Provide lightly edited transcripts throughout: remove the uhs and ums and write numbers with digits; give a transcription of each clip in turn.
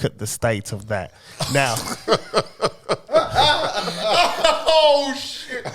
at the state of that. Now. Oh, shit.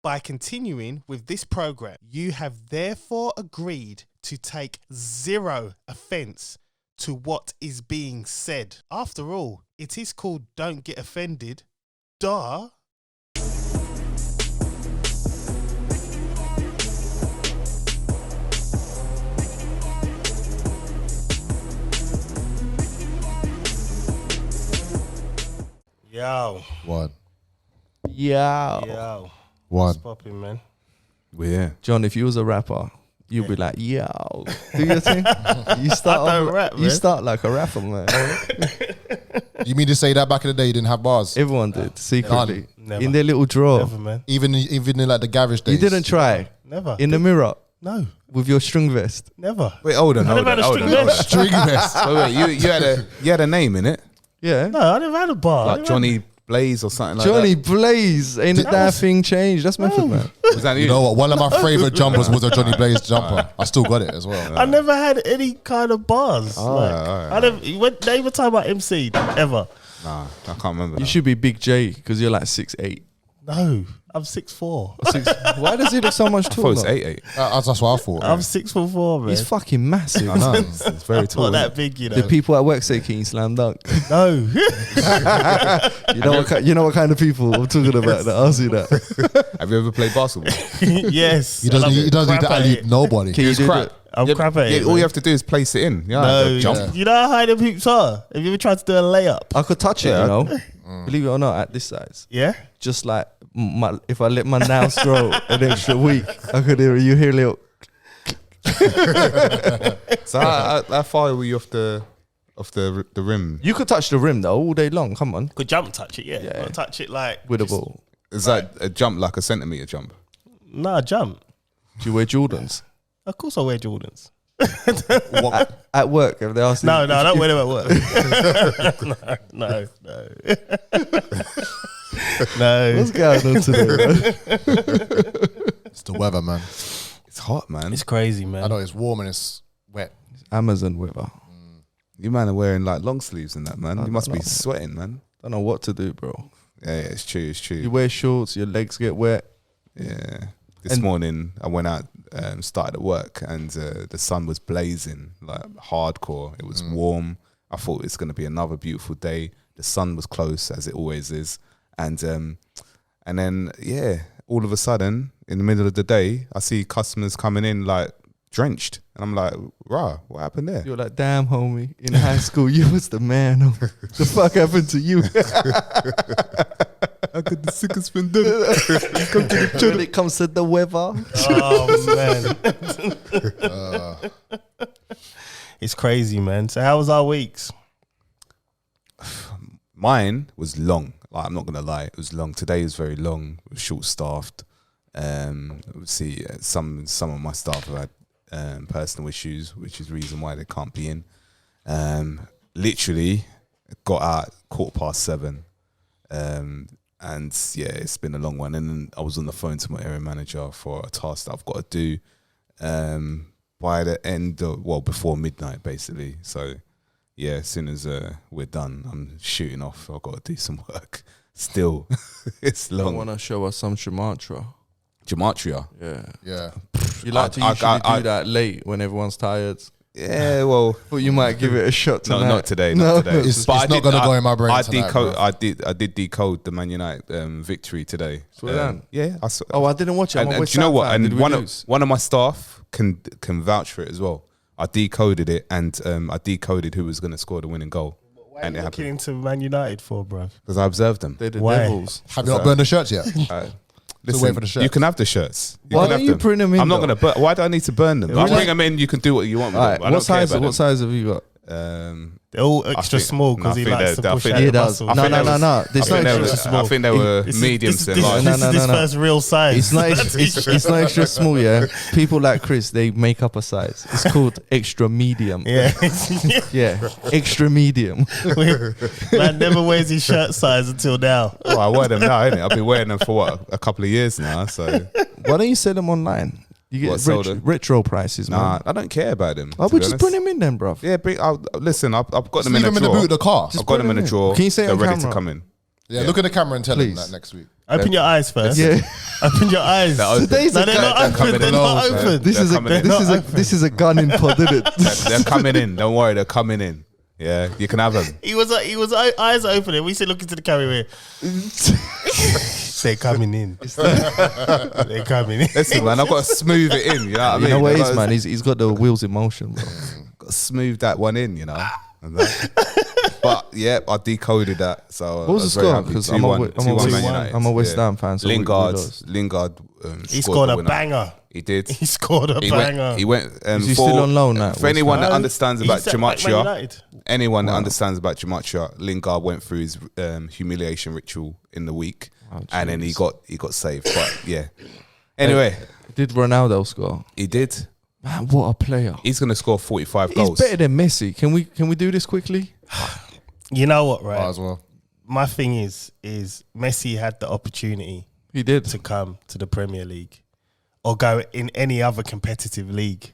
By continuing with this program, you have therefore agreed to take zero offense to what is being said. After all, it is called Don't Get Offended. Duh. Yo. What? Yo. What? What's popping, man? Well, yeah. John, if you was a rapper, you'd be like, yo, do your thing. You start, I don't rap, man. You start like a rapper, man. You mean to say that back in the day you didn't have bars? Everyone did secretly Never. in their little drawer. Never, man. Even in like the garage days. You didn't try Never. in the mirror No. with your string vest. Never. Wait, hold on. I never had a string vest. String vest. Wait, you had a name in it, Yeah. No, I never had a bar. like Johnny Blaze or something like Johnny that. Blaze, ain't it that thing changed? That's Method Man. Was that You know what? One of my favorite jumpers was a Johnny Blaze jumper. I still got it as well. I never had any kind of bars. alright. I never. They even talk about MC ever. Nah, I can't remember. You should be Big J because you're like 6'8". No, I'm 6'4". Why does he look so much I thought it was taller? 8'8". That's what I thought. I'm 6'4", man. He's fucking massive. I know. It's very tall. Not that big, you know. The people at work say, "Can you slam dunk?" No. You know what kind of people I'm talking about that ask you that. Have you ever played basketball? Yes. He doesn't need Crap to at alley it. nobody. Can you do crap. that? I'm crap at it. All you man. have to do is place it in. Yeah, No, jump. you know how high them hoops are? Have you ever tried to do a layup? I could touch it, Yeah. you know. Believe it or not, at this size, Yeah? just like if I let my nails grow an extra week, I could hear you hear a little. So how far were you off the rim? You could touch the rim though all day long. Come on, Could jump touch it, yeah. Yeah. Gotta touch it like... with a just- ball. Is that a jump like a centimetre jump? Nah, jump. Do you wear Jordans? Of course I wear Jordans. At work, if they ask you, No, I don't wear them at work. No. No. what's going on today, man? It's the weather, man. It's hot, man. It's crazy, man. I know it's warm and it's wet. Amazon weather. You man are wearing like long sleeves and that, man. You must be know. sweating, man. Don't know what to do, bro. Yeah, it's true. It's true. You wear shorts, your legs get wet. Yeah. This And- morning I went out, started at work, and the sun was blazing, like hardcore. It was warm. I thought it's going to be another beautiful day. The sun was close, as it always is, and then yeah, all of a sudden in the middle of the day, I see customers coming in like drenched, and I'm like, rah, what happened there? You're like, damn, homie. In high school, you was the man. The fuck happened to you? How could the sickest been done? When it comes to the weather, Oh, man. It's crazy, man. So how was our weeks? Mine was long. Like, I'm not gonna lie, it was long. Today was very long. It was short staffed. See, some of my staff have had personal issues, which is the reason why they can't be in. Literally got out 7:15. And yeah, it's been a long one. And then I was on the phone to my area manager for a task that I've got to do by the end of, before midnight, basically. So yeah, as soon as we're done, I'm shooting off. I've got to do some work. Still, it's I long. want to show us some gematria. Gematria. Yeah. Yeah. You like to usually do that late when everyone's tired. Yeah, well, But you might give it a shot no, tonight. not today. Not today. It's But I not did- gonna go in my brain I tonight, decode. bro. I did decode the Man United victory today. Swear down. Yeah, I saw. Oh, I didn't watch it. I'm and, a and West do you know Ham what? fan. Did And we one lose? of my staff can vouch for it as well. I decoded it, and I decoded who was going to score the winning goal, Why and are it you looking happened into Man United for, bro? because I observed them. They're the Why? Devils. Have you not burned the shirts yet? Listen, wait for the shirts. you can have the shirts. Why can don't have you print them in, I'm not though? going to. Why do I need to burn them? I'll bring them in. You can do what you want with All right, them. I don't care about what size have you got? them. They're all extra small because he likes to push out the muscles. No. There's no extra small. I think they were mediums and large. This is his first real size. It's not extra small, yeah. People like Chris, they make up a size. It's called extra medium. Yeah. Yeah, extra medium. Man never wears his shirt size until now. Well, I wear them now, innit? I've been wearing them for a couple of years now. So why don't you sell them online? You get retro prices, man. Nah, I don't care about them. I would just bring them in then, bro. Yeah, listen, I've got them in leave the them in the drawer. boot of the car. I've got them in the drawer. Can you say it they're on ready camera? to come in. Yeah, look at the camera and tell them Please. that next week. Open your eyes first. Yeah. Open your eyes. Today's No, a they're gun. not open. They're not open. This is a gun in pod, isn't it? They're coming in. Don't worry, they're coming in. Yeah, you can have them. He was eyes open, and we said, "Look into the camera here." They're coming in. They're coming in. Listen, man, I've got to smooth it in. You know what I mean? You know what it is, man? He's got the wheels in motion, bro. Got to smooth that one in, you know. But yeah, I decoded that. So What was the score? Because I'm a West Ham fan. So Lingard He scored a the winner. banger. He did. He scored a banger. He went. Is he still on loan now? For anyone that understands about He's at Man Gematria, United. anyone that understands about Gematria, Lingard went through his humiliation ritual in the week, and then he got saved. But yeah. Anyway, did Ronaldo score? he did. Man, what a player! He's gonna score 45 He's goals. better than Messi. Can we do this quickly? You know what, right? Might as well. My thing is Messi had the opportunity He did. to come to the Premier League or go in any other competitive league,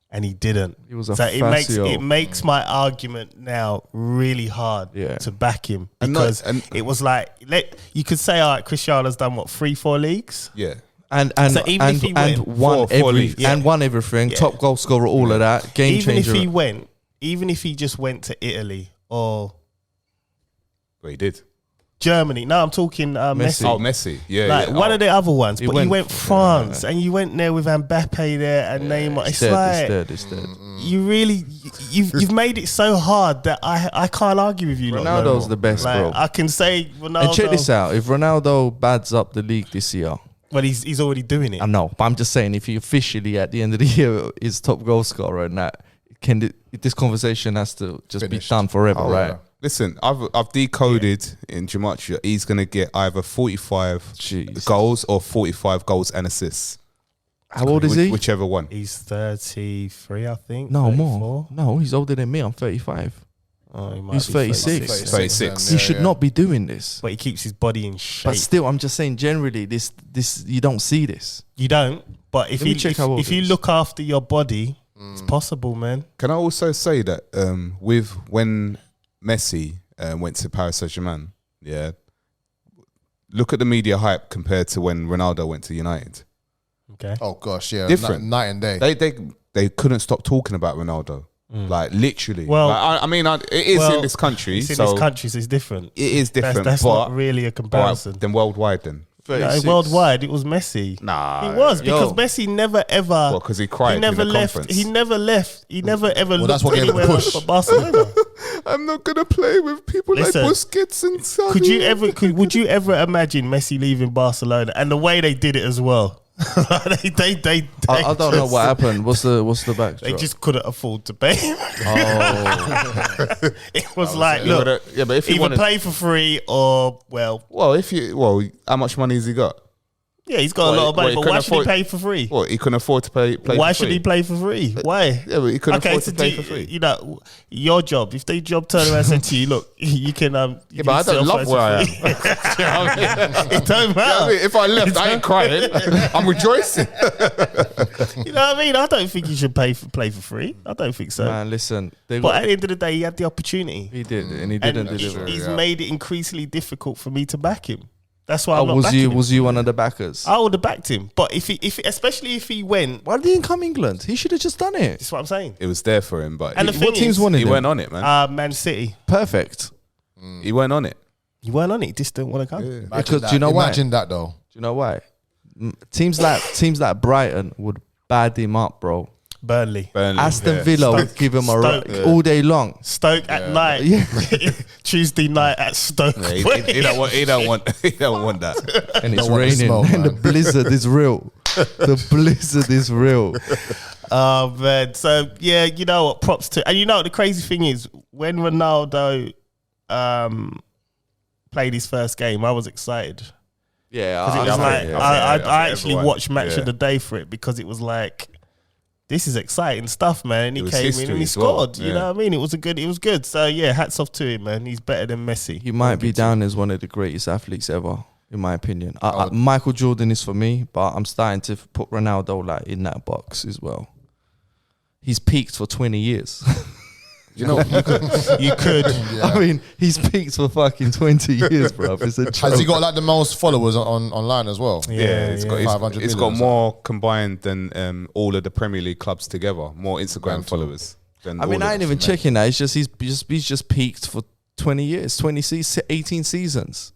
and he didn't. He was a so Facio. it makes my argument now really hard to back him, because it was like you could say, all right, Cristiano's done what, 3-4 leagues? Yeah. So even if he went won everything, top goal scorer, all of that, game changer. Even if he just went to Italy or Well, he did. Germany. No, I'm talking Messi. Oh, Messi. Yeah, like one of the other ones. But you went France, and you went there with Mbappe there and Neymar. It's dead. You really, you've made it so hard that I can't argue with you. Ronaldo's the best, bro. I can say Ronaldo. And check this out: if Ronaldo bads up the league this year, well, he's already doing it. I know, but I'm just saying, if he officially at the end of the year is top goal scorer, and that this conversation has to just be done forever, right? Yeah. Listen, I've decoded in Gematria. He's gonna get either 45 goals or 45 goals and assists. How old is he? Whichever one. He's 33, I think. No 34. more. No, he's older than me. I'm 35. Oh, he might He's be 36. 36. He should not be doing this. But he keeps his body in shape. But still, I'm just saying, generally, this you don't see this. You don't. But if you look after your body, it's possible, man. Can I also say that when Messi went to Paris Saint-Germain, look at the media hype compared to when Ronaldo went to United. Okay. Oh gosh, yeah, Different. night and day. They couldn't stop talking about Ronaldo. Like literally. Well, like, I mean, it is in this country. It's in this country, so it's different. It is different. That's not really a comparison. Then worldwide, then. No, worldwide, it was Messi. Nah, it was because Messi never ever. Well, because he cried. He never left. Conference. He never left. He never ever looked that's what gave him the anywhere push. else for Barcelona. I'm not gonna play with people like Busquets and Xavi. Would you ever imagine Messi leaving Barcelona and the way they did it as well? I don't know what happened. What's the backdrop? They just couldn't afford to pay him. Oh, it was like, look, but if you either play for free or how much money has he got? Yeah, he's got a lot of money, but why should he pay for free? Well, he couldn't afford to play why for should free. he play for free? Why? Yeah, but he couldn't afford to play for free. You know, your job, if they job turn around and say to you, look, you can yeah, but I don't love where I am. It don't matter. You know, if I left, I ain't crying. I'm rejoicing. You know what I mean? I don't think you should play for free. I don't think so. man, listen. But at the end of the day, he had the opportunity. He did, and he didn't And deliver. he's made it increasingly difficult for me to back him. That's why was you one of the backers? I would have backed him, but especially if he went, why didn't he come England? He should have just done it. that's what I'm saying. It was there for him, but And the thing What teams is, wanted he him? went on it, man. Man City, Perfect. He went on it. you weren't on it. He just didn't want to come. Yeah. Because do you know why? Imagine that though. Do you know why? Teams like Brighton would bad him up, bro. Burnley, Aston Villa would give him all day long. Stoke at night. Yeah. Tuesday night at Stoke. Yeah, he don't want that. And it's Don't want the raining smell, and the man. blizzard is real. The blizzard is real. Oh man, so yeah, you know what? Props to, and you know what the crazy thing is, when Ronaldo played his first game, I was excited Yeah, because it was I actually everyone, watched Match of the Day for it because it was like, this is exciting stuff, man. And he It was came in history and he as well, scored. You know what I mean? It was good. So yeah, hats off to him, man. He's better than Messi. He might be down as one of the greatest athletes ever, in my opinion. Michael Jordan is for me, but I'm starting to put Ronaldo like in that box as well. He's peaked for 20 years. You know, You could. Yeah. I mean, he's peaked for fucking 20 years, bro. It's a joke. Has he got like the most followers online as well? it's got 500 it's million got or more combined than all of the Premier League clubs together. More Instagram followers than. I mean, all I of ain't them. even checking that. It's just he's just peaked for 20 years, 18 seasons.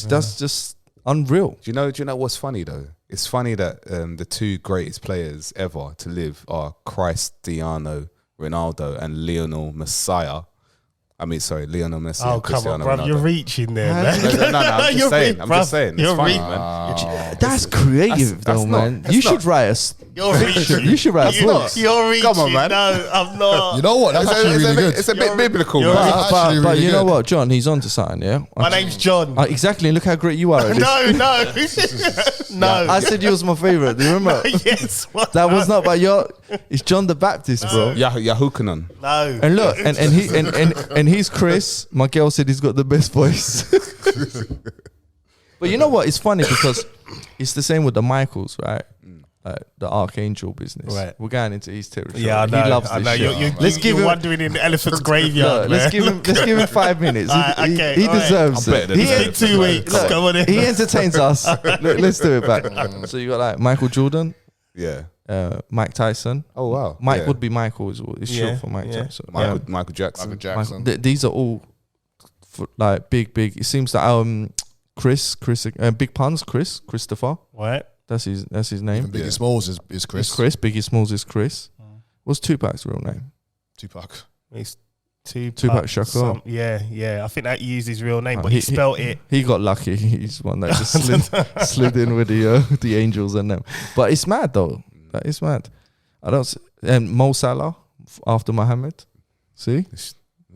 That's just unreal. Do you know what's funny though? It's funny that the two greatest players ever to live are Cristiano Ronaldo and Lionel Messi. Lionel Messi. Oh and come on, Cristiano bro! Ronaldo. You're reaching there, man. No, I'm just saying. I'm just saying. It's You're funny, reaching. man. That's creative, that's though, not- man. that's You not- should write You're reaching. You should write a book. You're reaching. Come on, man. No, I'm not. You know what? That's actually really good. It's a bit biblical, you're man. That's But, actually but really you know good. what, John? He's onto something, yeah? My name's John. Exactly. Look how great you are at this. No. I said you was my favourite. Do you remember? Yes. What? That was not by it's John the Baptist, bro. Yahukanan. No. And look, and he's Chris. My girl said he's got the best voice. But you know what? It's funny because it's the same with the Michaels, right? Like the Archangel business. Right. We're going into his territory. Yeah, I know. He loves I this know. shit. Let's give him wandering in the elephant's graveyard. Look, Man. let's give him 5 minutes. Alright, He okay, alright. deserves I'm it. better than He that. It's been 2 weeks. Look, Come on in. he entertains us. Look, let's do it back. So you got like Michael Jordan, Yeah. Mike Tyson. Oh wow. Mike Yeah. would be Michael. It's Yeah, short for Mike yeah. Tyson. Michael Jackson. Michael Jackson. These are all like big. It seems that Chris, Big Puns, Christopher. What? That's his name. Even Biggie Smalls is It's Chris. Chris. Biggie Smalls is Chris. What's Tupac's real name? Tupac. It's Tupac Shakur. Yeah. I think that used his real name, Oh, but he spelt it. He got lucky. He's one that just slid in with the Angels and them. But it's mad though. That is mad. I don't. And Mo Salah after Mohammed. See,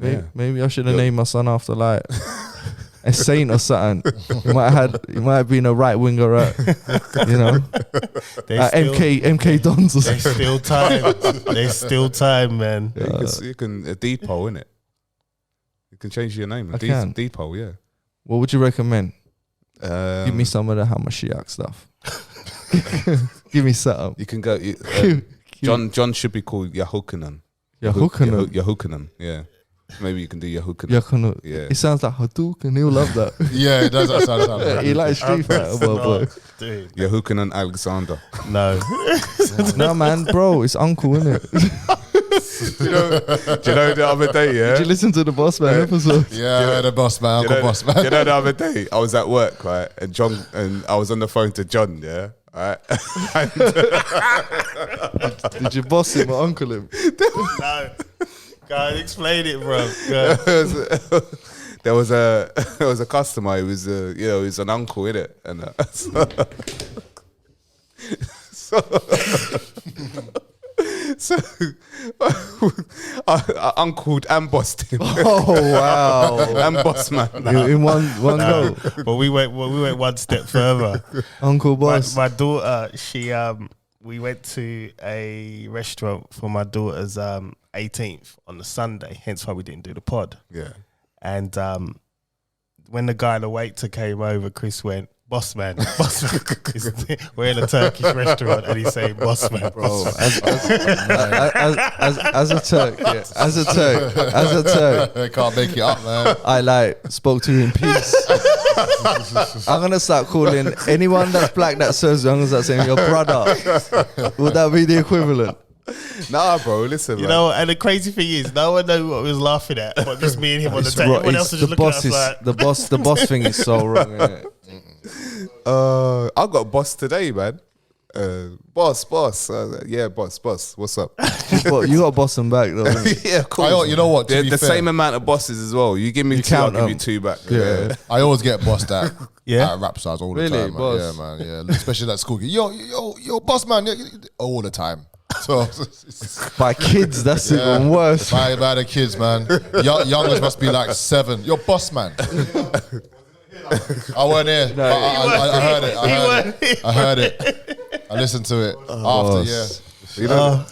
Yeah. maybe I should have named my son after like a saint or something. He might have been a right winger at, MK Dons or There's something. still time. There's still time, man. You can a Depot, innit? You can change your name. I can. Depot, yeah. What would you recommend? Give me Um, some of the Hamashiach stuff. Give me something. You can go. John should be called Yahukanan. Yahukanan. Yahukanan. Yeah. Maybe you can do Yahukanan. Yahukanan. Yeah. It sounds like Hadouken. He'll love that. Yeah, it does. That sound He likes Street Fighter, boy. Dude, Yahukanan Alexander. no. No, man, bro, it's Uncle, isn't it? Do you know the other day, yeah? Did you listen to the Boss Man episode? Yeah, the boss man, Uncle Boss man. You know the other day, I was at work, right? And I was on the phone to John, yeah? Right? Did you boss him or uncle him? No. God, explain it, bro. God. there was a customer. He was he was an uncle, innit? And so I uncled and bossed him. Oh wow! And boss man. In one go, But we went one step further. Uncle Boss. My daughter, we went to a restaurant for my daughter's 18th on the Sunday. Hence why we didn't do the pod. Yeah. And when the guy in the waiter came over, Chris went, "Boss man." We're in a Turkish restaurant, and he's saying, "Boss man." Bro, as a Turk, as a Turk, They can't make it up, man. I spoke to him in peace. I'm gonna start calling anyone that's black that serves you. I'm gonna start saying your brother. Would that be the equivalent? Nah, bro, listen, You man. know, and the crazy thing is, no one knew what we was laughing at, but just me and him on the table. Everyone else was just looking at us like, the boss thing is so wrong. Isn't it? I got bossed today, man. Boss. Yeah, boss. What's up? But you got to boss them back though. Innit? Yeah, of course. You know what? To They're be the fair, same amount of bosses as well. You give me two, I'll count give you them. 2 back. Yeah. I always get bossed at Yeah? at rap stars all the Really, time. Man. boss? Yeah, man. Yeah, especially that school. Yo, boss man, all the time. So By kids, that's yeah, even worse. by the kids, man. Youngers must be like 7. Yo, boss man. I weren't here. No, I heard it. I heard it. I listened to it after. Yeah.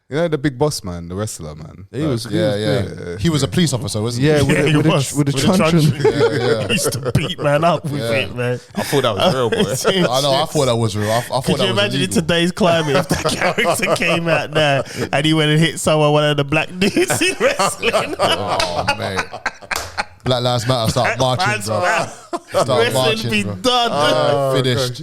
You know the big boss man, the wrestler man. He was Yeah. He was a police officer, wasn't Yeah, he? with the truncheon. Yeah. He used to beat man up with it, man. I thought that was real, boy. I know. I thought that was real. I thought Could that you was imagine in illegal. today's climate if that character came out now and he went and hit one of the black dudes in wrestling? Oh, mate. Black Lives Matter start marching, bro. Start Wrestling marching, be bro. done. Finished.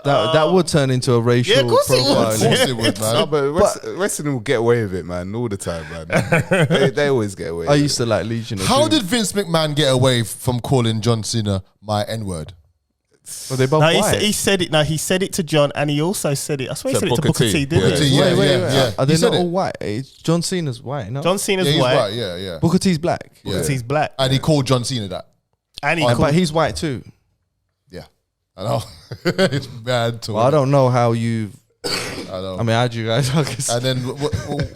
That would turn into a racial Yeah, of course it would. Of profiling. course it would, No, man. but wrestling will get away with it, man, all the time, man. they always get away. I used to like Legion of How Doom. did Vince McMahon get away from calling John Cena my N-word? Well, they both No, white. he said it. No, he said it to John, and he also said it. I swear he To said it to Booker Booker T. T, didn't Booker he? T, yeah. Are they He said not it. all white? John Cena's white, no? John Cena's Yeah, he's white. white. Yeah. Booker T's black. Yeah. Booker T's black, And he called John Cena that. and he But called, he's white too. Yeah. I know. It's mad to Well, I don't know how you. I know. I mean, how do you guys? And then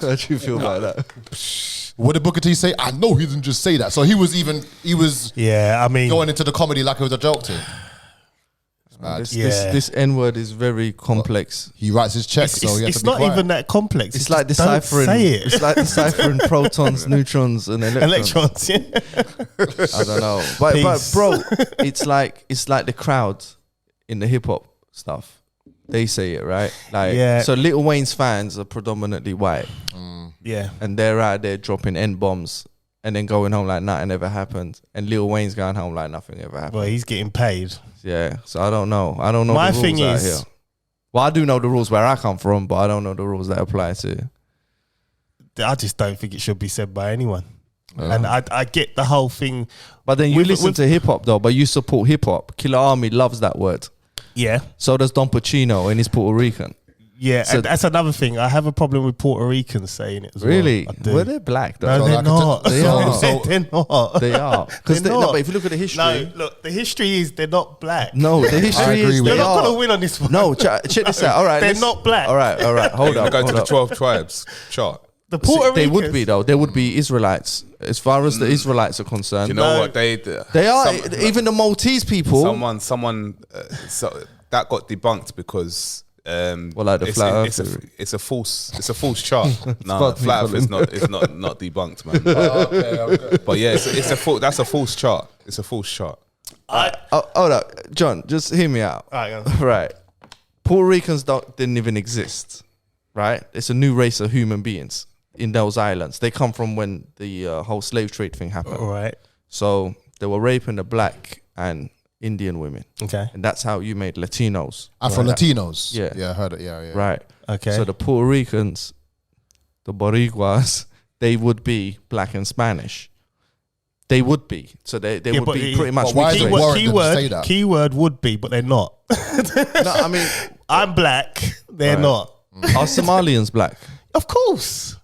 How do you feel about that? what did Booker T say? I know he didn't just say that. So he was yeah. I mean, going into the comedy like it was a joke to him. It's mad. This N word is very complex. He writes his checks, so he has it's to be not quiet. even that complex. It's like just don't deciphering. Say it. It's like deciphering protons, neutrons, and electrons. Electrons. Yeah. I don't know, but Peace. bro, it's like the crowd in the hip hop stuff. They say it right, like Yeah. So Lil Wayne's fans are predominantly white, Yeah. and they're out there dropping N bombs and then going home like nothing ever happened, and Lil Wayne's going home like nothing ever happened. Well, he's getting paid. Yeah, so I don't know. I don't know My the rules thing out is- here. Well, I do know the rules where I come from, but I don't know the rules that apply to. I just don't think it should be said by anyone. And I get the whole thing. But then you With- listen with- to hip hop though, but you support hip hop. Killer Army loves that word. Yeah. So does Don Pacino, and he's Puerto Rican. Yeah. So- and that's another thing. I have a problem with Puerto Ricans saying it as Really? well. I do. Well, they're black though. No, So they're like not. They are. They're not. They are. Because They're no, not. but if you look at the history, No, look, the history is they're not black. no, the history agree is with they They're not are. going to win on this one. No, check this out. All right, They're let's- not black. All right, hold We're up. going to hold the up. 12 tribes chart. The Puerto They Ricans. would be though. They would be Israelites as far as the Israelites are concerned. You know No. what they They are even the Maltese people. Someone that got debunked because Well, like the flat it's earth a false chart. No, fucked me, flat earth is Colin. not debunked, man. But yeah, that's a false chart. It's a false chart. Hold up, John. Just hear me out. All right, go on. Right, Puerto Ricans didn't even exist. Right, it's a new race of human beings in those islands. They come from when the whole slave trade thing happened. All right. So they were raping the black and Indian women, Okay. and that's how you made Latinos. Afro-Latinos. Yeah. Yeah, I heard it. Yeah. Right. Okay. So the Puerto Ricans, the Boricuas, they would be black and Spanish. They would be. So they Yeah, would but be it- pretty much but why is mixed it race. warrant them to say that? Keyword would be, but they're not. No, I mean, I'm black. They're Right. not. are Somalians black? Of course.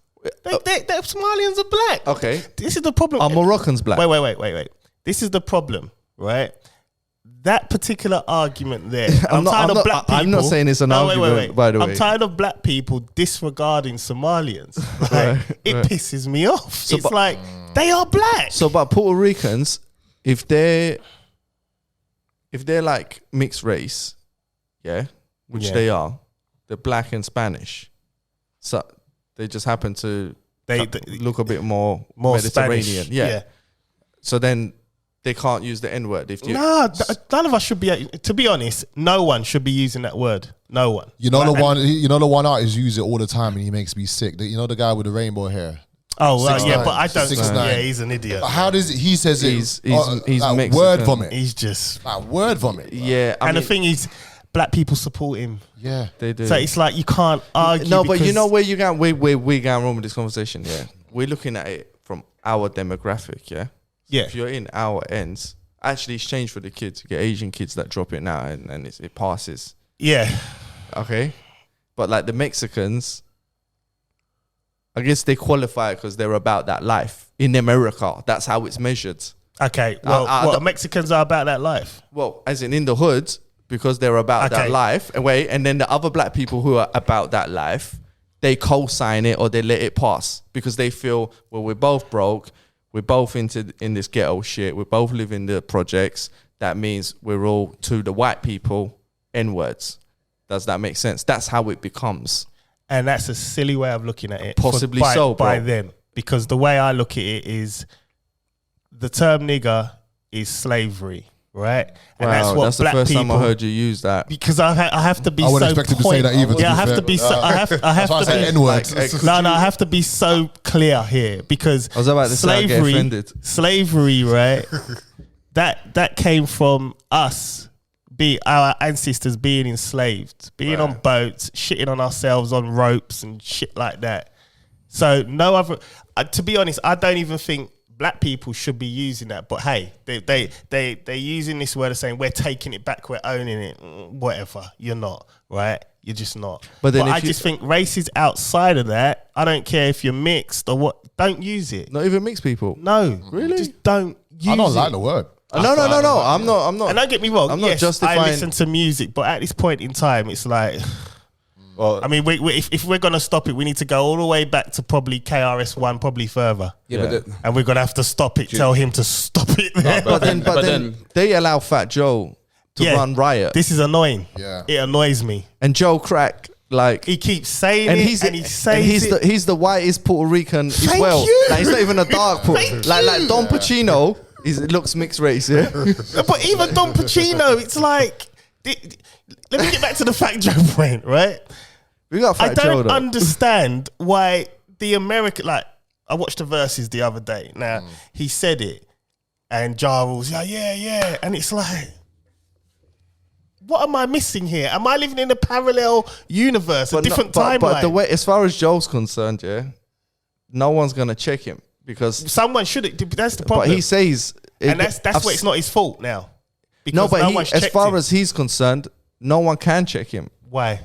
They Somalians are black. Okay. This is the problem. Are Moroccans black? Wait. This is the problem, right? That particular argument there. I'm not- tired I'm of not- black people. I'm not saying it's an argument, by the way. I'm tired of black people disregarding Somalians. Like, it right. pisses me off. So, It's but- like, they are black. So, but Puerto Ricans, if they're like mixed race, yeah, which Yeah. they are, they're black and Spanish. So they just happen to They look a bit more Mediterranean. Spanish. Yeah. So then they can't use the N word if you. Nah, none of us should be. To be honest, no one should be using that word. No one. You know Like, the one artist use it all the time, and he makes me sick. You know the guy with the rainbow hair. Oh, well, 6ix9ine. yeah, but I don't. 6ix9ine. Yeah, he's an idiot. But how does he says it? He's like Mexican. word vomit. He's just. Like word vomit. Yeah, I And mean, the thing is, black people support him. Yeah. they do. So it's like you can't argue. No, but you because- know where you going? Where we going wrong with this conversation? Yeah, we're looking at it from our demographic. Yeah. Yeah. If you're in our ends, actually, it's changed for the kids. You get Asian kids that drop it now, and it passes. Yeah. Okay, but like the Mexicans, I guess they qualify because they're about that life in America. That's how it's measured. Okay, well, the Mexicans are about that life. Well, as in the hood, because they're about that life. And then the other black people who are about that life, they co-sign it or they let it pass because they feel, well, we're both broke, we're both in this ghetto shit, we both live in the projects. That means we're all, to the white people, N-words. Does that make sense? That's how it becomes. And that's a silly way of looking at it. Possibly by them. Because the way I look at it is the term nigger is slavery, right? And that's what that's black the first people, time I heard you use that. Because I have to be so... I wouldn't expect him to say that either. Yeah, I have to be so... I have to be... N-words. No, I have to be so clear here because I was about to say I get offended. Slavery, right? that came from us, our ancestors being enslaved, being on boats, shitting on ourselves on ropes and shit like that. So no other... to be honest, I don't even think black people should be using that. But hey, they're using this word of saying we're taking it back, we're owning it. Whatever, you're not, right? You're just not. But I just think races outside of that, I don't care if you're mixed or what, don't use it. Not even mixed people? No. Really? Just don't use it. I don't like the word. No. I'm not. And don't get me wrong. I'm not justifying. I listen to music, but at this point in time, it's like... Well, I mean, if we're going to stop it, we need to go all the way back to probably KRS-One, probably further. Yeah. And we're going to have to stop it, tell him to stop it there. But then they allow Fat Joe to run riot. This is annoying. Yeah. It annoys me. And Joe Crack, like... He keeps saying and he says it. He's the whitest Puerto Rican as Thank well. you. Like, he's not even a dark Puerto. Like Don Pacino, it looks mixed race, yeah? But even Don Pacino, it's like... Let me get back to the Fat Joe point, right? We got Fat I Joe, don't though. understand why the American... Like, I watched the Verses the other day. Now, he said it, and Ja Rule's like, yeah. And it's like... What am I missing here? Am I living in a parallel universe, a different timeline? But the way, as far as Joe's concerned, yeah, no one's gonna check him because someone should. That's the problem. But he says, and that's why it's not his fault now. No, but as far as he's concerned, no one can check him. Why?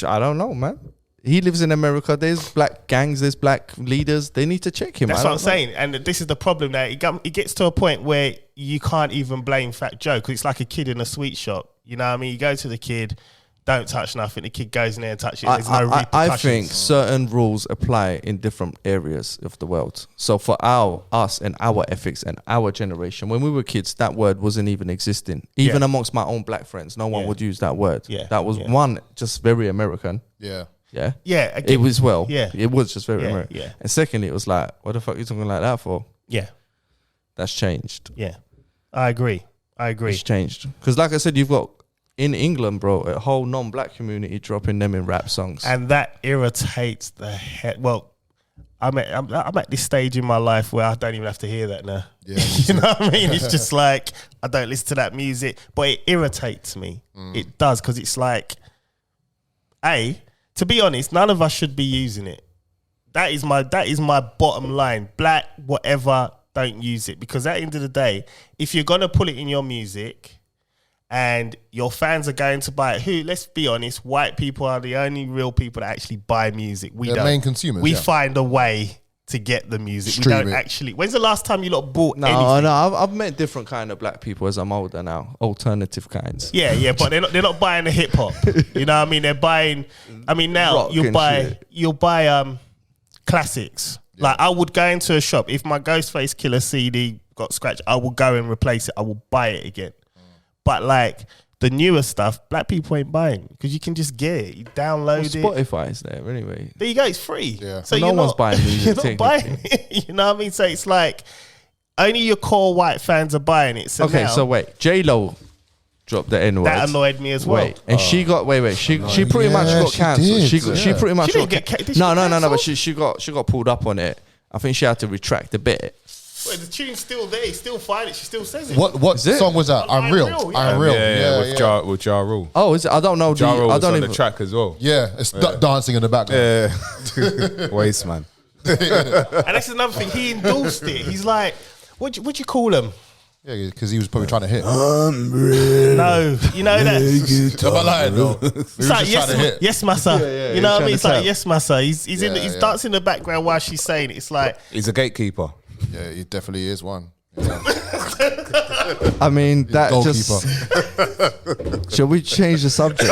I don't know, man. He lives in America. There's black gangs. There's black leaders. They need to check him. That's what I'm saying. And this is the problem now. It gets to a point where you can't even blame Fat Joe because it's like a kid in a sweet shop. You know what I mean? You go to the kid, don't touch nothing. The kid goes in there and touches it. There's no repercussions. I think certain rules apply in different areas of the world. So for us and our ethics and our generation, when we were kids, that word wasn't even existing. Even amongst my own black friends, no one would use that word. Yeah. That was one, just very American. Yeah. Yeah. Yeah. Again, it was Yeah. It was just very American. Yeah. And secondly, it was like, what the fuck are you talking like that for? Yeah. That's changed. Yeah. I agree. It's changed. Because like I said, you've got in England, bro, a whole non-black community dropping them in rap songs. And that irritates the head. Well, I'm at this stage in my life where I don't even have to hear that now. Yeah. You know what I mean? It's just like, I don't listen to that music, but it irritates me. It does, because it's like, to be honest, none of us should be using it. That is my bottom line. Black, whatever, don't use it. Because at the end of the day, if you're going to put it in your music and your fans are going to buy it, let's be honest, white people are the only real people that actually buy music. We don't. Main consumers. We find a way to get the music. Stream we don't it. actually. When's the last time you lot bought anything? No, I've met different kind of black people as I'm older now, alternative kinds. Yeah, but they're not buying the hip hop. You know what I mean? They're buying. I mean, now Rock you'll and buy classics. Yeah. Like I would go into a shop if my Ghostface Killer CD got scratched, I will go and replace it. I will buy it again. But like the newer stuff, black people ain't buying because you can just get it. You download it. Spotify is there anyway. There you go. It's free. Yeah. So no one's buying music. You're not buying it. You know what I mean? So it's like only your core white fans are buying it. So okay, now, so wait, J-Lo dropped the N-word. That annoyed me as well. Wait, and she got she pretty much got cancelled. She pretty much got no. But she got pulled up on it. I think she had to retract a bit. Wait, the tune's still there. You still find it. She still says it. What song was that? I'm Real. Yeah, with Ja Rule. Oh, is it? I don't know. Ja Rule was on even the track as well. Yeah, it's dancing in the background. Yeah, Waste man. And that's another thing. He endorsed it. He's like, what you call him? Yeah, because he was probably trying to hit. No, you know that. Am I lying though? He was It's like just trying to hit. yes, massa. You know what I mean? It's like yes, massa. He's he's Yeah. dancing in the background while she's saying it. It's like He's a gatekeeper. Yeah, he definitely is one. Yeah. I mean, that Goalkeeper. just. Shall we change the subject?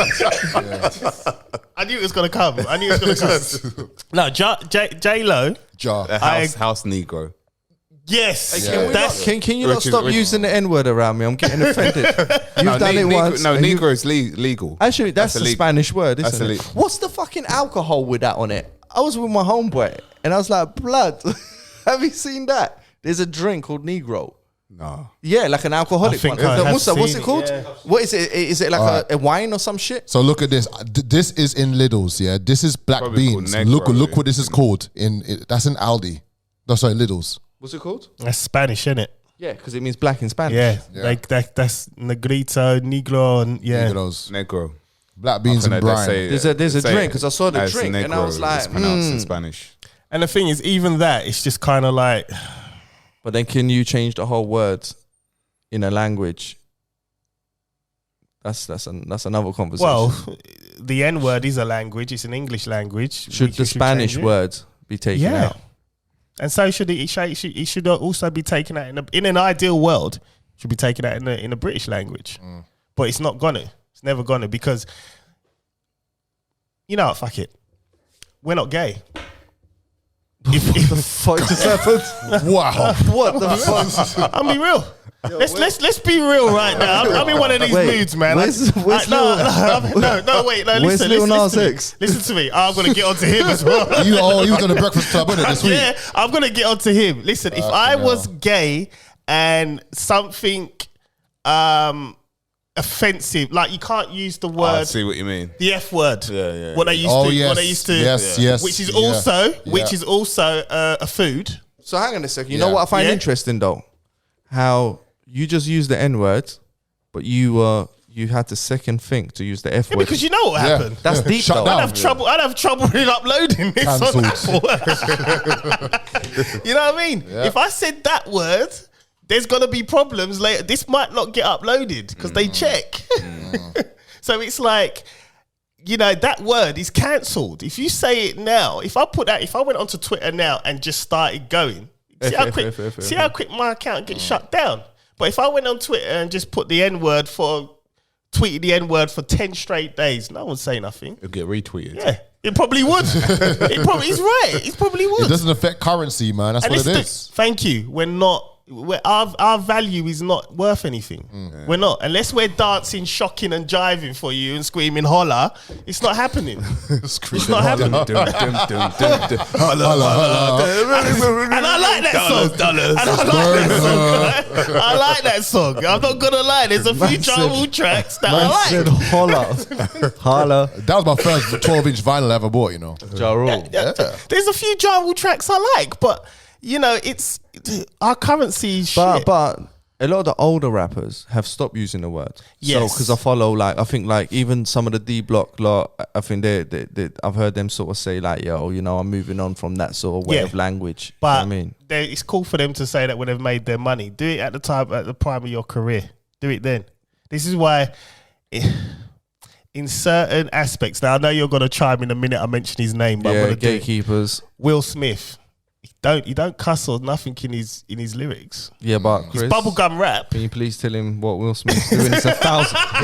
I knew it was gonna come. No, J Lo. Jar. House Negro. Yes, Yeah. Can you not stop using the N word around me? I'm getting offended. You've done it once. No, and you- Negro is legal. Actually, that's a illegal. Spanish word, That's isn't it? illegal. What's the fucking alcohol with that on it? I was with my homeboy and I was like, blood, have you seen that? There's a drink called Negro. No. Yeah, like an alcoholic I think one. I have What's seen it called? it, yeah. What is it? Is it like a wine or some shit? So look at this. This is in Lidl's. Yeah, this is black Probably called beans. Negro, Look yeah. what this is called. That's in Aldi. No, sorry, Lidl's. What's it called? that's Spanish, isn't it? Yeah, because it means black in Spanish. Yeah, Yeah. like that's Negrito, Negro, and yeah. Those Negro. black beans and brine. There's a drink, 'cause I saw the as drink and I Negro, was like, it's pronounced in Spanish. And the thing is, even that, it's just kind of like, But then can you change the whole word in a language? That's another conversation. well, the N word is a language. It's an English language. should the Spanish change it. word be taken Yeah. out? And so should it. It should also be taken out in an ideal world. It should be taken out in a British language, but it's not gonna. It's never gonna because you know what? Fuck it. We're not gay. Fuck just happened. Wow. What the fuck? I'll be real. Let's be real right now. I'm in one of these Wait, moods, man. where's no, Lil- wait. No, Where's listen. Lil Listen Nas to me. X? Listen to me. I'm gonna get onto him as well. You was on the Breakfast Club, wasn't it, this week? Yeah, I'm gonna get onto him. Listen, if I was gay and something offensive, like you can't use the I word, see what you mean. the F word. Yeah. What they used Oh, to. yes. What they used to. Yes. Which is Yeah. also a food. So hang on a second. You Yeah. know what I find Yeah. interesting though? How you just use the N word, but you had to second think to use the F Yeah, word. because you know what happened. That's deep Shut though. down. I'd have trouble with uploading this on Cancelled. Apple. You know what I mean? Yeah. If I said that word, there's gonna be problems later. This might not get uploaded because they check. So it's like, you know, that word is cancelled. If you say it now, if I went onto Twitter now and just started going, see how quick my account gets shut down. But if I went on Twitter and just put the N-word tweeted the N-word for 10 straight days, no one would say nothing. It'll get retweeted. Yeah, it probably would. He's right. It probably would. It doesn't affect currency, man. That's And what it it's is. Thank you. Our value is not worth anything. We're not. Unless we're dancing, shocking and jiving for you and screaming holla, it's not happening. It's not happening. And I like that song. I like that song. I'm not gonna lie. There's a few jungle tracks that I like. said holla. Holla. That was my first 12-inch vinyl I ever bought, you know. Ja Rule. There's a few jungle tracks I like, but you know, it's our currency is shit. But a lot of the older rappers have stopped using the word. Yes. So because I follow, I think even some of the D Block lot, I think they I've heard them sort of say yo, you know, I'm moving on from that sort of way of language. But You know what I mean, it's cool for them to say that when they've made their money. Do it at the prime of your career. Do it then. This is why, in certain aspects. Now I know you're gonna chime in a minute. I mention his name, but I'm gonna do it. gatekeepers. Will Smith. He don't cuss or nothing in his lyrics. Yeah, but It's Chris, bubblegum rap. can you please tell him what Will Smith's doing? It's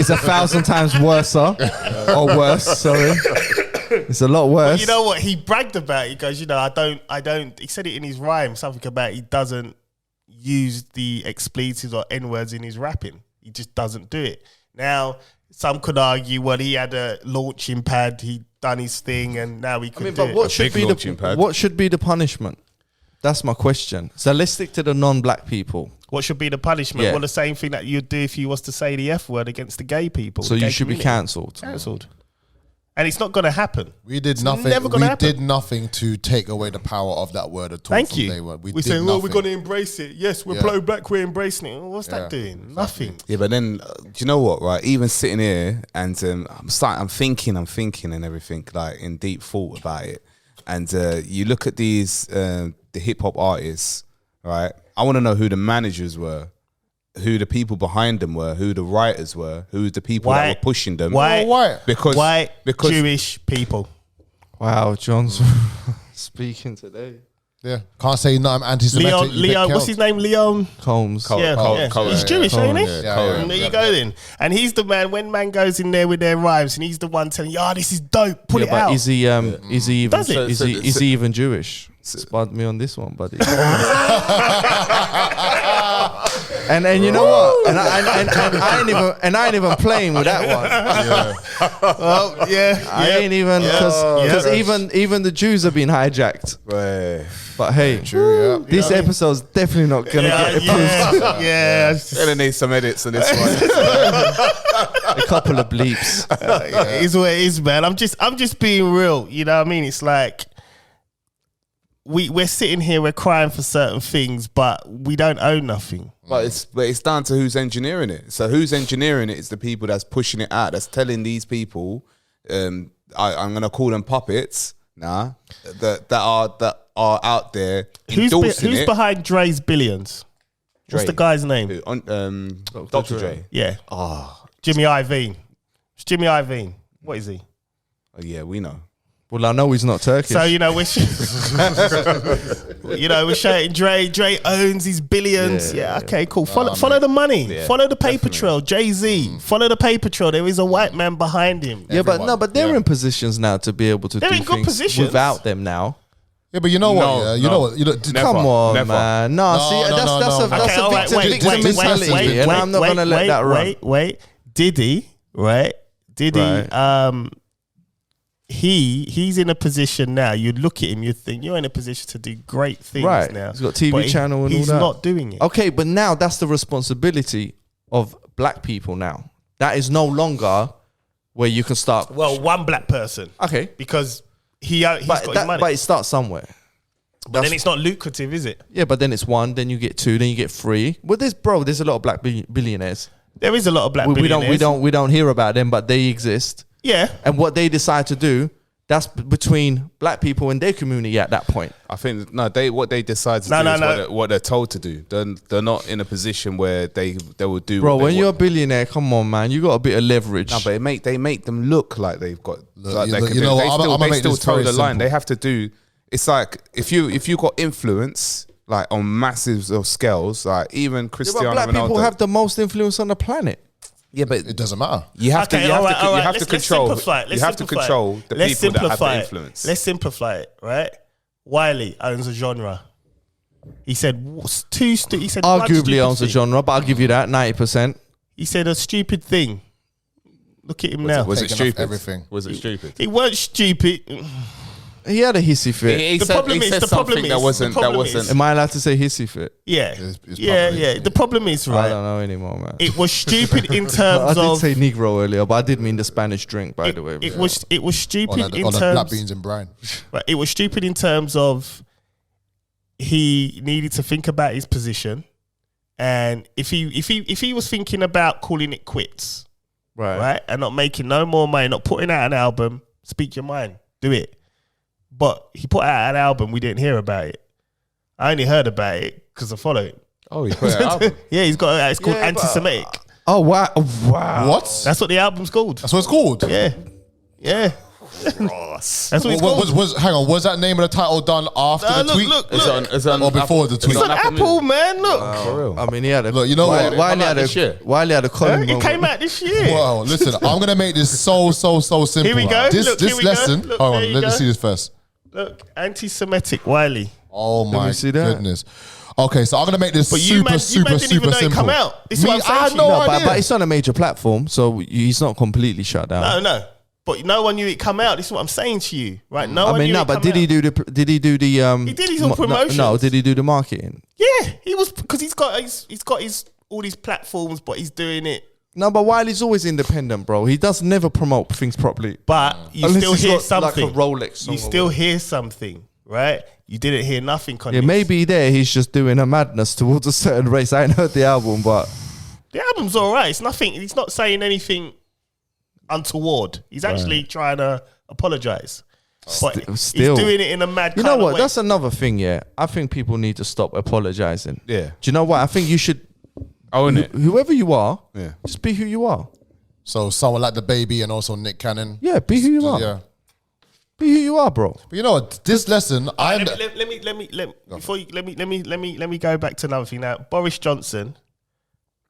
1,000 times worse, or worse. Sorry, it's a lot worse. But you know what? He bragged about it. He goes, you know, I don't. He said it in his rhyme. Something about he doesn't use the expletives or N words in his rapping. He just doesn't do it. Now, some could argue, well, he had a launching pad. He done his thing, and now he could do but it. what should big launching pad. what should be the punishment? That's my question. So let's stick to the non-black people. What should be the punishment? Yeah. Well, the same thing that you'd do if you was to say the F word against the gay people. So you should be cancelled. Cancelled. And it's not going to happen. We did It's nothing. never gonna We happen. did nothing to take away the power of that word at all. Thank from you. day one. We We're did saying, well, we're nothing. going to embrace it. Yes, we're Yeah. pro-black, we're embracing it. Well, what's that Yeah, doing? Nothing. Yeah, but then do you know what? Right, even sitting here and I'm thinking and everything, like in deep thought about it. And you look at these the hip hop artists, right? I want to know who the managers were who the people behind them were, who the writers were, who the people that were pushing them. White, Because Jewish people. Wow, John's speaking today. Yeah, can't say no. I'm anti-Semitic. Leon, what's his name? Leon Combs. He's Jewish, ain't he? Yeah. There you go then. And he's the man. When man goes in there with their rhymes, and he's the one telling you, this is dope. Pull it but out. is he even Does it? is he even Jewish? Spud me on this one, buddy. and you know what? And I ain't even playing with that one. I ain't even because even the Jews have been hijacked. Right. But hey, this episode's definitely not gonna get approved. Gonna need some edits on this one. A couple of bleeps. It is what it is, man. I'm just being real. You know what I mean? It's like we're sitting here, we're crying for certain things, but we don't own nothing. But it's down to who's engineering it. So who's engineering it is the people that's pushing it out. That's telling these people, I'm gonna call them puppets. That are out there endorsing who's it. behind Dre's billions? What's the guy's name? Dr. Dre. Yeah. Jimmy Iovine. It's Jimmy Iovine. What is he? Oh yeah, we know. Well, I know he's not Turkish. So we're shouting Dre owns his billions. Yeah, okay, cool. Follow the money. Yeah, follow the paper trail. Jay-Z. Follow the paper trail. There is a white man behind him. Yeah, but they're in positions now to be able to do in good things positions. without them now. Yeah, but you know what? You know what? Come on, man. That's a victim mentality, and I'm not gonna let that run. Wait, Diddy, right? He's in a position now. You look at him, you think you're in a position to do great things now. He's got TV channel and all that. He's not doing it. Okay, but now that's the responsibility of black people now. That is no longer where you can start. Well, one black person. Okay. Because he's got his money. But it starts somewhere. But then it's not lucrative, is it? Yeah, but then it's one, then you get two, then you get three. Well, there's a lot of black billionaires. There is a lot of black billionaires. We don't hear about them, but they exist. Yeah. And what they decide to do, that's between black people and their community at that point. I think what they decide to do is what they're told to do. They're not in a position where they will do. Bro, when you're a billionaire, come on, man, you got a bit of leverage. No, but they make them look like they've got. Like they still toe the line. They have to do. It's like if you got influence like on massive scales, like even Cristiano Ronaldo. Black people have the most influence on the planet. Yeah, but it doesn't matter. You have to control the people that have the influence. Let's simplify it, right? Wiley owns a genre. He said arguably owns a genre, but I'll give you that 90%. He said a stupid thing. Look at him now. Was it stupid? Everything. Was it stupid? It weren't stupid. He had a hissy fit. The problem is. That wasn't. Am I allowed to say hissy fit? Yeah. Yeah. The problem is, right? I don't know anymore, man. It was stupid in terms of. I did say Negro earlier, but I did mean the Spanish drink, by the way. It was stupid in terms. Black beans and brine. Right. It was stupid in terms of he needed to think about his position, and if he was thinking about calling it quits, right, and not making no more money, not putting out an album, speak your mind, do it. But he put out an album, we didn't hear about it. I only heard about it because I follow him. Oh, he put out an album? Yeah, he's got it's called Anti-Semitic. Oh, wow. What? That's what the album's called. That's what it's called? Yeah. That's what it's called. Hang on, was that name of the title done after the tweet? Look. Or before the tweet? It's on Apple, man. Look. For real. I mean, he had a... Look, you know what? Wiley had a column It came out this year. Wow, listen, I'm going to make this so simple. Here we go. This lesson... Look, hold on, let's see this first. Look, Anti-Semitic Wiley. Oh my goodness. Okay, so I'm going to make this super simple. Come out. This is what I'm saying. But it's on a major platform, so he's not completely shut down. No. But no one knew it come out. This is what I'm saying to you, right? No one knew it but did he do the He did his own promotions. No, did he do the marketing? Yeah, he was, because he's got all these platforms, but he's doing it. No, but Wiley's always independent, bro. He does never promote things properly. But you still hear something. Like a Rolex. You still hear something, right? You didn't hear nothing. Yeah, maybe he's just doing a madness towards a certain race. I ain't heard the album, but the album's all right. It's nothing. He's not saying anything untoward. He's actually trying to apologize. But he's doing it in a mad kind of way. You know what? That's another thing, yeah. I think people need to stop apologizing. Yeah. Do you know what? I think you should Own it. Whoever you are, Yeah. just be who you are. So someone like the Baby and also Nick Cannon. Yeah, be who you are. Yeah. Be who you are, bro. But you know what? This lesson, Let me go back to another thing now. Boris Johnson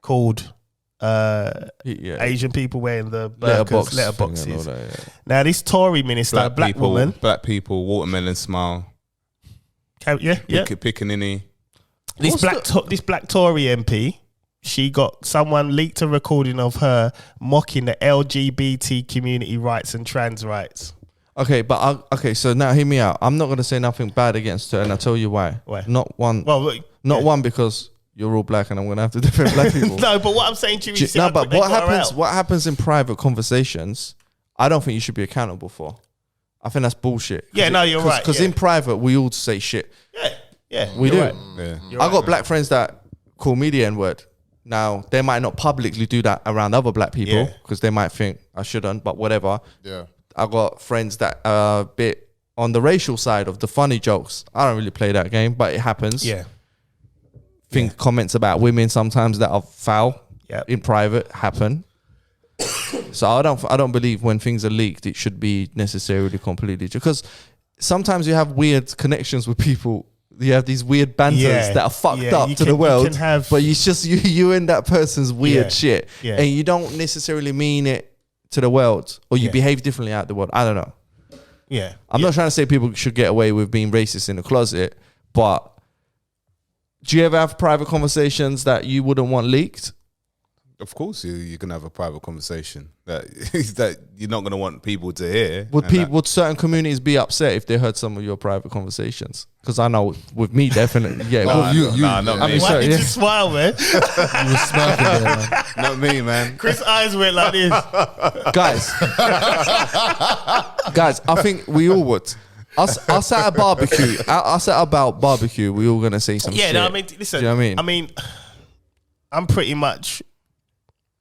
called Asian people wearing the letterboxes. Now this Tory minister, black woman, black people, watermelon smile. Pickaninny. This black Tory MP, she got someone leaked a recording of her mocking the LGBT community rights and trans rights. Okay, but so now hear me out. I'm not going to say nothing bad against her, and I'll tell you why. Why? Not one. Well, look, one because you're all black, and I'm going to have to defend black people. No, but what I'm saying to you is, but what happens in private conversations, I don't think you should be accountable for. I think that's bullshit. Yeah, no, you're right. Because in private, we all say shit. Yeah, we do. Right. Yeah. I got black friends that call me the N-word. Now, they might not publicly do that around other black people because they might think I shouldn't, but whatever. Yeah. I got friends that are a bit on the racial side of the funny jokes. I don't really play that game, but it happens. Yeah. Think comments about women sometimes that are foul in private happen. So I don't believe when things are leaked, it should be necessarily completely true. Because sometimes you have weird connections with people. You have these weird banters that are fucked up to the world, but it's just you and that person's weird shit, and you don't necessarily mean it to the world, or you behave differently out the world. I don't know. Yeah, I'm not trying to say people should get away with being racist in the closet, but do you ever have private conversations that you wouldn't want leaked? Of course, you can have a private conversation that you're not going to want people to hear. Would certain communities be upset if they heard some of your private conversations? Because I know with me, definitely, not me. Why did you smile, man? You were smirking there, man. Not me, man. Chris' eyes went like this. Guys, I think we all would. Us at a barbecue, us at about barbecue, we all gonna say some shit. No, I mean, listen. Do you know what I mean? I mean, I'm pretty much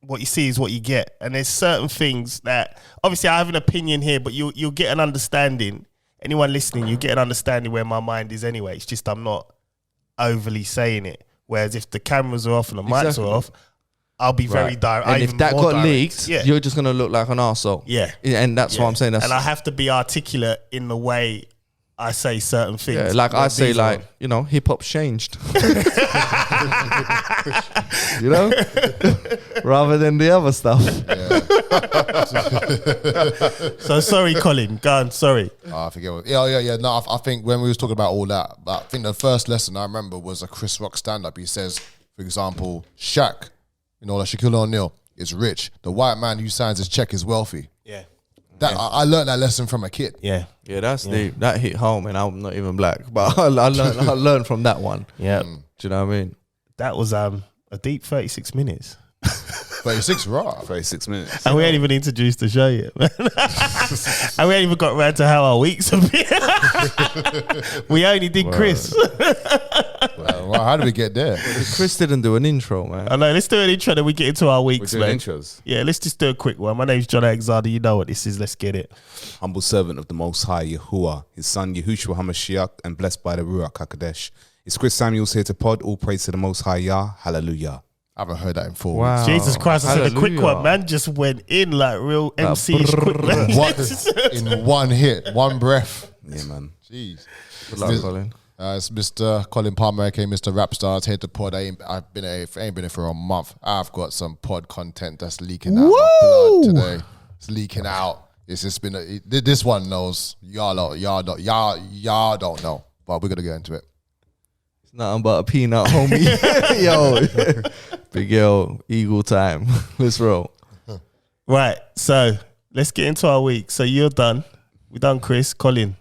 what you see is what you get, and there's certain things that obviously I have an opinion here, but you'll get an understanding. Anyone listening, you get an understanding where my mind is anyway. It's just I'm not overly saying it. Whereas if the cameras are off and the mics are off, I'll be very direct. And if that got leaked, you're just gonna look like an arsehole. Yeah, and that's what I'm saying. And I have to be articulate in the way I say certain things. Yeah, like I say, like, you know, hip hop's changed. You know, rather than the other stuff. So sorry, Colin. Go on. Sorry. I forget what. Yeah. No, I think when we was talking about all that, I think the first lesson I remember was a Chris Rock stand-up. He says, for example, Shaq, you know, like Shaquille O'Neal is rich. The white man who signs his check is wealthy. Yeah. I learned that lesson from a kid. Yeah. Yeah, that's deep. That hit home, and I'm not even black, but I learned from that one. Yeah. Do you know what I mean? That was a deep 36 minutes. 36, right? 36 minutes. And we ain't even introduced the show yet, man. And we ain't even got around to how our weeks have been. We only did Chris. Well, how did we get there? Chris didn't do an intro, man. I know. Let's do an intro, then we get into our weeks, We're man. doing intros. Yeah, let's just do a quick one. My name's John Alexander. You know what this is. Let's get it. Humble servant of the Most High Yahuwah, his son Yahushua HaMashiach, and blessed by the Ruach HaKodesh. It's Chris Samuels here to pod. All praise to the Most High Yah. Hallelujah. I haven't heard that in 4 Wow. weeks. Jesus Christ, I said a quick Hallelujah. one, man. Just went in like real MC-ish quick, man. In one hit, one breath. Yeah, man. Jeez. Good luck, Colin. It's Mr. Colin Palmer, aka Mr. Rapstars, here to pod. Ain't been here for a month. I've got some pod content that's leaking out of my blood today. It's leaking out. It's just been this one knows. Y'all don't know, but we're gonna get into it. It's nothing but a peanut, homie. Yo, big yo, eagle time. Let's roll. Right, so let's get into our week. So you're done. We done, Chris. Colin.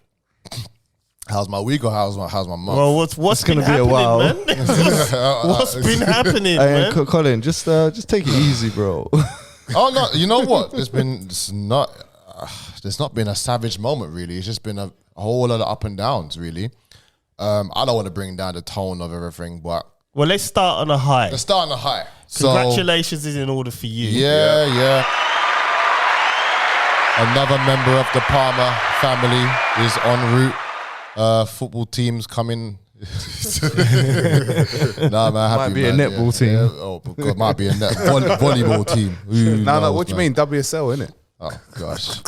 How's my week or how's my month? Well, what's been gonna be a happening, while. man? What's been happening, man? Hey, Colin, just take it easy, bro. Oh no, you know what? There's not been a savage moment really. It's just been a whole lot of up and downs really. I don't want to bring down the tone of everything, but Well, let's start on a high. let's start on a high. Congratulations is in order for you. Yeah. Another member of the Palmer family is en route. Football teams coming Nah, man, happy, Might be a man. netball team. Yeah. Oh, God, might be a volleyball team. Who No, knows, what do you man? mean WSL, innit? Oh gosh.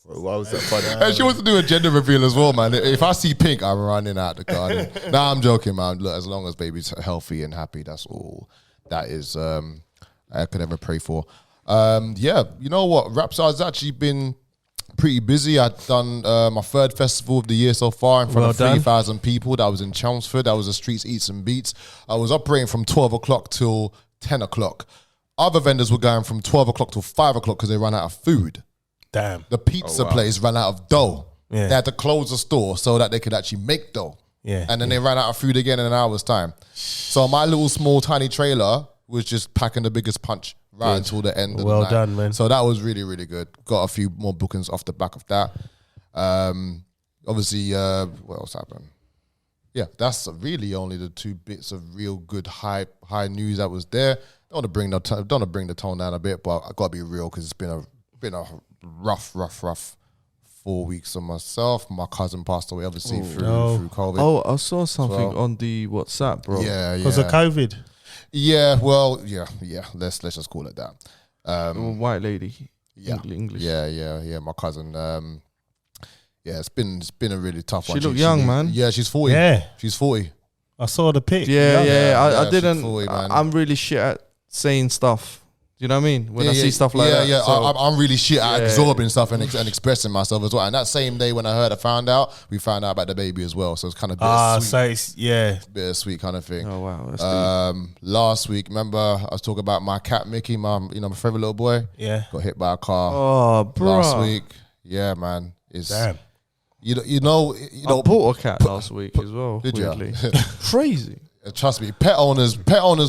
Why was that funny? And she wants to do a gender reveal as well, man. If I see pink, I'm running out the garden. Nah, I'm joking, man. Look, as long as baby's healthy and happy, that's all that is I could ever pray for. Yeah, you know what? Rapstar's actually been pretty busy. I've done my third festival of the year so far in front Well of done. 3,000 people. That was in Chelmsford. That was the Streets Eats and Beats. I was operating from 12 o'clock till 10 o'clock. Other vendors were going from 12 o'clock till 5 o'clock because they ran out of food. Damn. The pizza place ran out of dough. Yeah. They had to close the store so that they could actually make dough. Yeah, And then they ran out of food again in an hour's time. So my little small tiny trailer was just packing the biggest punch right until the end of Well the night. done, man. So that was really, really good. Got a few more bookings off the back of that. Obviously, what else happened? Yeah, that's really only the two bits of real good high news that was there. Don't want to bring the tone down a bit, but I got to be real because it's been a rough 4 weeks on myself. My cousin passed away, obviously, through COVID. Oh, I saw something well. on the WhatsApp, bro. Yeah, Because of COVID. Yeah, well, yeah. Let's just call it that. White lady. Yeah, English. Yeah. My cousin. Yeah, it's been a really tough one. She look young, man. Yeah, she's 40. Yeah. She's 40. I saw the pic. Yeah. Yeah, I didn't. she's 40, man. I'm really shit at saying stuff. Do you know what I mean? When I see stuff like that. Yeah, So, I'm really shit at Yeah. absorbing stuff and expressing myself as well. And that same day when I found out, we found out about the baby as well. So it's kind of bittersweet, so it's, yeah. bittersweet kind of thing. oh wow, that's deep. Last week, remember I was talking about my cat Mickey, my favorite little boy, Yeah. got hit by a car Oh, bro. last week. Yeah, man, it's Damn. you know. I bought a cat last week as well. Did ya? weirdly. Crazy. Trust me, pet owners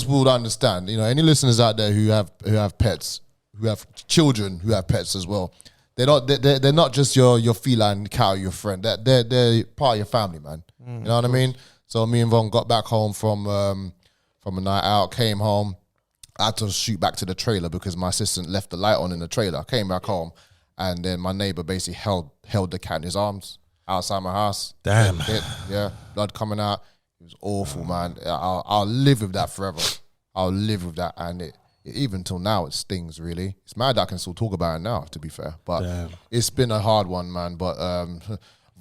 will understand. You know, any listeners out there who have pets, who have children who have pets as well. They're not just your feline cat or your friend. They're part of your family, man. You know what I mean? So me and Von got back home from a night out, came home. I had to shoot back to the trailer because my assistant left the light on in the trailer. I came back home, and then my neighbor basically held the cat in his arms outside my house. Damn. Yeah, blood coming out. It was awful, man. I'll live with that forever. I'll live with that, and it even till now it stings. Really, it's mad that I can still talk about it now. To be fair, but it's been a hard one, man. But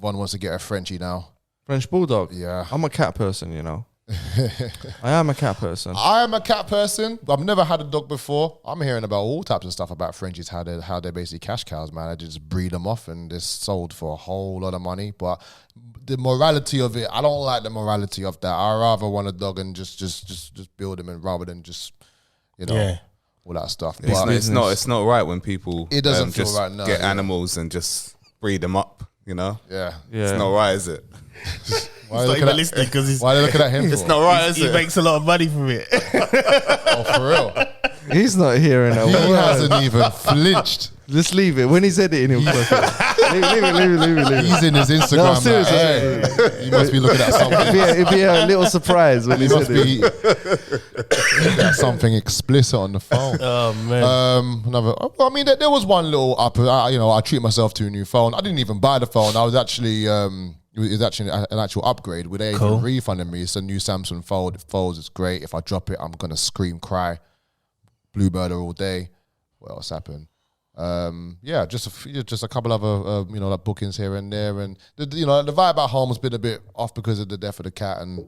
Von wants to get a Frenchie now. French bulldog. Yeah. I'm a cat person, you know. I am a cat person. I am a cat person. I've never had a dog before. I'm hearing about all types of stuff about Frenchies, how they're basically cash cows, man. They just breed them off and they're sold for a whole lot of money. But the morality of it, I don't like the morality of that. I rather want a dog and just build them, and rather than just all that stuff. But It's not right when people It doesn't feel just right, no, get yeah. animals and just breed them up. You know, yeah. it's not right, is it? Why are He's not they even looking listening because why are they looking at him? It's for? not right, is he it? makes a lot of money from it. Oh, for real. He's not hearing a He word. hasn't even flinched. Just leave it. When he's editing, he'll fuck it. Leave it. He's in his Instagram. No, like, seriously. hey, you must be looking at something. It'd be a little surprise when You he's must editing. be looking at something explicit on the phone. Oh, man. I mean, there was one little up. I treat myself to a new phone. I didn't even buy the phone. I was actually, it was actually an actual upgrade. Where they even refunded me. It's a new Samsung Fold. It folds. It's great. If I drop it, I'm gonna scream, cry, bluebirder all day. What else happened? Just a couple other like bookings here and there, and the vibe at home has been a bit off because of the death of the cat and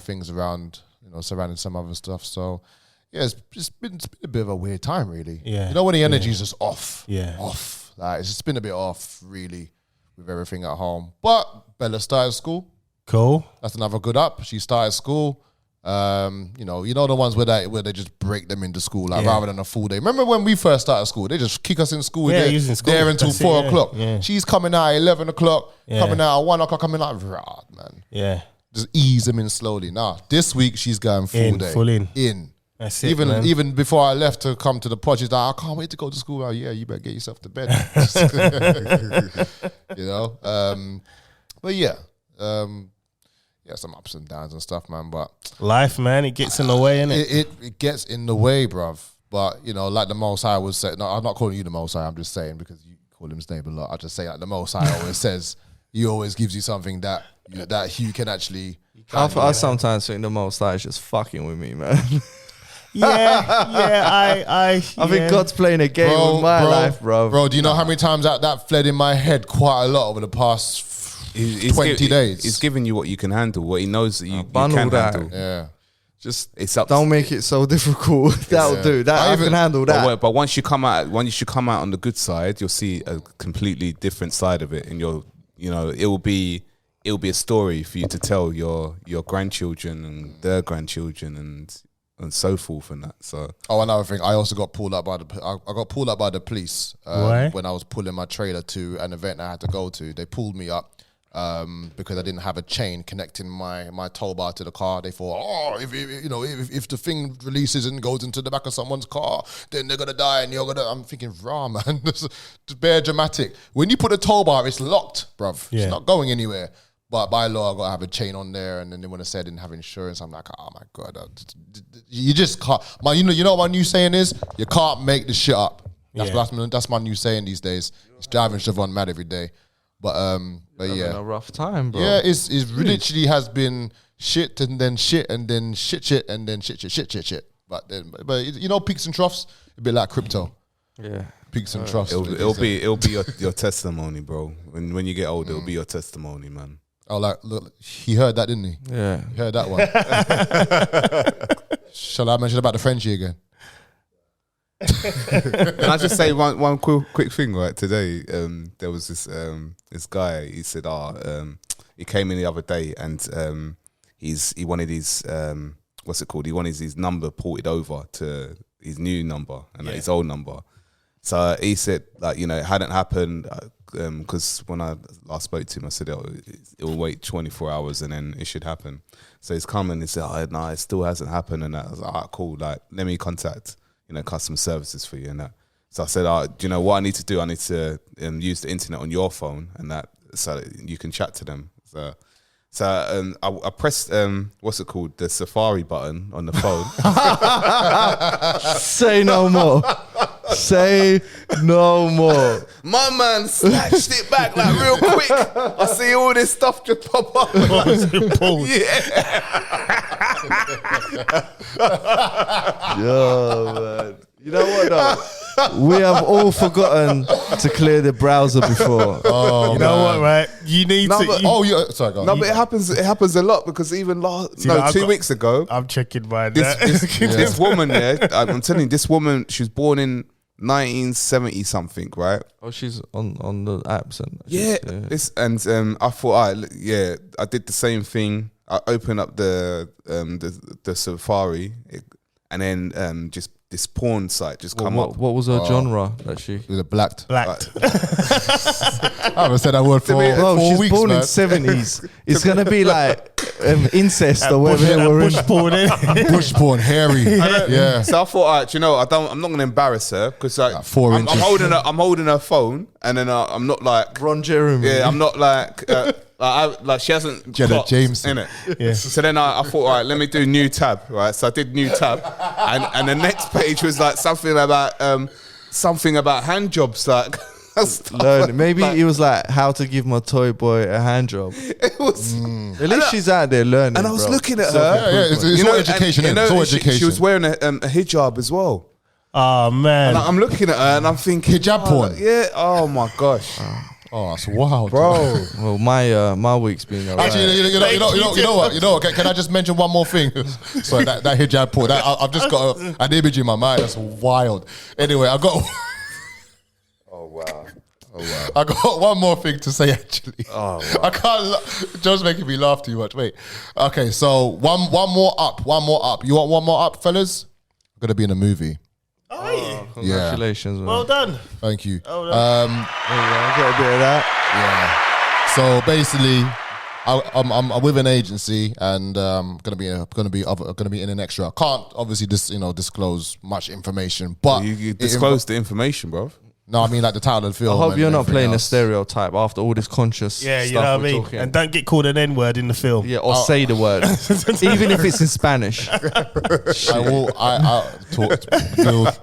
things around surrounding some other stuff. So yeah, it's been a bit of a weird time, really. Yeah. You know when the energy is just off. Yeah. Off. Like it's just been a bit off, really, with everything at home. But Bella started school. Cool. That's another good up. She started school. The ones where they just break them into school, like rather than a full day. Remember when we first started school? They just kick us in school. Yeah, They're he was in school. there until That's it, 4 yeah, o'clock. yeah. She's coming out at 11 o'clock, coming out at 1 o'clock. Coming out, man. Yeah. Just ease them in slowly. Nah, this week she's going full day. Full in. In. That's it, man. Even before I left to come to the pod, she's like, I can't wait to go to school. Yeah, you better get yourself to bed. But yeah. Some ups and downs and stuff, man. But Life, man, it gets in the way, innit? it gets in the way, bruv. But like the Most High would say. No, I'm not calling you the Most High. I'm just saying because you call him his name a lot. I just say like the Most High always says, he always gives you something that you can actually. I sometimes think the Most High is just fucking with me, man. I think God's playing a game with my life, bro. Bro, do you know how many times that fled in my head quite a lot over the past 20 days? He's giving you what you can handle, what he knows that you bundle can that. handle. Yeah. Just it's up. Don't make it so difficult. That'll do. I can handle that. But once you come out on the good side, you'll see a completely different side of it, and it will be a story for you to tell your grandchildren and their grandchildren and so forth and that. So another thing, I also got pulled up by the police when I was pulling my trailer to an event I had to go to. They pulled me up because I didn't have a chain connecting my tow bar to the car. They thought, if the thing releases and goes into the back of someone's car, then they're gonna die and you're gonna. I'm thinking, rah, man, this is bare dramatic. When you put a tow bar, it's locked, bruv. Yeah. It's not going anywhere. But by law, I got to have a chain on there. And then they want to say I didn't have insurance. I'm like, oh my God. You just can't. You know what my new saying is? You can't make this shit up. That's my new saying these days. It's driving Siobhan mad every day. But yeah. Having a rough time, bro. Yeah, it literally has been shit and then shit and then shit and then shit. But peaks and troughs, a bit like crypto. Yeah. Peaks and troughs. It'll be your testimony, bro. When you get older, it'll be your testimony, man. Oh, look, he heard that, didn't he? Yeah. He heard that one. Shall I mention about the Frenchie again? Can I just say one quick thing, right? Today, there was this guy, he said, he came in the other day and he wanted his, what's it called? He wanted his number ported over to his new number and his old number. So he said, it hadn't happened because when I last spoke to him, I said it will wait 24 hours and then it should happen. So he's come and he said, no, it still hasn't happened. And that. I was like, cool. Like, let me contact, customer services for you and that. So I said, do you know what I need to do? I need to use the internet on your phone and that so that you can chat to them. So I pressed, what's it called? The Safari button on the phone. Say no more. Say no more. My man snatched it back like real quick. I see all this stuff just pop up. Yo, man. You know what though? We have all forgotten to clear the browser before. Oh, you know what, right? You need to. Sorry, go on. No, but it happens a lot because even 2 weeks ago, I'm checking mine. This woman there, I'm telling you, this woman, she was born in 1970 something, right? Oh, she's on the apps and I thought, I did the same thing. I opened up the Safari, and then just this porn site just come up. What was her genre that she? It was a blacked. Black. I haven't said that word for 4 she's weeks, born man. in 70s. It's gonna be like incest or whatever. Bush porn, bush porn, hairy. Yeah. So I thought, I'm not gonna embarrass her because like 4 inches. I'm holding her phone, and then I'm not like Ron Jeremy. Yeah, I'm not like. She hasn't Janet Jameson in it. Yeah. So then I thought, all right, let me do new tab, right? So I did new tab, and the next page was like something about hand jobs, like. Learn. Maybe it was like how to give my toy boy a hand job. It was. At least she's out there learning. And I was looking at her. It's all education. It's all education. She was wearing a hijab as well. Oh man! And I'm looking at her and I'm thinking hijab porn. Yeah. Oh my gosh. Oh, that's wild, bro. Well, my week's been alright. Actually, you know what? Can I just mention one more thing? Sorry, that hijab porn. I've just got an image in my mind. That's wild. Anyway, I got. Oh wow. I got one more thing to say actually. Oh wow. I can't. Joe's making me laugh too much. Wait. Okay, so one more up. You want one more up, fellas? I'm gonna be in a movie. Oh, congratulations, man. Well done. Thank you. Well done. I got a bit of that. Yeah. So basically, I'm with an agency and gonna be in an extra. I can't obviously disclose much information, but you disclosed the information, bro. No, I mean like the title of the I film. hope and you're not everything playing a else. stereotype after all this conscious Yeah, you stuff know what I we're mean? talking. And don't get called an N-word in the film. Yeah, or say the word. Even if it's in Spanish. I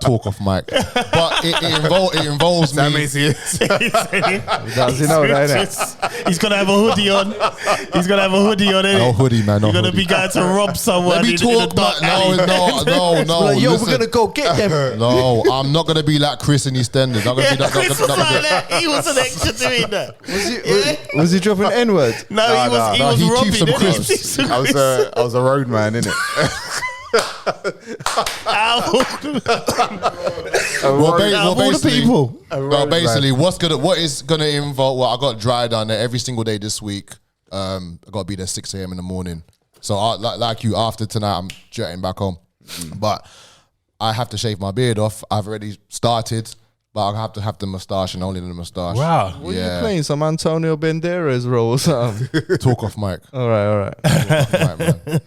talk off mic, but it involves That me. means he is. Does he know that, innit? He's gonna have a hoodie on. He's gonna have a hoodie on, innit? No hoodie, man. No You're gonna hoodie. be going to rob someone. Let me in a talk, dark man. alley. No. Like, yo, listen. we're gonna go get them. No, I'm not gonna be like Chris in EastEnders. I'm gonna Yeah, be that. Chris was like that. He was an extra doing that. Was he dropping N-word? No, he was. He no, was he robbing. keeps some innit? crisps. He keeps some I was a road man, innit? Out of all the people. basically, what is gonna involve? Well, I got dry down there every single day this week. I got to be there 6 a.m. in the morning. So, like you, after tonight, I'm jetting back home. But I have to shave my beard off. I've already started, but I have to have the moustache and only the moustache. Wow. What are you playing? Some Antonio Banderas role or something? Talk off mic. All right. Talk off mic, man.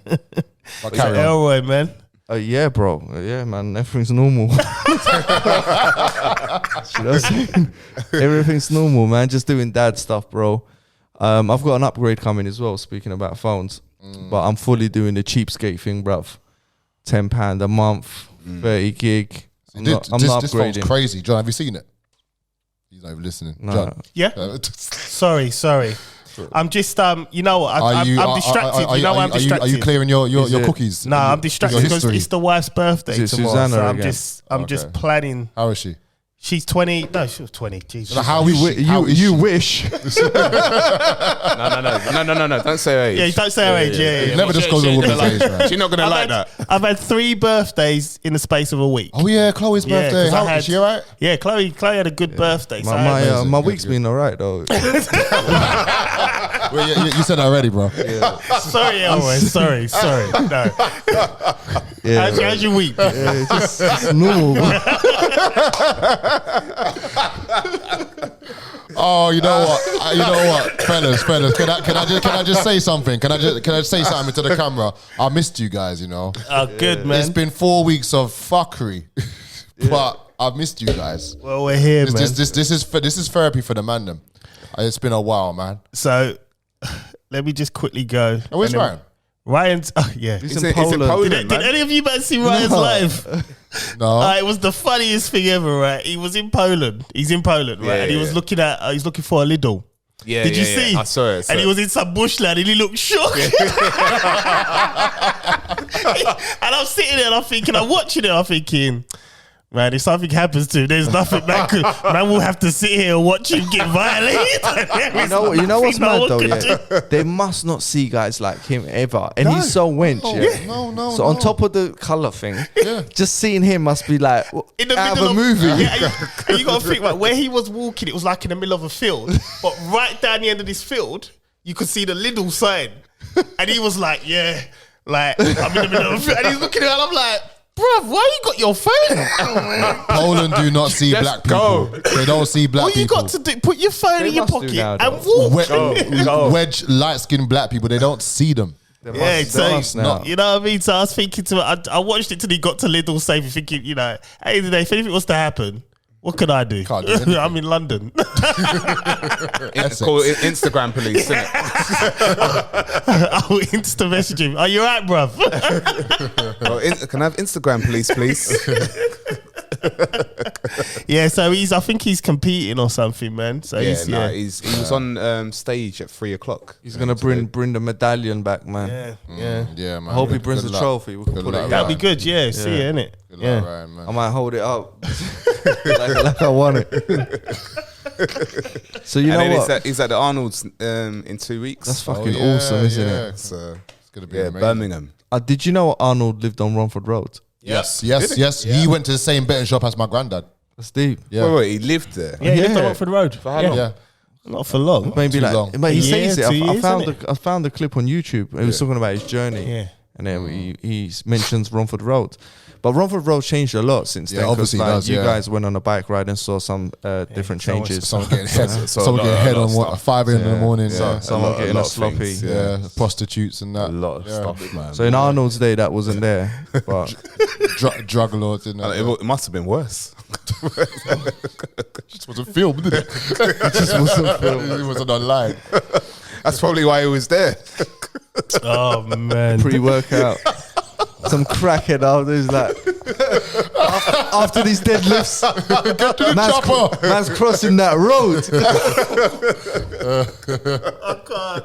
But carry on. Elroy, man. Yeah, bro. Yeah, man. Everything's normal. Everything's normal, man. Just doing dad stuff, bro. I've got an upgrade coming as well, speaking about phones. But I'm fully doing the cheapskate thing, bruv. £10 a month, 30 gig. I'm not This phone's upgrading. crazy. John, have you seen it? He's not even listening. No. John. Yeah. Sorry. I'm just you know what? I'm distracted. Are You know why I'm distracted? Are you clearing your it- cookies? No, I'm distracted Your because history? it's the wife's birthday Is it tomorrow. Susanna So I'm again? just Okay. planning. How is she? She's 20. No, she was 20. Jesus. How is she? How is You she? wish. No. Don't say her age. Yeah, don't say her age. Yeah. Never just goes a woman's age, man. She's not gonna like that. I've had 3 birthdays in the space of a week. Oh yeah, Chloe's Yeah, birthday. 'cause I How had- is she alright? Yeah, Chloe had a good birthday. So I had- amazing. My Good, week's good. been alright though. Well, you said that already, bro. sorry, Elroy. Sorry. No. Yeah, How's your week? it's normal. Oh, you know what, fellas. Can I just say something? Can I just say something to the camera? I missed you guys. You know, Oh, good, man. it's been 4 weeks of fuckery, but I've missed you guys. Well, we're here, man. This is therapy for the man. Them. It's been a while, man. So let me just quickly go. Oh, where's And then- Ryan? Ryan's. Oh, yeah. He's Is in it Poland. Poland, Did man? any of you man see Ryan's live? No. It was the funniest thing ever, right? He was in Poland. He's in Poland, right? Yeah, and he was yeah. looking for a Lidl. Yeah, Did you yeah, see? yeah. I saw it. And he was in some bushland and he looked shocked. And I'm sitting there and I'm watching it, I'm thinking, man, if something happens to him, there's nothing man will have to sit here and watch him get violated. You know what's mad though? Yeah. Yeah, they must not see guys like him ever, and he's so wench. Yeah. No. So on top of the color thing, just seeing him must be like In the out middle of a movie. Yeah, and you got to think, right, where he was walking, it was like in the middle of a field. But right down the end of this field, you could see the Lidl sign. And he was like, yeah, like, I'm in the middle of a field. And he's looking around, I'm like, bruv, why you got your phone? Poland do not see Let's black people. They don't see black What you people. got to do? Put your phone They in your must do pocket now, and though. walk. Wedge light-skinned black people. They don't see them. Yeah, so now. you know what I mean. So I was thinking I watched it till he got to Lidl safe, thinking, you know, hey, today if anything was to happen, what could I do? Can't do anything. I'm in London. Call it Instagram police, innit? I'll Insta message him. Are you right, bruv? Can I have Instagram police, please? Yeah, so I think he's competing or something, man. So He was on stage at 3 o'clock. He's gonna bring the medallion back, man. yeah. Yeah, man. I hope he brings Good the luck. trophy. We can Good put luck, it. That'd be Ryan. good, yeah. See it, innit? Good Yeah. luck, Ryan, man. I might hold it up like I want it. So you And know then what? he's at the Arnold's in 2 weeks. That's Oh, fucking yeah, awesome, isn't yeah. it? It's gonna be yeah, amazing. Birmingham. Did you know Arnold lived on Romford Road? Yes. He went to the same betting shop as my granddad. That's deep. Yeah. Wait, he lived there. Yeah, he lived on Yeah. Rockford Road. For how long? Yeah. Not for long. Maybe Too like, long. but he A says year, it. 2 I years, found innit? I found the clip on YouTube. He was talking about his journey. Yeah. And then he mentions Romford Road. But Romford Road changed a lot since Yeah, then. 'cause, obviously it like, does, you yeah. guys went on a bike ride and saw some different changes. Someone getting head, So someone a getting lot- head a lot on of what, stuff. 5 a.m. in the morning. So- someone a getting lot a of sloppy. things, Yeah, prostitutes and that. A lot of Yeah. stuff, man. So in Arnold's day, that wasn't there. But Drug lords and that. It must have been worse. just wasn't filmed, did it? It just wasn't filmed. It wasn't online. That's probably why he was there. Oh man. Pre-workout. Some crackhead out there's like after these deadlifts, man's crossing that road.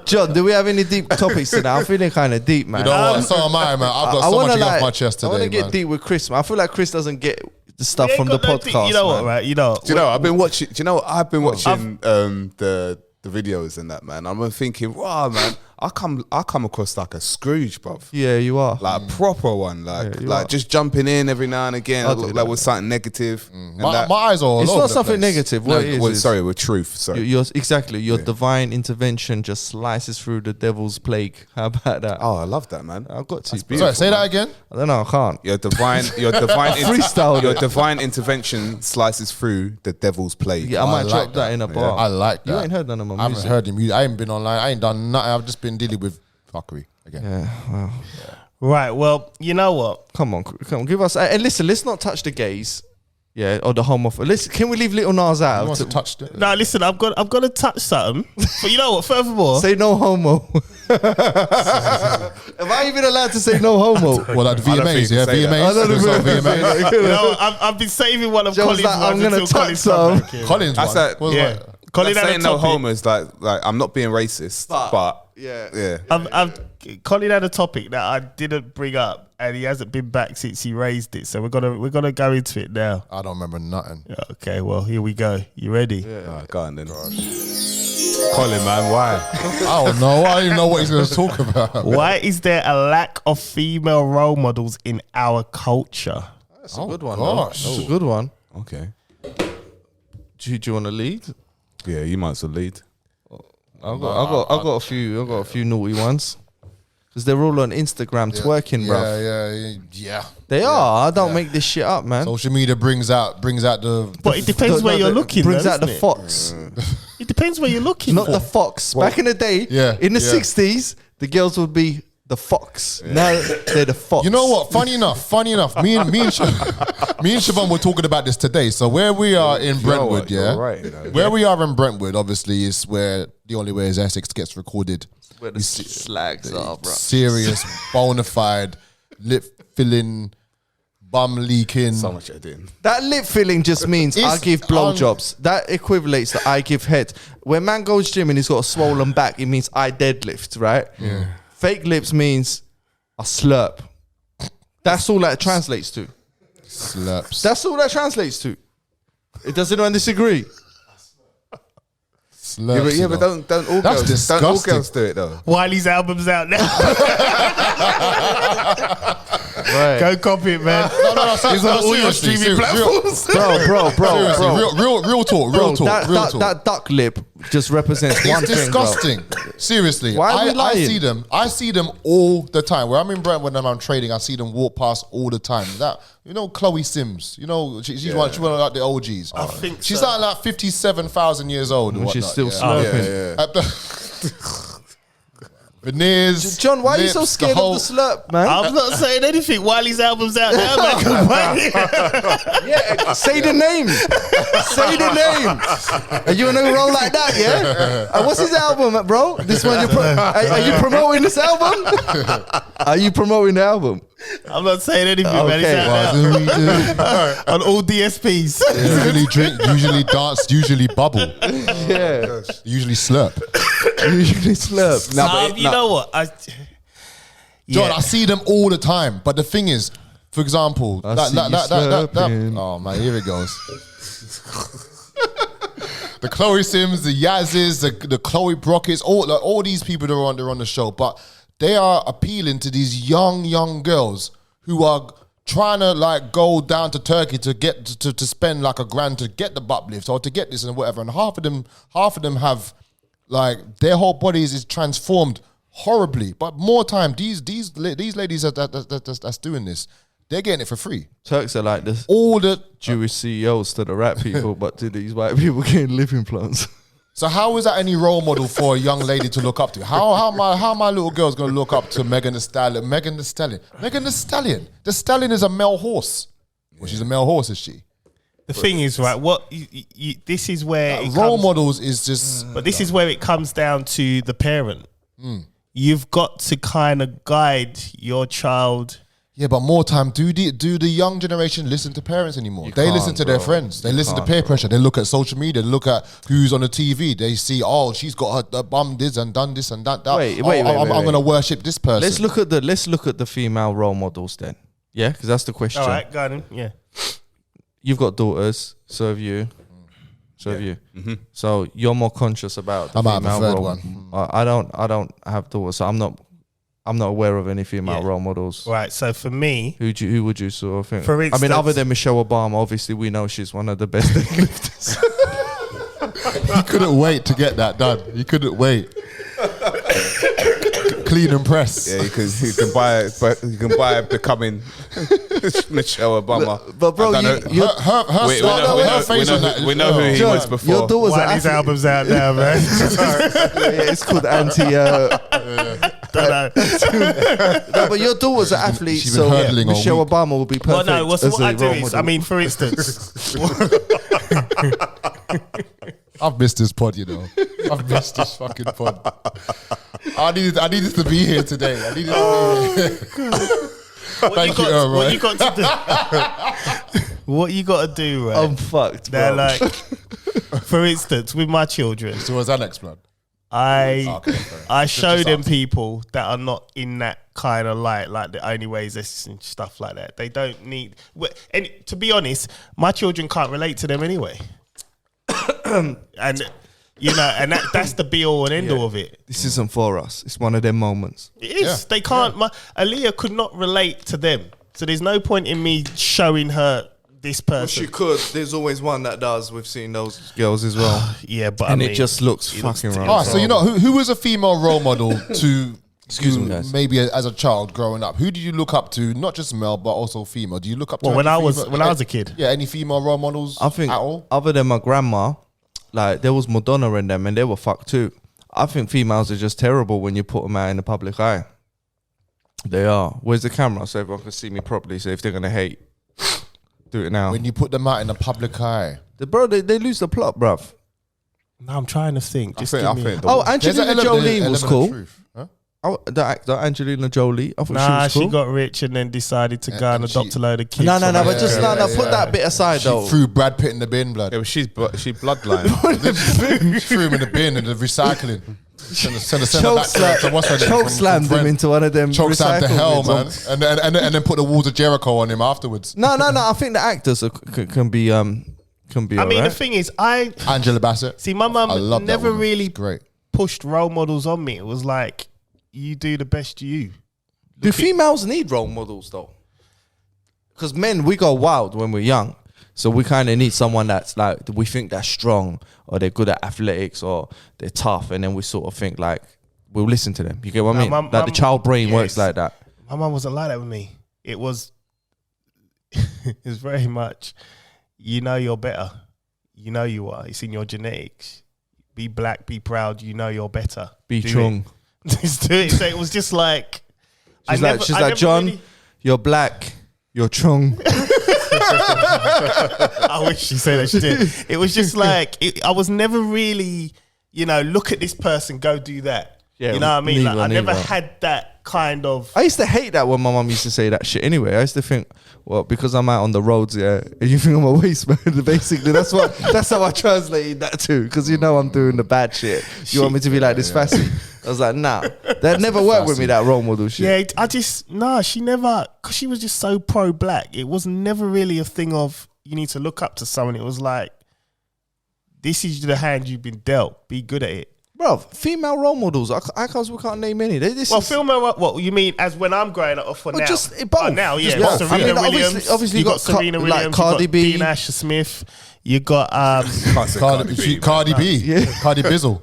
John, do we have any deep topics today? I'm feeling kind of deep, man. You know what? So am I, man. I've got so much to get off my chest today, I want to get man. deep with Chris, man. I feel like Chris doesn't get the stuff We from ain't the got no podcast. You know what, man. right? You know. Do you know? I've been watching. Do you know what? I've been watching the videos and that, man. I'm thinking, wow, man. I come across like a Scrooge, bruv. Yeah, you are. Like a proper one, like you are. just jumping in every now and again. I'll It do looked that, like with something negative. And My that- eyes are all It's over not the something place. negative. no, What it is, sorry, with truth. Sorry. your divine intervention just slices through the devil's plague. How about that? Oh, I love that, man. I've got to. That's beautiful. Sorry, say that again. I don't know. I can't. Your divine Freestyle your it. divine intervention slices through the devil's plague. Yeah, I might like drop that that. in a bar. I like that. You ain't heard none of my I haven't music. heard him. I ain't been online. I ain't done nothing. I've just been dealing with fuckery again. Yeah, well, Right. Well, you know what? come on, give us. And listen, let's not touch the gays. Yeah, or the homophobe. Can we leave Little Nas Who out? wants to touch it? No, listen. I'm gonna touch something. But you know what? Furthermore, Say no homo. Am I even allowed to say no homo? Well, like I don't think VMAs, you yeah, can say that. VMAs. I don't There's no even- VMAs. you know, I've been saving one of Joe was Colin's like, I'm ones gonna until touch Colin's come some. back here. Collins That's one. that- Was Yeah. like- Colin That's had a saying no topic. homo is like I'm not being racist, but Yeah. Colin had a topic that I didn't bring up, and he hasn't been back since he raised it. So we're gonna go into it now. I don't remember nothing. Yeah, okay, well here we go. You ready? go on then. Colin, man, why? I don't know. I don't even know what he's going to talk about. Why is there a lack of female role models in our culture? That's a good one. gosh. That's a good one. Okay. Do you want to lead? Yeah, you might as well lead. I've got a few naughty ones. Because they're all on Instagram twerking, bro. Yeah. They are. I don't make this shit up, man. Social media brings out the. But it depends where you're looking. Brings though, out the doesn't it? fox. It depends where you're looking. Not for. the fox. Back in the day, in the 60s, the girls would be the fox. Now they're the fox. You know what? Funny enough, me and Siobhan were talking about this today. So where we are in Brentwood, You're right, you know. where we are in Brentwood, obviously, is where the only way is Essex gets recorded. where the slags are, bro. Serious, bona fide, lip filling, bum leaking. So much editing. That lip filling just means I It's give blowjobs. That equivalates to I give head. When man goes gym and he's got a swollen back, it means I deadlift, right? Yeah. Fake lips means I slurp. That's all that translates to. Slurps. That's all that translates to. Does anyone disagree? Slurps. Yeah, but don't all That's girls don't all disgusting. girls do it though. Wiley's album's out now. Right. Go copy it, man. No, It's on all your streaming platforms. Bro. Real talk. That duck lip just represents one It's thing, bro. disgusting. Seriously, Why are we I lying? see them all the time. Where I'm in Brentwood and I'm trading, I see them walk past all the time. That Chloe Sims. She's one of like the OGs. I think she's so. like 57,000 years old. And She's whatnot, still yeah. slurping. Veneers, John, why are you so lips, scared of the slurp, man? I'm not saying anything. Wiley's album's out now, man. Go buy it. Yeah, say the name. Say the name. Are you on a roll like that, yeah? What's his album, bro? This one, are you promoting this album? Are you promoting the album? I'm not saying anything, man. It's Okay. out What now. do we do? On all DSPs. Usually drink, usually dance, usually bubble, Yeah. usually slurp. Usually slurp. You know what? John, I see them all the time. But the thing is, for example, I see you slurping. oh man, here it goes. The Chloe Sims, the Yazzes, the Chloe Brockets, all these people that are on the show, but they are appealing to these young girls who are trying to like go down to Turkey to get to spend like $1,000 to get the butt lift or to get this and whatever, and half of them have like their whole bodies is transformed horribly. But more time, these ladies that's doing this, they're getting it for free. Turks are like this All the Jewish CEOs to the rap people, but to these white people getting lip implants. So how is that any role model for a young lady to look up to? How my little girl's gonna look up to Megan Thee Stallion? Megan Thee Stallion. The stallion is a male horse. Well, she's a male horse, is she? The thing is, right? What this is where role models is just. But this is where it comes down to the parent. You've got to kind of guide your child. Yeah, but more time, do the young generation listen to parents anymore? They listen to their friends. They listen to peer pressure. They look at social media. They look at who's on the TV. They see, oh, she's got her bum this and done this and that. Wait, I'm going to worship this person. Let's look at the female role models then. Yeah, because that's the question. All right, go on. Yeah. You've got daughters, so have you. So have you. So you're more conscious about the I might have a female third role. one. I don't have daughters, so I'm not aware of any female role models. Right. So for me, who would you sort of think? For I mean, instance- other than Michelle Obama, obviously we know she's one of the best deadlifters. He couldn't wait to get that done. He couldn't wait. Clean and press. Yeah, because you can buy becoming Michelle Obama. But bro, her face on that. We know who he was before. Your daughter's one an of his athlete. albums out now, man. Yeah, it's called anti. Don't know. No, but your daughter's an athlete, She's been so hurdling all Michelle week. Obama will be Well, perfect. no. What as I a do role is, model. I mean, for instance, I've missed this pod, you know. I've missed this fucking pod. I needed to be here today. I needed to be here. Thank you, Earl, what right? you got to do? What you got to do, right? I'm fucked, They're bro. like, for instance, with my children, So was Alex blood? I show them people that are not in that kind of light, like the only ways this and stuff like that. They don't need, and to be honest, my children can't relate to them anyway. And you know, and that's the be all and end all of it. This isn't for us. It's one of them moments. It is. Yeah. They can't. Aaliyah could not relate to them, so there's no point in me showing her this person. could. There's always one that does. We've seen those girls as well. Yeah, but And I mean, it just looks it looks fucking terrible. wrong. All right, so you know who was a female role model to Excuse you me, guys. maybe as a child growing up? Who did you look up to? Not just male, but also female. Do you look up to? Well, when any I was female- a kid. Yeah, any female role models? I think at all. other than my grandma, like there was Madonna in them, and they were fucked too. I think females are just terrible when you put them out in the public eye. They are. Where's the camera so everyone can see me properly? So if they're gonna hate, do it now. When you put them out in the public eye, They lose the plot, bruv. No, I'm trying to think. Just I give me think a- the- Oh, there's an Angelina Jolie element was of cool. truth, huh? Oh, the actor Angelina Jolie. I thought Nah, she was cool. she got rich and then decided to go and and she- adopt a load of kids. No, from but Africa. just put that bit aside She though. threw Brad Pitt in the bin, blood. Yeah, but she bloodline. She threw him in the bin and the recycling. Send her Choke back to what's her name choke from slammed him Friends. into one of them. Choke slammed to recycle hell, man, bins. and then put the walls of Jericho on him afterwards. No. I think the actors can be. I mean, alright. the thing is, I Angela Bassett. see my I love mum that never woman. really She's great. pushed role models on me. It was like, you do the best you. Do females need role models though? Because men, we go wild when we're young. So we kind of need someone that's like, we think they're strong or they're good at athletics or they're tough. And then we sort of think like, we'll listen to them. You get what I mean? No, Like the child brain works yes. like that. My mum wasn't like that with me. It was, it's very much, you know you're better. You know you are. It's in your genetics. Be black, be proud. You know you're better. Be Do chung. it. Just do it. So it was just like, She's like, John, you're black, you're chung. I wish she said that she did. It was just like, I was never really, look at this person, go do that. Yeah, you know what I mean? Like, neither, I never neither. had that kind of. I used to hate that when my mum used to say that shit anyway. I used to think, well, because I'm out on the roads, yeah, and you think I'm a waste man, basically. That's how I translated that too, because I'm doing the bad shit. You want me to be like this fussy? I was like, nah. That never worked with me, that role model shit. Yeah, she never, because she was just so pro-black. It was never really a thing of, you need to look up to someone. It was like, this is the hand you've been dealt. Be good at it. Bro, female role models, I can't name any. What you mean as when I'm growing up or for now? Just both. Oh, now, yeah. Just both. Serena I mean, Williams. obviously you got got Serena like Williams. Cardi you got B. Dean Asher Smith. You got Cardi B. Yeah. Cardi Bizzle.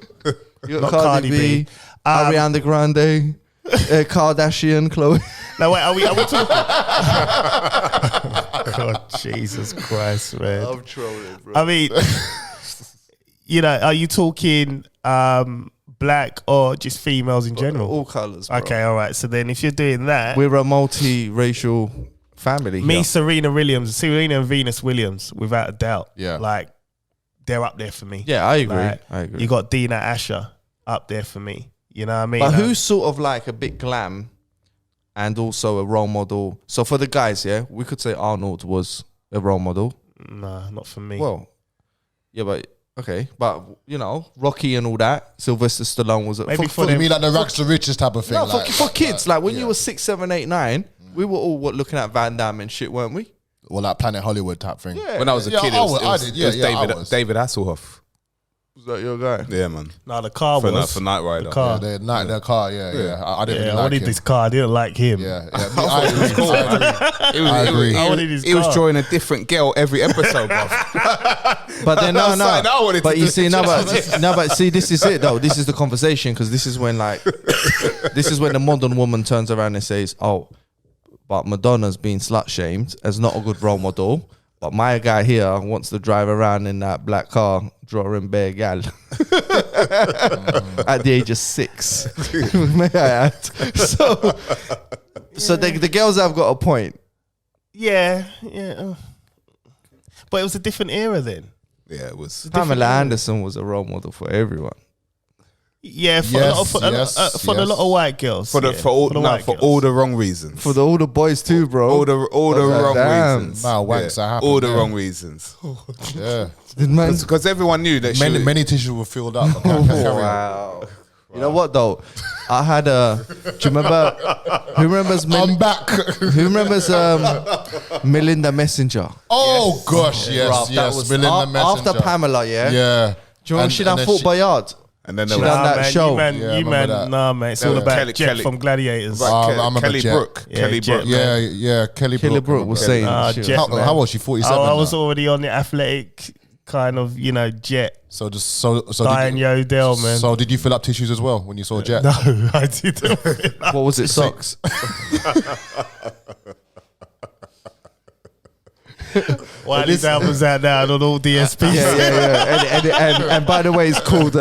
You Not got Cardi Cardi B, B. Ariana Grande, Kardashian, Chloe. Now wait, are we talking? God, Jesus Christ, man. I'm trolling, bro. I mean, are you talking black or just females in general? All colours, bro. Okay, all right. So then if you're doing that, We're a multi-racial family. Me, here. Serena and Venus Williams, without a doubt. Yeah. Like, they're up there for me. Yeah, I agree. Like, I agree. You got Dina Asher up there for me. You know what I mean? But who's sort of like a bit glam and also a role model? So for the guys, yeah, we could say Arnold was a role model. Nah, not for me. Well, yeah, but okay, but you know, Rocky and all that. Sylvester Stallone was Maybe for You them. mean like the rags to riches type of thing? no like, for kids. Like when yeah. you were 6, 7, 8, 9, we were all looking at Van Damme and shit, weren't we? Or like Planet Hollywood type thing. Yeah. When I was a kid, it was was. David Hasselhoff. Was that your guy? Yeah, man. Nah, the car was. For Knight Rider. The car. Yeah, their car, yeah. I didn't really I like wanted him. this car. I didn't like him. Yeah. I agree. I wanted his He was car. drawing a different girl every episode, bruv. But then That's something I wanted to But you do. see, but see, this is it though. This is the conversation because this is when this is when the modern woman turns around and says, "Oh, but Madonna's being slut shamed as not a good role model." But my guy here wants to drive around in that black car, drawing bare gal at the age of 6. May I add? So the girls have got a point. Yeah. But it was a different era then. Yeah, it was. Pamela Anderson was a role model for everyone. Yeah, for Yes, a lot of white girls. For all the wrong reasons. For all the boys too, bro. all the wrong damn. reasons. Nah, wanks, that happened, all the yeah. wrong reasons. Yeah. Because everyone knew that Many tissues were filled up. Wow. You know what though? I had a. Do you remember? Who remembers? I'm back. Who remembers Melinda Messenger? Oh gosh, Bruv, that yes. was Melinda Messenger. after Pamela, yeah. Yeah. Do you remember she done Fort Boyard? And then there She was done that show. Yeah, I remember that. Nah, man, it's There all was about Jet Kelly- from Gladiators. Right, I remember Kelly Jet. Brook. Yeah, Kelly Jet, Brook. man. Yeah. Kelly Kelly Brook. Brook was saying, Jet, shit. man. How was she? 47. I was now? already on the athletic kind of, Jet. So did Diane you, Yodel, man. So did you fill up tissues as well when you saw Jet? No, I didn't. What was it? Socks. Why these albums out now on all DSPs? Yeah. And by the way, it's called.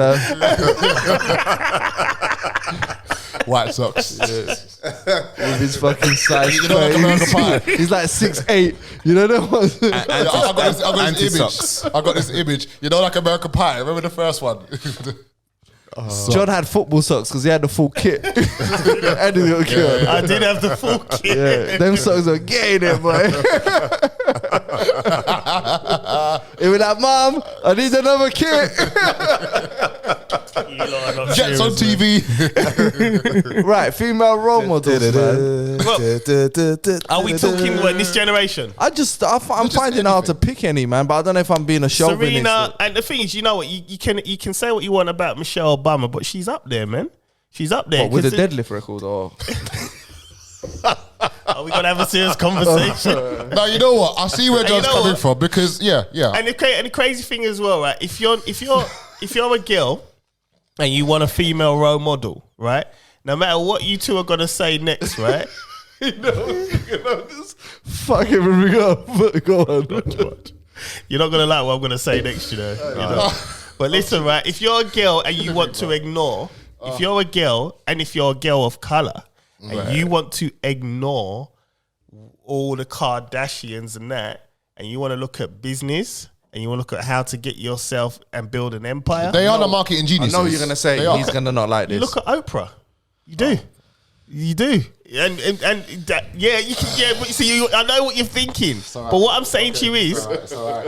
White socks. With his fucking size. You know, like American Pie. He's like 6'8". You know that one? I got this Anti-socks. image. I got this image. You know, like American Pie. Remember the first one? John had football socks because he had the full kit. And the little kit. I did have the full kit. Yeah, them socks are gay there, boy. He was like, Mom, I need another kit. You lot are not Jets on serious, TV. Right, female role models, man. Are we talking what, this generation? I'm finding out to pick any, man, but I don't know if I'm being a chauvinist. Serena, and the thing is, you know what? You can say what you want about Michelle Obama, but she's up there, man. She's up there. What, with the 'Cause deadlift record, or Are we gonna have a serious conversation? No, you know what? I see where And you John's know coming what? from because yeah. And the crazy thing as well, right? If you're a girl and you want a female role model, right? No matter what you two are gonna say next, right? just fuck everything up. Go on. You're not gonna like what I'm gonna say next, you know. But listen, right? If you're a girl and you want to ignore, if you're a girl of color and you want to ignore all the Kardashians and that, and you want to look at business and you want to look at how to get yourself and build an empire, They are the marketing I geniuses. know you're gonna say They are. he's gonna not like you this. look at Oprah. You do. You do. And that, yeah, you can, yeah, but see, I know what you're thinking. But what I'm saying to you is,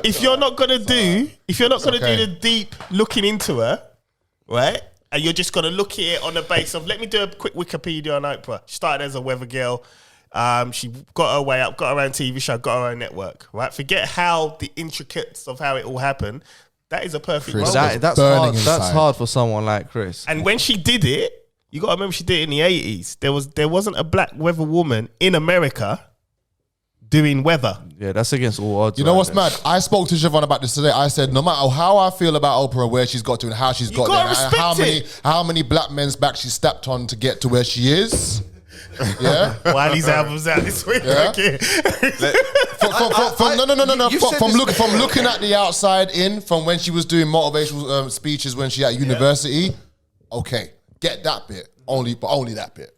if you're not gonna do the deep looking into her, right? And you're just gonna look at it on the base of, let me do a quick Wikipedia on Oprah. She started as a weather girl. She got her way up, got her own TV show, got her own network, right? Forget how the intricates of how it all happened. That is a perfect Chris, role. That's burning hard. That's inside. hard for someone like Chris. And when she did it, you got to remember she did it in the 80s. There wasn't a black weather woman in America doing weather. Yeah, that's against all odds. You know right what's there. mad? I spoke to Siobhan about this today. I said, no matter how I feel about Oprah, where she's got to and how she's got gotta there, and how respect how many black men's back she stepped on to get to where she is. Yeah. While these albums out this week, Yeah. okay. From looking at the outside in, from when she was doing motivational speeches when she at university. Okay, get that bit only, but only that bit.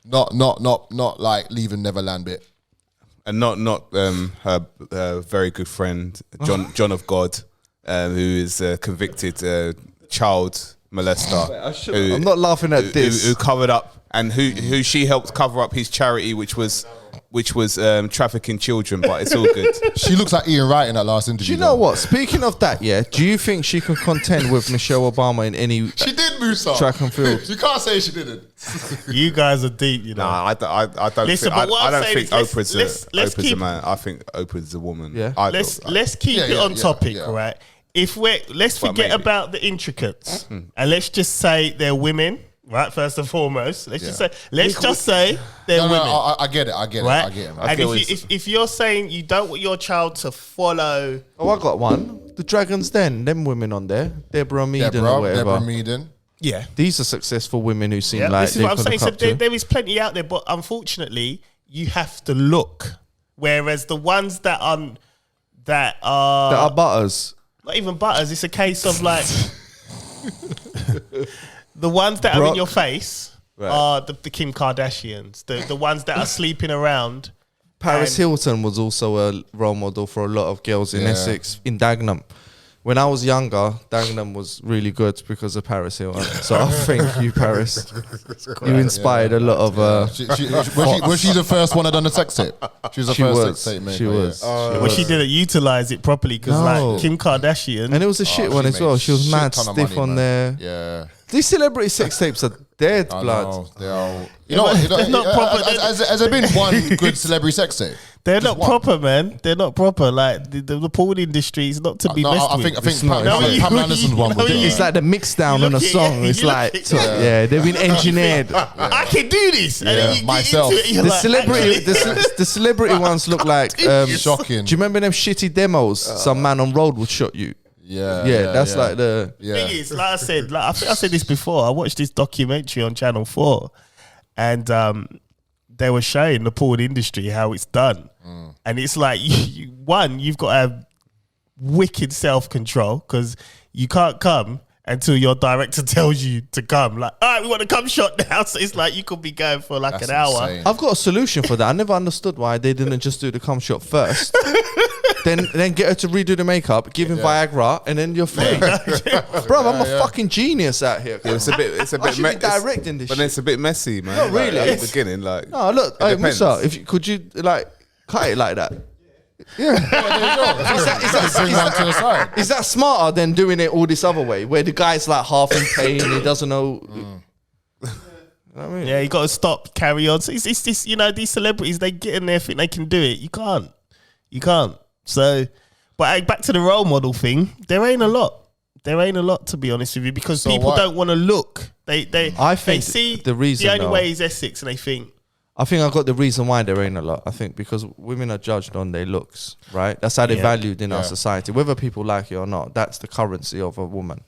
Not like leaving Neverland bit. and not her very good friend John of God, who is a convicted child molester. I'm not laughing at this. Who covered up and who she helped cover up his charity, which was trafficking children, but it's all good. She looks like Ian Wright in that last interview. Do you know what? Speaking of that, yeah, do you think she can contend with Michelle Obama in any She did, Musa. track and field? You can't say she didn't. You guys are deep, you know. Nah, I don't. Listen, think, but what I I'm don't saying think is Oprah's let's a man. I think Oprah's a woman. Yeah. Let's keep it on topic, right? Let's forget maybe. about the intricates and let's just say they're women, right? First and foremost, let's just say they're women. I get it. Right? I get it. Man. And if you're saying you don't want your child to follow, Oh, I got one. The Dragons Den, them women on there, Deborah Meaden or whatever. Deborah Meaden. yeah, These are successful women who seem yeah. like This is they what I'm could saying. look So up to. there is plenty out there, but unfortunately, you have to look. Whereas the ones that are That are butters. not even butters, it's a case of like the ones that are in Brock. your face are the Kim Kardashians, the ones that are sleeping around. Paris And- Hilton was also a role model for a lot of girls in Yeah. Essex, in Dagenham. When I was younger, Dagenham was really good because of Paris Hilton. So I thank you, Paris. You inspired a lot of. Was she the first one that done the sex tape? She was the She first was. sex tape maker. She was. Well, she didn't utilize it properly because, No. like Kim Kardashian, And it was a shit one as well. She was mad ton of stiff money, on man. there. Yeah. These celebrity sex tapes are dead, I blood. know, they are. Yeah, but they're not proper. Has there been one good celebrity sex tape? they're Just not one. proper, man. They're not proper. Like the porn industry is not to be No, messed I with. think It's not. Pamela No, Pamela Anderson's one was. It's like the mix down You on a look at- song. yeah, It's you look like, at- yeah, they've been engineered. I can do this. And then you get myself. into it, you're The like, celebrity, actually- the celebrity ones look like Shocking. Do you remember them shitty demos? Some man on road would shot you. Yeah, That's like the. Yeah. thing is, like I said, like I think I said this before. I watched this documentary on Channel 4, and they were showing the porn industry how it's done, and it's like you've got to have wicked self control because you can't come until your director tells you to come. Like, all right, we want to come shot now. So it's like you could be going for like That's an hour. insane. I've got a solution for that. I never understood why they didn't just do the cum shot first. then get her to redo the makeup, give him Viagra, and then you're free. Bro, I'm a fucking genius out here. Yeah, it's a bit. I should be directing this but shit. it's a bit messy, man. Not really. Like, at the beginning, like No, look, hey, depends. Musa, could you like cut it like that? Yeah. Bring one to the side. Is that smarter than doing it all this other way, where the guy's like half in pain, he doesn't know? You know what I mean? Yeah, you got to stop, carry on. So it's this, you know, these celebrities, they get in there, think they can do it. You can't. So, but back to the role model thing, there ain't a lot. To be honest with you, because people what? don't want to look. They I think they see the reason, the only though- way is Essex, and they think I think I got the reason why there ain't a lot. I think because women are judged on their looks, right? That's how they're Yeah. valued in our society. Whether people like it or not, that's the currency of a woman.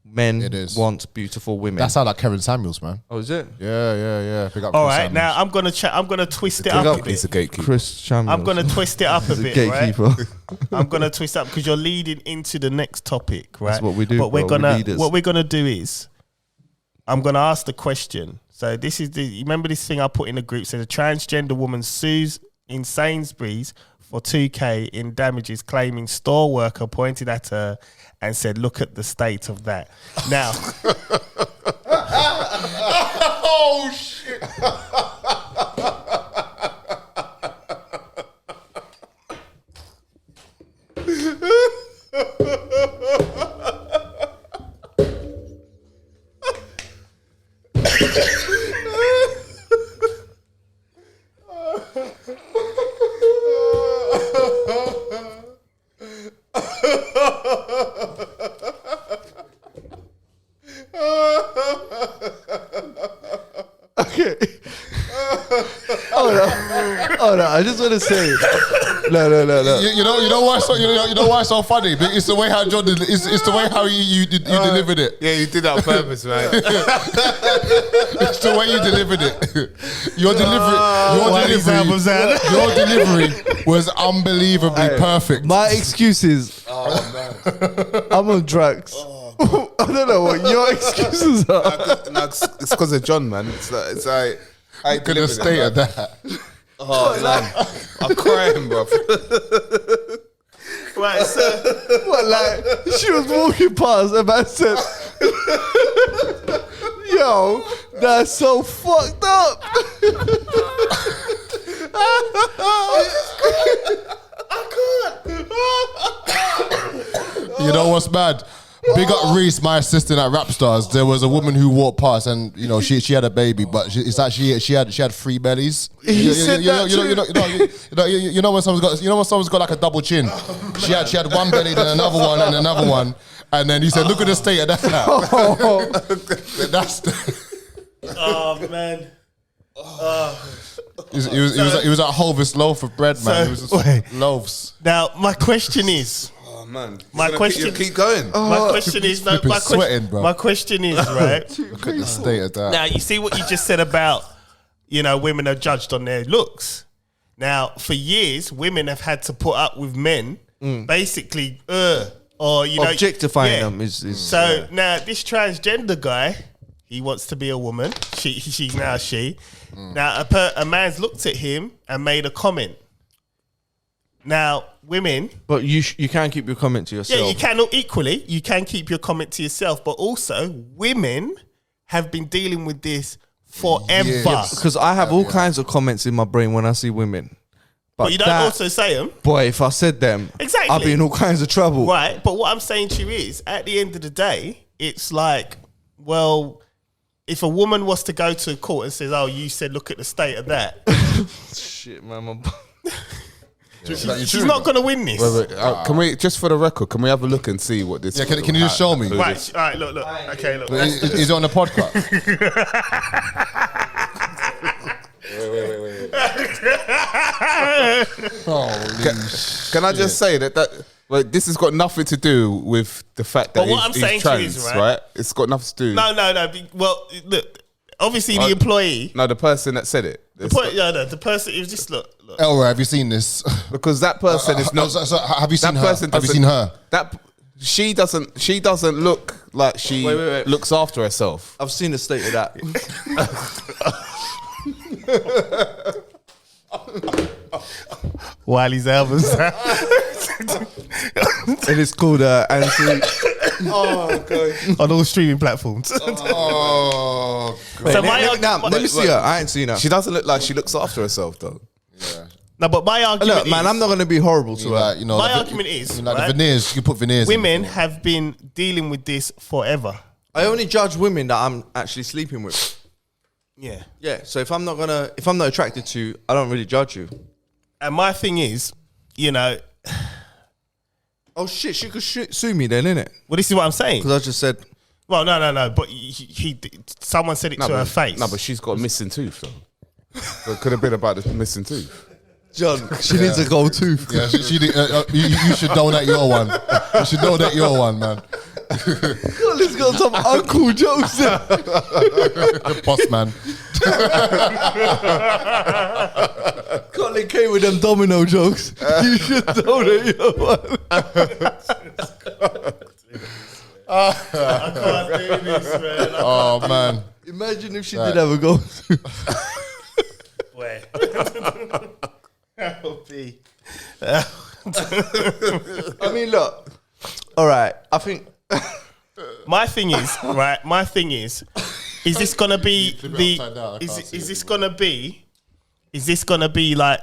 Men It is. want beautiful women. That's how like Karen Samuels, man. Oh, is it? Yeah. Pick up all Chris right. Samuels. Now I'm gonna twist it Big up up. a bit. he's a gatekeeper. Chris Chalmers. I'm gonna twist it up a He's a bit, right? gatekeeper. I'm gonna twist up because you're leading into the next topic, right? That's what we do, But bro. what we're gonna do is I'm gonna ask the question. So this is you remember this thing I put in the group? Said a transgender woman sues in Sainsbury's for 2K in damages, claiming store worker pointed at her and said, "Look at the state of that." Now, Oh shit! Okay. Hold on. I just want to say, no. You know why it's so funny? It's the way how John did. It's the way how you delivered it. Yeah, you did that on purpose, man. It's the way you delivered it. Your delivery was unbelievely perfect. my excuse is, I'm on drugs. I don't know what your excuses are. No, it's because of John, man. It's like I Look at the state of that. Oh, man. I'm crying, bro. Right, so What, like, she was walking past and man said, yo, that's so fucked up. You know what's bad? Big up Reese, my assistant at Rapstars. There was a woman who walked past, and you know she had a baby, but it's like she had 3 bellies. You know when someone's got like a double chin. She had one belly, then another one, and another one, and then he said, "Look at the state of that." That's oh man. he was at Hovis loaf of bread, man. It was just wait. loaves. Now my question is. Oh, man. My question. Keep going. My question is. No, my sweating, bro. My question is right. Look at the state of that. Now you see what you just said about, women are judged on their looks. Now for years, women have had to put up with men, basically, or Objectifying them is so now this transgender guy, he wants to be a woman. She's now she. Now a man's looked at him and made a comment. Now women, but you can't keep your comment to yourself. yeah, you can equally. You can keep your comment to yourself, but also women have been dealing with this forever. Because I have all kinds of comments in my brain when I see women. But you don't also say them. Boy, if I said them, Exactly. I'd be in all kinds of trouble. Right, but what I'm saying to you is, at the end of the day, it's like, well, if a woman was to go to court and says, "Oh, you said, look at the state of that," Shit, man. she's not going to win this. Wait, can we, just for the record, can we have a look and see what this? Yeah, can you just show me? Right, all right, look. Okay, look. Is it on the podcast? wait. Can I just say that this has got nothing to do with the fact that But what I'm he's saying to you trans, is, right? It's got nothing to do. No. Well, look, obviously the employee. No, the person that said it. The person. It was just look. Elra, have you seen this? Because that person is not. So have you seen That her? person Have you seen her? That she doesn't look like she Wait. looks after herself. I've seen the state of that. Wiley's albums. And it's called Anti. Oh god! On all streaming platforms. Oh, God. So my Let me see her. I ain't seen her. She doesn't look like she looks after herself though. Yeah. No, but my argument Look, man, I'm not going to be horrible to her. Like, you know, My like argument is, like right? the veneers. You can put veneers. Women have been dealing with this forever. I only judge women that I'm actually sleeping with. Yeah. Yeah, so if I'm not attracted to you, I don't really judge you. And my thing is, Oh shit, she could sue me then, innit? well, this is what I'm saying. Because I just said, Well, no. But someone said it to her face. No, but she's got a missing tooth though. So it could have been about the missing tooth. John, she needs a gold tooth. Yeah, you should donate your one. You should donate your one, man. God, he's got some uncle jokes there. Boss man. Colin came with them domino jokes. You should donate your one. I can't do this, man. Oh man. Imagine if she did have a gold tooth. Where? That would be. I mean, look. All right, I think. My thing is, right? My thing is this gonna be the? upside down, I can't see Is it this gonna be? Is this gonna be like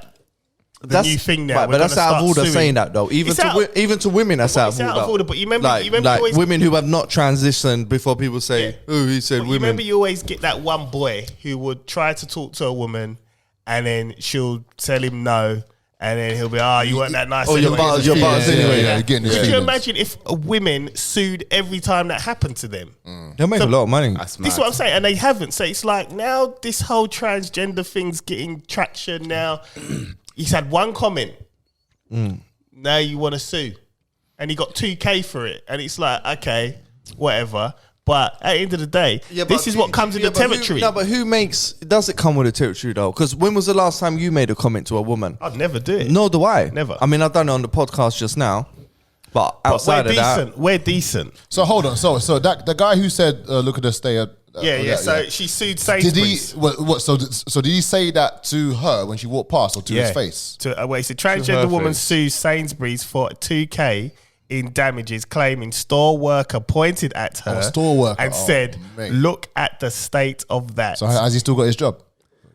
the new thing now? Right, We're but that's gonna out of start order suing. saying that though. Even to women, that's out It's of out order. of order. But you remember, Like you always, women who have not transitioned before people say, Yeah. "Oh, he said but you women." remember, you always get that one boy who would try to talk to a woman, and then she'll tell him no. And then he'll be, you weren't that nice. Oh, anyway. your bars anyway. Yeah, you're getting his Could you feelings. imagine if women sued every time that happened to them? They'll make a lot of money. That's This is mad. what I'm saying, and they haven't. So it's like now this whole transgender thing's getting traction. Now he's had one comment. Now you want to sue, and he got 2K for it, and it's like, okay, whatever. But at the end of the day, this is what comes with the territory. But who makes? Does it come with the territory though? Because when was the last time you made a comment to a woman? I'd never do it. Nor do I. Never. I mean, I've done it on the podcast just now, but But outside we're of that, decent. We're decent. So hold on. So that the guy who said, "Look at the state of Yeah. So she sued Did he? Sainsbury's. What? So did he say that to her when she walked past, or to his face? Wait, so transgender her woman face. sues Sainsbury's for $2,000 in damages, claiming store worker pointed at her store worker. and said, mate. "Look at the state of that." So has he still got his job?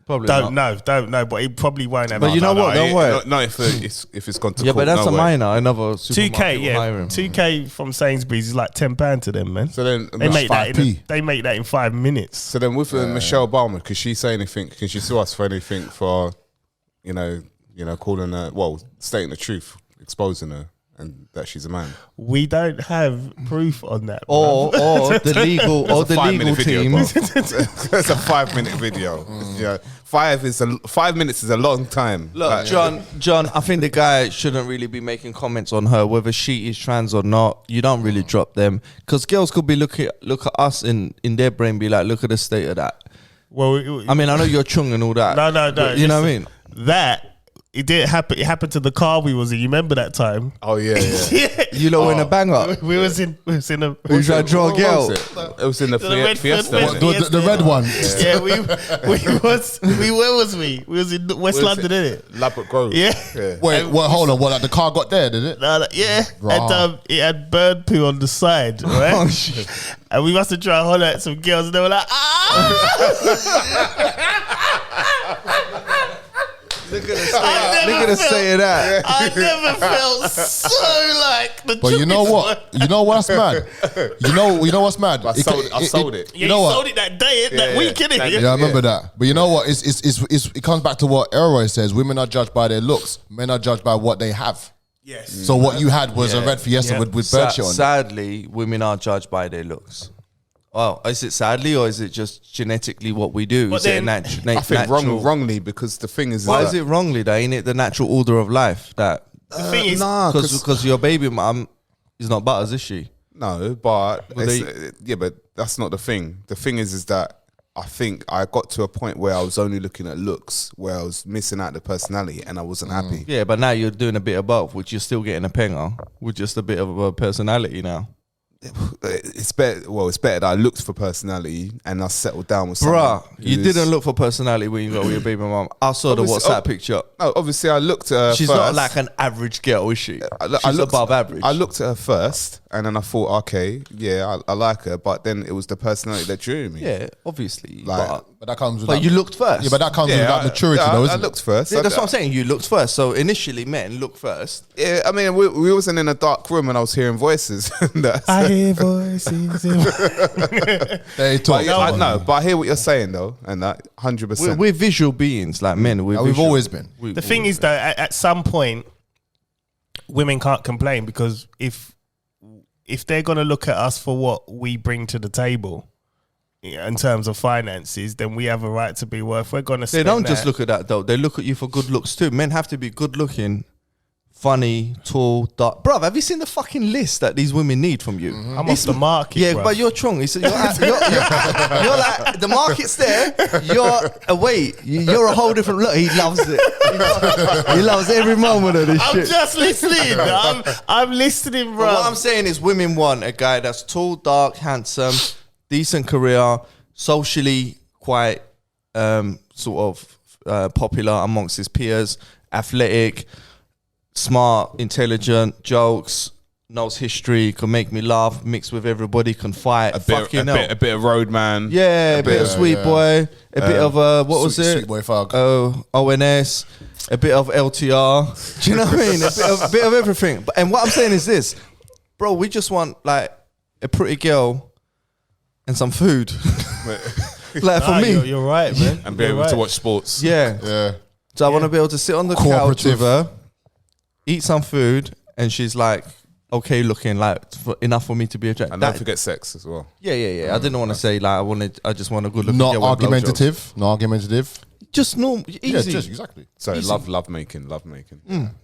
Probably don't not. know, but he probably won't have. But you know what? Don't worry. No, if it's gone to Yeah, court, but that's no a way. minor. Another supermarket $2,000, will hire yeah, him. $2,000 from Sainsbury's is like £10 to them, man. So then They make that. 5p. They make that in 5 minutes. So then with Michelle Obama, could she say anything? Can she sue us for anything for, calling her, stating the truth, exposing her, and that she's a man? We don't have proof on that. Or the legal It's a 5-minute video, team. bro. It's a 5-minute video. Yeah, 5 minutes is a long time. Look, Like, John, I think the guy shouldn't really be making comments on her, whether she is trans or not. You don't really drop them, because girls could be look at us in their brain, be like, look at the state of that. Well, I mean, I know you're chung and all that. no. but you know what I mean? That it didn't happen. It happened to the car we was in. You remember that time? oh yeah. Yeah. You lot were in a banger. We was in a. You tried to draw a What girl. was it? It was in the The red Fiesta. Fiesta. wasn't it? The red one. Yeah, where was we? We was in West London, innit? Ladbroke Grove. Yeah. Wait, hold on. What? Like the car got there, did it? Yeah, Rah. and it had bird poo on the side, right? Oh, shit. And we must have tried to holler at some girls, and they were like, Look at us saying that. I never felt so like the. But you know what? You know what's mad? You know what's mad? I sold it. Yeah, You know you what? sold it that day, that yeah. week, innit? Yeah, I remember that. But you know what? It comes back to what Elroy says. Women are judged by their looks. Men are judged by what they have. Yes. So what you had was a red Fiesta Yeah. with bird shit on it. Sadly, women are judged by their looks. Oh, is it sadly, or is it just genetically what we do? But Is it a then- I think natural? wrongly, because the thing is, Why that is it wrongly? That ain't it the natural order of life? That The thing is, nah, because your baby mum is not butters, is she? no, but Well, but that's not the thing. The thing is that I think I got to a point where I was only looking at looks, where I was missing out the personality, and I wasn't happy. Yeah, but now you're doing a bit of both, which you're still getting a penger with just a bit of a personality now. It's better. Well, it's better that I looked for personality and I settled down with someone. Bruh, you who's- didn't look for personality when you got with your baby mum. I saw the Obviously- WhatsApp picture. No, obviously I looked at her. She's first. not like an average girl, is she? I She's looked- above average. I looked at her first, and then I thought, okay, yeah, I like her. But then it was the personality that drew me. Yeah, obviously. Like- But that comes with but you looked first. Yeah, but that comes with that maturity, though, I isn't looked first. Yeah, that's what I'm saying. You looked first. So initially, men look first. Yeah, I mean, we wasn't in a dark room and I was hearing voices. I hear voices. it? They talk. But yeah, but I hear what you're saying though, and that 100%. We're visual beings, like men. We've We've always been. The thing is, though, at some point, women can't complain, because if they're gonna look at us for what we bring to the table in terms of finances, then we have a right to be worth. We're gonna. They don't just look at that though. They look at you for good looks too. Men have to be good looking, funny, tall, dark. Bruv, have you seen the fucking list that these women need from you? I'm off the market. Yeah, bruv. but you're strong. You're like, the market's there. You're away. You're a whole different look. He loves it. He loves every moment of this I'm shit. just listening. I'm listening, bro. But what I'm saying is, women want a guy that's tall, dark, handsome, decent career, socially quite sort of popular amongst his peers, athletic, smart, intelligent, jokes, knows history, can make me laugh, mix with everybody, can fight. a bit of roadman. Yeah, a bit of Sweet Boy, a bit of what was it? Sweet Boy Fog. ONS, a bit of LTR. Do you know what I mean? A bit of everything. And what I'm saying is this, bro, we just want like a pretty girl and some food. Like for me. You're right, man. And be able to watch sports. Yeah. Yeah. So I want to be able to sit on the couch Cooperative. with her, eat some food, and she's like, okay looking, like enough for me to be attracted. And don't forget sex as well. Yeah. I didn't want to say like I just want a good looking Not girl with blowjobs. argumentative. Not argumentative. Just normal, easy. Yeah, just exactly. So Easy. love making.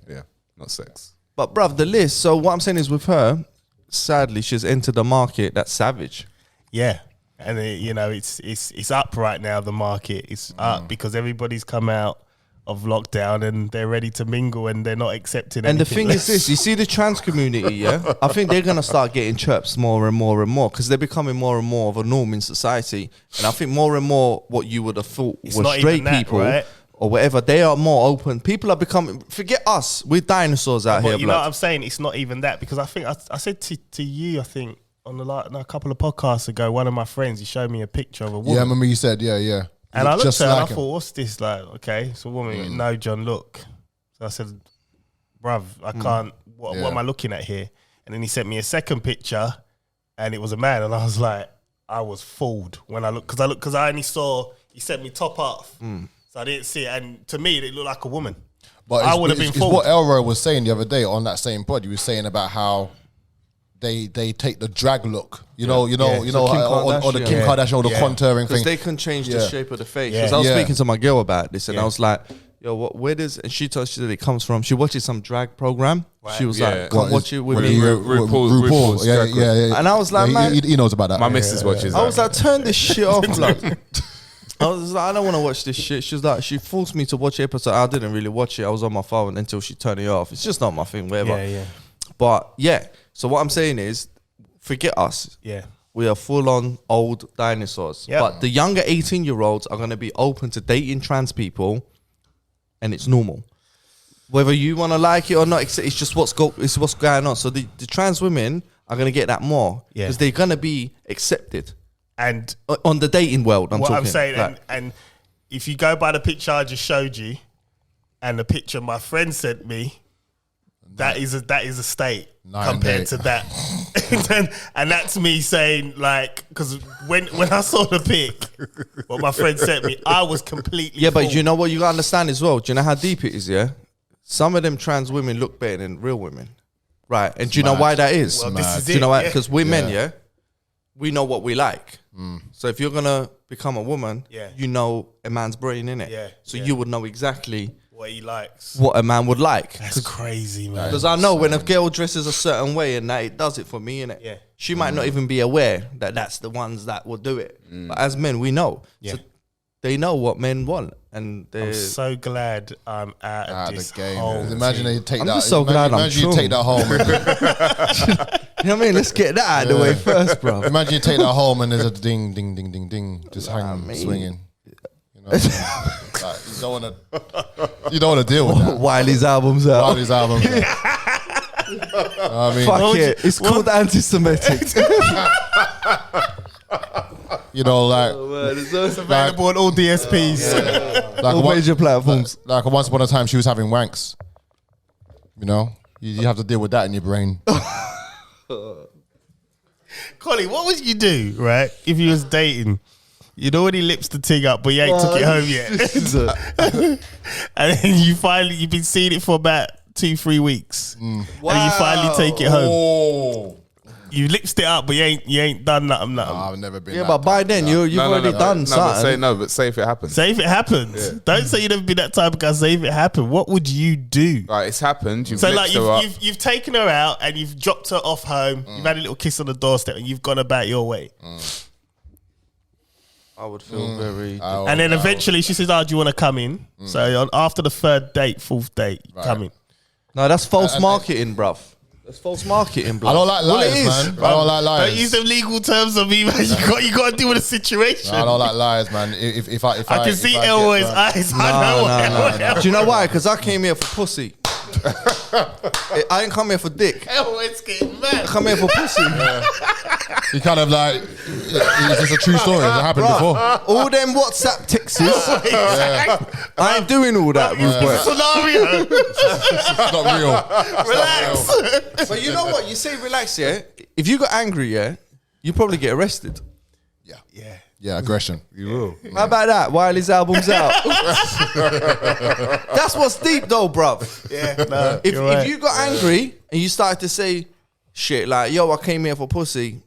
Yeah, not sex. But bruv, the list. So what I'm saying is, with her, sadly, she's entered a market that's savage. Yeah, and it's up right now. The market is up because everybody's come out of lockdown and they're ready to mingle and they're not accepting. And the anything thing less. is this, you see the trans community, yeah? I think they're going to start getting chirps more and more and more because they're becoming more and more of a norm in society. And I think more and more what you would have thought It's were not straight even that, people right? or whatever, they are more open. People are becoming, forget us, we're dinosaurs out But here, you know what blood. I'm saying? It's not even that because I think I said to you, I think on a couple of podcasts ago, one of my friends, he showed me a picture of a woman. Yeah, I remember you said, yeah. And I looked Just at her and I like him. thought, what's this? Like, okay, it's a woman. No, John, look. So I said, bruv, I can't, what am I looking at here? And then he sent me a second picture and it was a man. And I was like, I was fooled when I looked, because I only saw, he sent me top half. So I didn't see it. And to me, it looked like a woman. But I would have been it's fooled. what Elroy was saying the other day on that same pod. He was saying about how they take the drag look, you know, So Kim or the Kardashian. Kim Yeah. Kardashian or the Yeah. contouring Because thing. they can change the Yeah. shape of the face. Yeah. Because I was Yeah. speaking to my girl about this and I Yeah. was like, yo, where does, and she told she that it comes from, she watches some drag program. She was Yeah. like, come What watch is- it with what me. is RuPaul's Yeah, drag yeah. And I was like, Yeah, man, he knows about that. My missus watches. I was that. like, turn this shit off, blood. I was like, I don't want to watch this shit. She was like, she forced me to watch the episode. I didn't really watch it. I was on my phone until she turned it off. It's just not my thing, whatever. Yeah. But yeah, so what I'm saying is, forget us. Yeah. We are full on old dinosaurs. Yep. But the younger 18-year-olds are going to be open to dating trans people, and it's normal. Whether you want to like it or not, it's just what's going on. So the trans women are going to get that more Yeah. because they're going to be accepted And on the dating world. what talking, I'm saying, like, and if you go by the picture I just showed you and the picture my friend sent me, that is a state compared to that. and that's me saying, like, because when I saw the pic, what my friend sent me, I was completely yeah, but fooled. you know what you got to understand as well? Do you know how deep it is, yeah? Some of them trans women look better than real women. Right. And do you know mad. why that is? Well, this is Do you know it, why? yeah. Because we're men, Yeah. yeah? We know what we like. So if you're going to become a woman, Yeah. you know a man's brain, innit? Yeah, So yeah. you would know exactly what he likes. what a man would like. That's crazy, man. Because I know when a girl dresses a certain way and that it does it for me, innit? Yeah. She might not even be aware that that's the ones that will do it. But as men, we know. Yeah. So they know what men want. And I'm they're... so glad I'm out of this the game. whole Imagine thing. they take I'm that. just so glad I'm imagine you true. take that home. You know what I mean? Let's get that out of the way first, bro. Imagine you take that home and there's a ding, ding, ding, ding, ding, just hanging, mean- swinging. You know, like, you don't want to deal with that. While his album's out. All these albums. I mean, Fuck it. It's called anti-Semitic. you know, like It's available on all DSPs. like, All major platforms. like once upon a time she was having wanks. You know, you have to deal with that in your brain. Collie, what would you do, right, if you was dating? You'd already lips the thing up, but you ain't took it home yet. And then you've been seeing it for about 2-3 weeks. And you finally take it home. Oh, You lipsed it up, but you ain't done nothing. I've never been. Yeah, that but by type. then you've already done something. But say if it happens. Say if it happens. Don't say you've never been that type of guy. Say if it happened. What would you do? Right, it's happened. You've So licked like her up. you've taken her out and you've dropped her off home. You've had a little kiss on the doorstep and you've gone about your way. I would feel very... And then eventually she says, "Oh, do you want to come in?" So after the third date, fourth date, you come in. No, that's false marketing, bruv. That's false marketing, bruv. I don't like Well, liars, it is, man. bruv. I don't like liars. Don't use them legal terms on me, man. You got to deal with the situation. I don't like liars, man. If I can see if I get, Elroy's man, eyes. I know. Do you know why? Because I came here for pussy. I ain't come here for dick. Elroy's getting I mad. come here for pussy. You kind of like, is this a true story? Has it happened before? All them WhatsApp texts. I ain't doing all that. Scenario. It's not real. Relax. But you know what? You say relax, yeah? If you got angry, yeah, you probably get arrested. Yeah. Yeah, aggression. You will. How about that? While his album's out. That's what's deep though, bruv. Yeah. No, If you got angry and you started to say shit like, yo, I came here for pussy,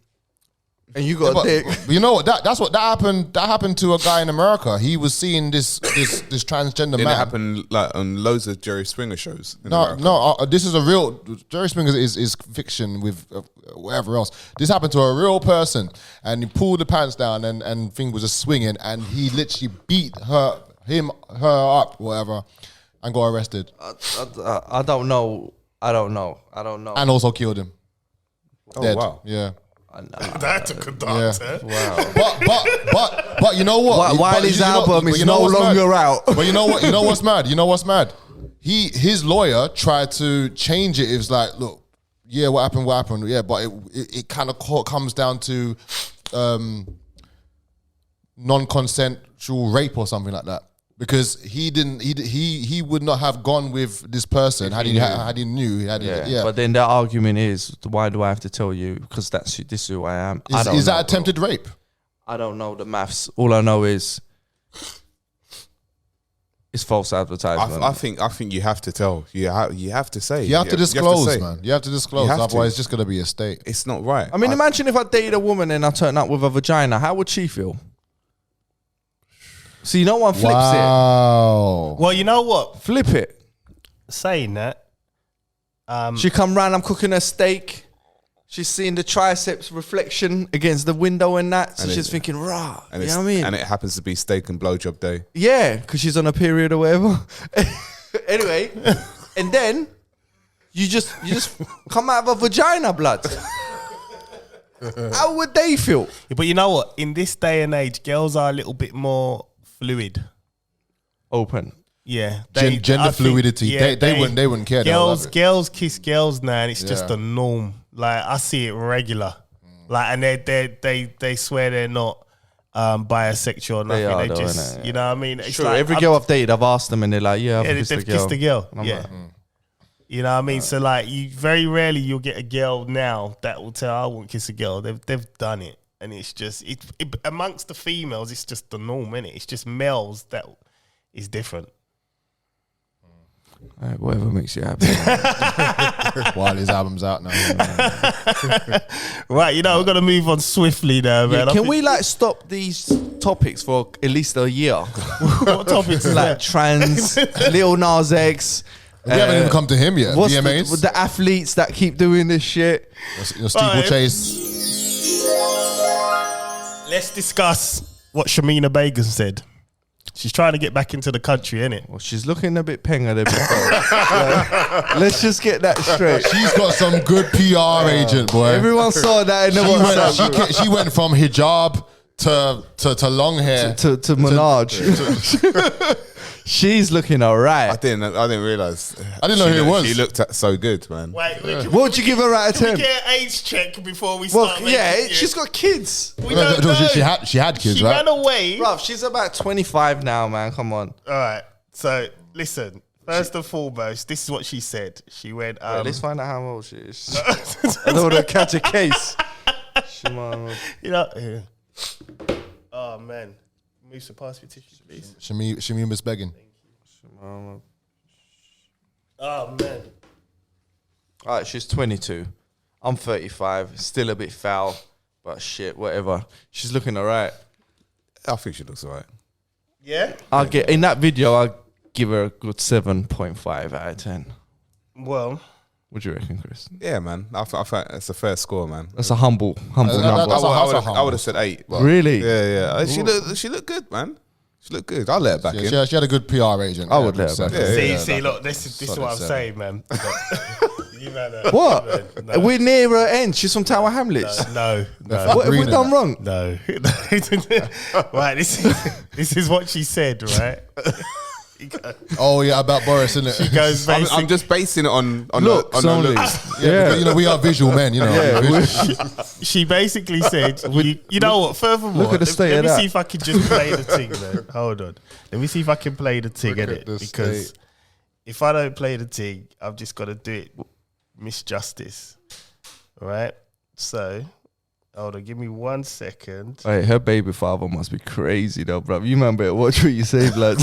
and you got a But dick. you know what? That happened. That happened to a guy in America. He was seeing this transgender Didn't it man. happen like on loads of Jerry Springer shows? In No, America? no. This is a real. Jerry Springer is fiction with whatever else. This happened to a real person, and he pulled the pants down, and thing was just swinging, and he literally beat him, her up, whatever, and got arrested. I don't know. And also killed him. Oh, Dead. wow. Yeah. That took a dark turn. Wow. But you know what? While his album is no longer out. But you know what? You know what's mad? You know what's mad? His lawyer tried to change it. It was like, look, yeah, what happened? Yeah, but it kind of comes down to non-consensual rape or something like that. Because he would not have gone with this person had he knew. Yeah. But then their argument is, why do I have to tell you? Because this is who I am. Is that attempted rape? I don't know the maths. All I know is it's false advertisement. I think you have to tell. You have to say. You have to disclose, say. man. You have to disclose. Otherwise, it's just going to be a state. It's not right. I mean, imagine if I dated a woman and I turned up with a vagina. How would she feel? See, no one flips Wow. Well, you know what? Flip it. Saying that, She come round, I'm cooking her steak. She's seeing the triceps reflection against the window and that. So And she's thinking, rah. And You know what I mean? And it happens to be steak and blowjob day. Yeah, because she's on a period or whatever. Anyway, and then you just come out of a vagina, blood. How would they feel? but you know what? In this day and age, girls are a little bit more fluid. Open. Yeah, Gender I think- fluidity. yeah, They wouldn't care. They would love it. Girls kiss girls now, and it's just Yeah. a norm. Like I see it regular. Like, and they swear they're not bisexual or nothing. They are, They though, just, innit? you know what I mean? It's Sure, like, every girl I've dated, I've asked them and they're like, yeah, I've kissed they've the girl. kissed a girl. And I'm Yeah. like, You know what I mean? So like, you very rarely you'll get a girl now that will tell I won't kiss a girl. They've done it, and it's just it amongst the females. It's just the norm, innit? It's just males that is different. all right, whatever makes you happy. While his album's out now. Right, you know, we're gonna move on swiftly now, man. Yeah, can we like stop these topics for at least a year? What topics is Like that? trans, Lil Nas X. We haven't even come to him yet. What's VMAs. the athletes that keep doing this shit? Your steeplechase. Let's discuss what Shamina Begum said. She's trying to get back into the country, innit? Well, she's looking a bit penga there before. Let's just get that straight. She's got some good PR agent, boy. Everyone saw that in the WhatsApp She went from hijab to long hair. to Minaj. She's looking I alright. didn't realize. I didn't know who it was. She looked so good, man. Wait, What would you give her out of can 10? we get an age check before we Well, start? yeah, making- she's got kids. We don't know. She had kids, She right? ran away. Bruv, she's about 25 now, man. Come on. All right. So listen. First and foremost, this is what she said. She went. Wait, let's find out how old she is. I don't want to catch a case. You know. Yeah. Oh man. Move some past me tissues, please. Shamim was begging. Oh man. All right, she's 22. I'm 35. Still a bit foul, but shit, whatever. She's looking alright. I think she looks alright. Yeah. I'll get in that video. I'll give her a good 7.5 out of 10. Well. What do you reckon, Chris? Yeah, man. I think it's a fair score, man. That's a humble number. I would have said 8. But Really? Yeah. She looked good, man. She looked good. I'll let her back in. She had a good PR agent. I would let her back in. See, look, this is what I'm saying, man. You man, What? No. We're near her end. She's from Tower Hamlets. No. What have we Green done in wrong? No. Right, this is what she said, right? Oh yeah, about Boris, isn't it? She goes I'm just basing it on Looks her only. looks. Yeah, because, we are visual men, she basically said, you know what, furthermore, Look at the state let of me that. see if I can just play the thing, man. Hold on. Let me see if I can play the thing, Look at innit? the Because state. if I don't play the thing, I've just got to do it misjustice. All right? So, hold on, give me 1 second. Wait, her baby father must be crazy though, bro. You man better watch what you say, blood.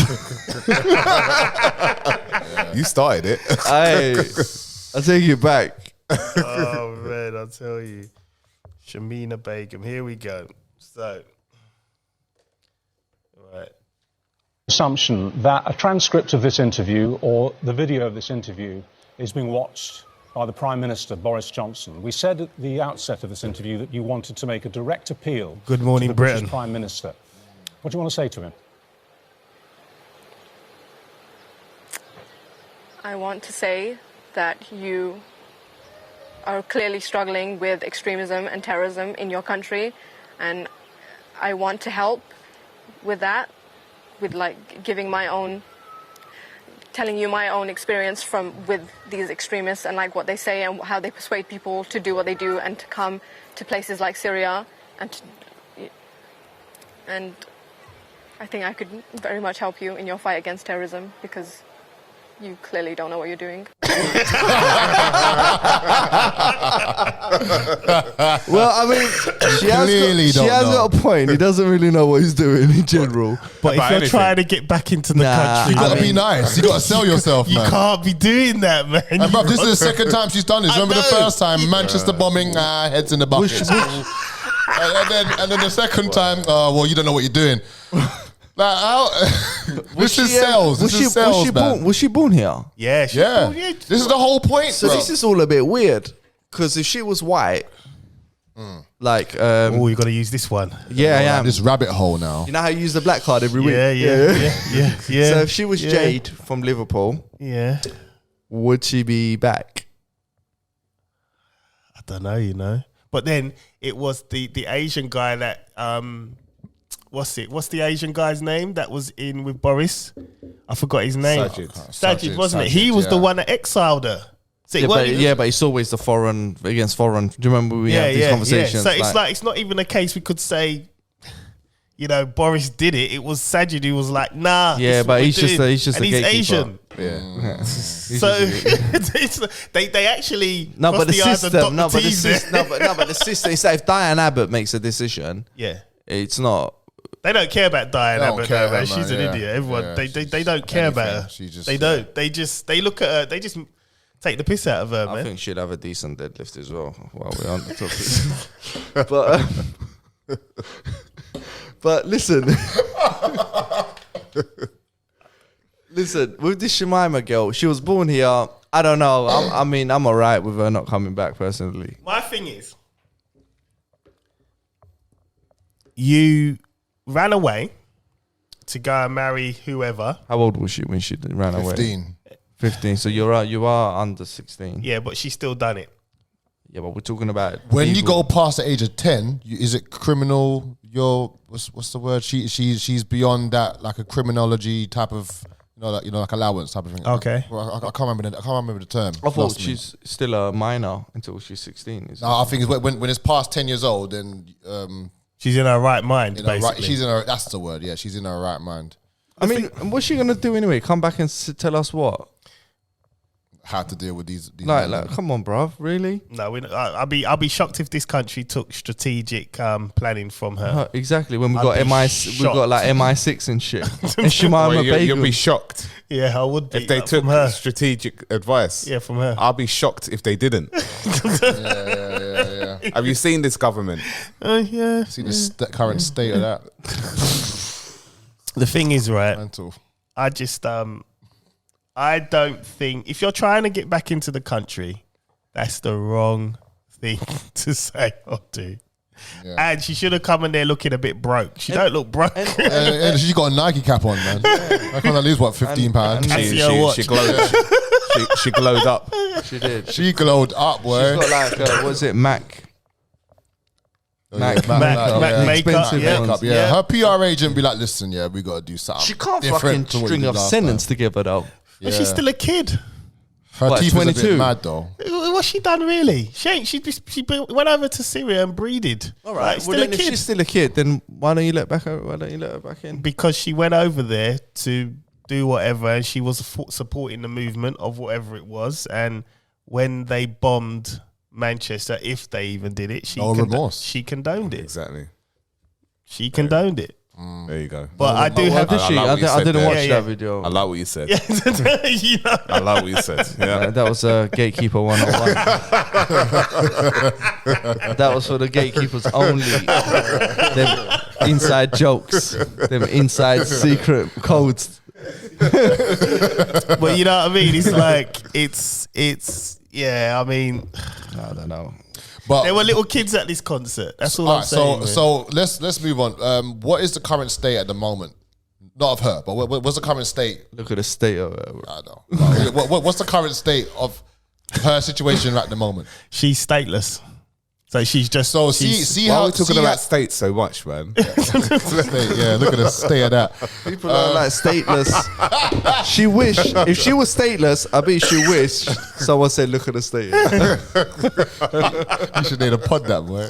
You started it. I take it back. Oh, man, I'll tell you. Shamina Begum, here we go. So, right. Assumption that a transcript of this interview or the video of this interview is being watched by the Prime Minister, Boris Johnson. We said at the outset of this interview that you wanted to make a direct appeal Good morning, to the British Britain. Prime Minister. What do you want to say to him? I want to say that you are clearly struggling with extremism and terrorism in your country, and I want to help with that, with like telling you my own experience with these extremists and like what they say and how they persuade people to do what they do and to come to places like Syria, and I think I could very much help you in your fight against terrorism, because you clearly don't know what you're doing. Well, I mean, she has got a point. He doesn't really know what he's doing in general. But if you're trying to get back into the country, you gotta be nice. You gotta sell yourself, man. You can't be doing that, man. And bruv, this is the second time she's done this. Remember the first time, Manchester bombing, heads in the bucket. And then the second time, well, you don't know what you're doing. Like, how? This is sales. This is sales, man. Was she born here? Yeah, Yeah. This is the whole point, So bro. this is all a bit weird, because if she was white, like, Oh, you got to use this one. yeah, I am. This rabbit hole now. You know how you use the black card every week? Yeah. So if she was Jade from Liverpool, Yeah. would she be back? I don't know, you know. But then it was the Asian guy that what's the Asian guy's name that was in with Boris? I forgot his name. Sajid, wasn't it? He was the one that exiled her. So But it's always the foreign against foreign. Do you remember we had these conversations? So it's like it's not even a case we could say, you know, Boris did it. It was Sajid who was like, nah. Yeah, but he's just and a he's gatekeeper. Asian. Yeah. So they actually But the system. but the system is that if Diane Abbott makes a decision, yeah, it's not. they don't care about Diane They don't Abbott. care, Man. man, She's an yeah. idiot. Everyone Yeah, they don't care about her. She just- They don't. They look at her. They just take the piss out of her, I man. think she'd have a decent deadlift as well while we're on the topic. But listen. Listen, with this Shemima girl, she was born here. I don't know. I'm all right with her not coming back personally. My thing is, you ran away to go and marry whoever. How old was she when she ran away? 15. 15. So you are under 16. Yeah, but she's still done it. Yeah, but we're talking about When you people- go past the age of 10, is it criminal? What's the word? She's beyond that, like a criminology type of, like allowance type of thing. Okay. I can't remember the term. I thought Lost me. she's still a minor until she's 16. Is No, I think it's when it's past 10 years old, then She's in her right mind, in her basically. right, she's in her. That's the word. Yeah, she's in her right mind. I mean, what's she gonna do anyway? Come back and tell us what? How to deal with these Like, come on, bruv, really? No, I'll be shocked if this country took strategic planning from her. Exactly. When we I'd got be we got like MI6 and shit. And Shemima You'll Begum. be shocked Yeah, I would be. if they took from her. strategic advice. Yeah, from her. I'll be shocked if they didn't. Yeah. Have you seen this government? Yeah. See the current state of that. The thing is, right? Mental. I just I don't think if you're trying to get back into the country, that's the wrong thing to say or do. Yeah. And she should have come in there looking a bit broke. She don't look broke. And she's got a Nike cap on, man. I can't lose what £15. She glowed up. She did. She glowed up, boy. She's got like, what is it, Mac? Mac makeup, expensive yeah. ones. Yeah, her PR agent be like, listen, yeah, we got to do something. She can't different fucking to what string you a did last sentence time. together though. But she's still a kid. Her What, teeth is a 22? bit mad though. What's she done really? She ain't. She went over to Syria and breeded. All right, still well, a then if kid. she's still a kid, then why don't you let her back in? Because she went over there to do whatever, and she was supporting the movement of whatever it was. And when they bombed Manchester, if they even did it, No remorse. she condoned it. Exactly. She condoned it. There you go. But I do have. Did she? like what you I said didn't there. watch Yeah, that video. I like what you said. You know. I like what you said. Yeah. That was a gatekeeper 101. That was for the gatekeepers only. Them inside jokes, them inside secret codes. But you know what I mean? It's like it's yeah. I mean, I don't know. But there were little kids at this concert. That's all I'm alright, saying. so let's move on. What is the current state at the moment Not of her, but what's the current state? Look at the state of it. I know. What's the current state of her situation at the moment? She's stateless. So she's just... So see Why how are we talking see about how- states so much, man? State, yeah, look at the state of that. People are like stateless. She wish if she was stateless, I bet she wished someone said, "Look at the state." You should name a pod that, boy.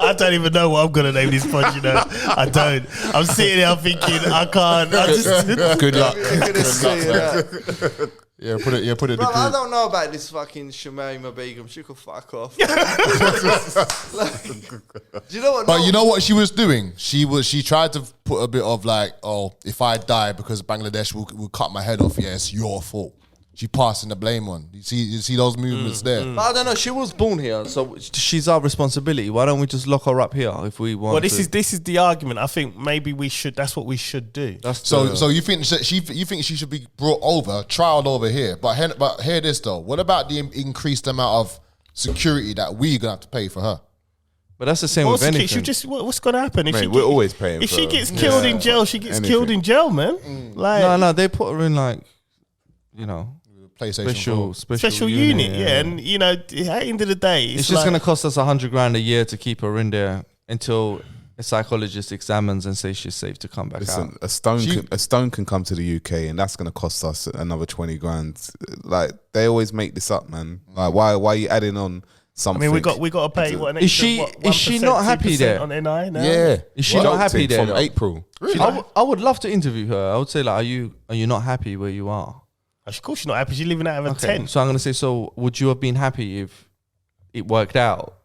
I don't even know what I'm going to name this pod, you know. I don't. I'm sitting there thinking, I can't. I just... Good luck. Look at the state of that. Yeah, put it in Bro, the I group. don't know about this fucking Shamima Begum. She could fuck off. Do you know what? But you know what she was doing? She tried to put a bit of like, oh, if I die because Bangladesh will cut my head off, yeah, it's your fault. She passing the blame on. You see those movements there. But I don't know. She was born here, so she's our responsibility. Why don't we just lock her up here if we want? Well, this is the argument. I think maybe we should. That's what we should do. So you think she should be brought over, trialed over here? But hear this though. What about the increased amount of security that we're gonna have to pay for her? But that's the same with anything. What's going to happen? If Mate, she we're always paying If for she her. gets killed in jail, she gets killed in jail, man. Like No, they put her in like, you know, PlayStation special unit, yeah. And you know, at the end of the day, It's just going to cost us $100,000 a year to keep her in there until a psychologist examines and says she's safe to come back Listen, out. a stone can come to the UK and that's going to cost us another 20 grand. Like they always make this up, man. Like why are you adding on I something? mean, we got to pay. What, an Is she- extra, is she 1%, not happy 2% there? on NI now? Yeah. Is she not happy there, from though? April? I would love to interview her. I would say like, are you not happy where you are? Of course, she's not happy. She's living out of a Okay, tent. so I'm going to say, so would you have been happy if it worked out?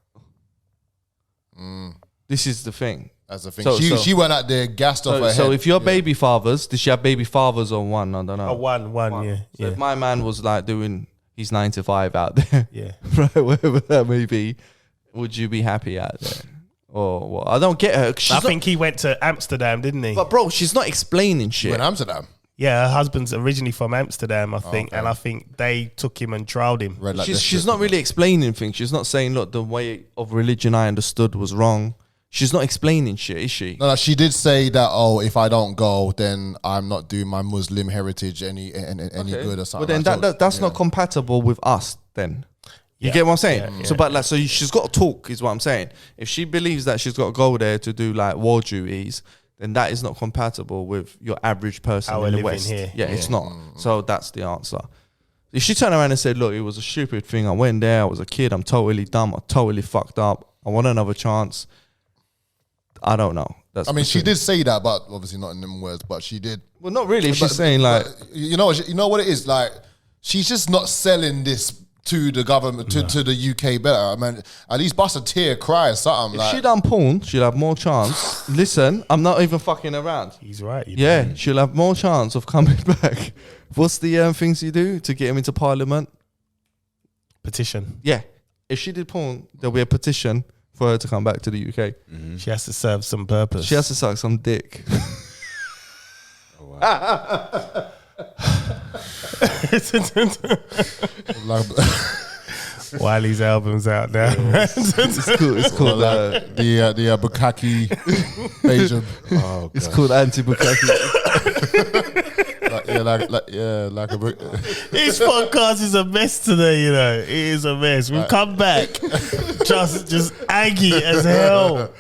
This is the thing. That's the thing. So- She went out there, gassed off her So head. if your baby fathers, did she have baby fathers or one? I don't know. Oh, one, yeah, So yeah, if my man was like doing his 9 to 5 out there, yeah. right, whatever that may be, would you be happy out there? Or what? I don't get her. I think he went to Amsterdam, didn't he? But bro, she's not explaining She shit. went to Amsterdam. Yeah, her husband's originally from Amsterdam, I think, okay. and I think they took him and trialed him. Red light She's district. not really explaining things. She's not saying, look, the way of religion I understood was wrong. She's not explaining shit, is she? No, she did say that. Oh, if I don't go, then I'm not doing my Muslim heritage any good or something. But then that's not compatible with us. Then you Yeah. get what I'm saying. Yeah, So, yeah. but like, so she's got to talk, is what I'm saying. If she believes that she's got to go there to do like war duties, then that is not compatible with your average person How we're in the living West. here. Yeah, it's not. So that's the answer. If she turned around and said, "Look, it was a stupid thing. I went there. I was a kid. I'm totally dumb. I totally fucked up. I want another chance." I don't know. That's I mean, the she thing. did say that, but obviously not in them words. But she did. Well, not really. If But- she's saying like, but you know what it is like. She's just not selling this to the government to the UK better. I mean, at least bust a tear, cry or something. if she done porn, she'll have more chance. Listen, I'm not even fucking around. He's right. Yeah, she'll have more chance of coming back. What's the things you do to get him into parliament? Petition. Yeah, if she did porn, there'll be a petition for her to come back to the UK. She has to serve some purpose. She has to suck some dick. like, Wiley's album's out now. It's called the Bukaki Beijing. Oh, it's called anti-Bukaki. like a This podcast is a mess today, you know. It is a mess. We've come back just aggy as hell.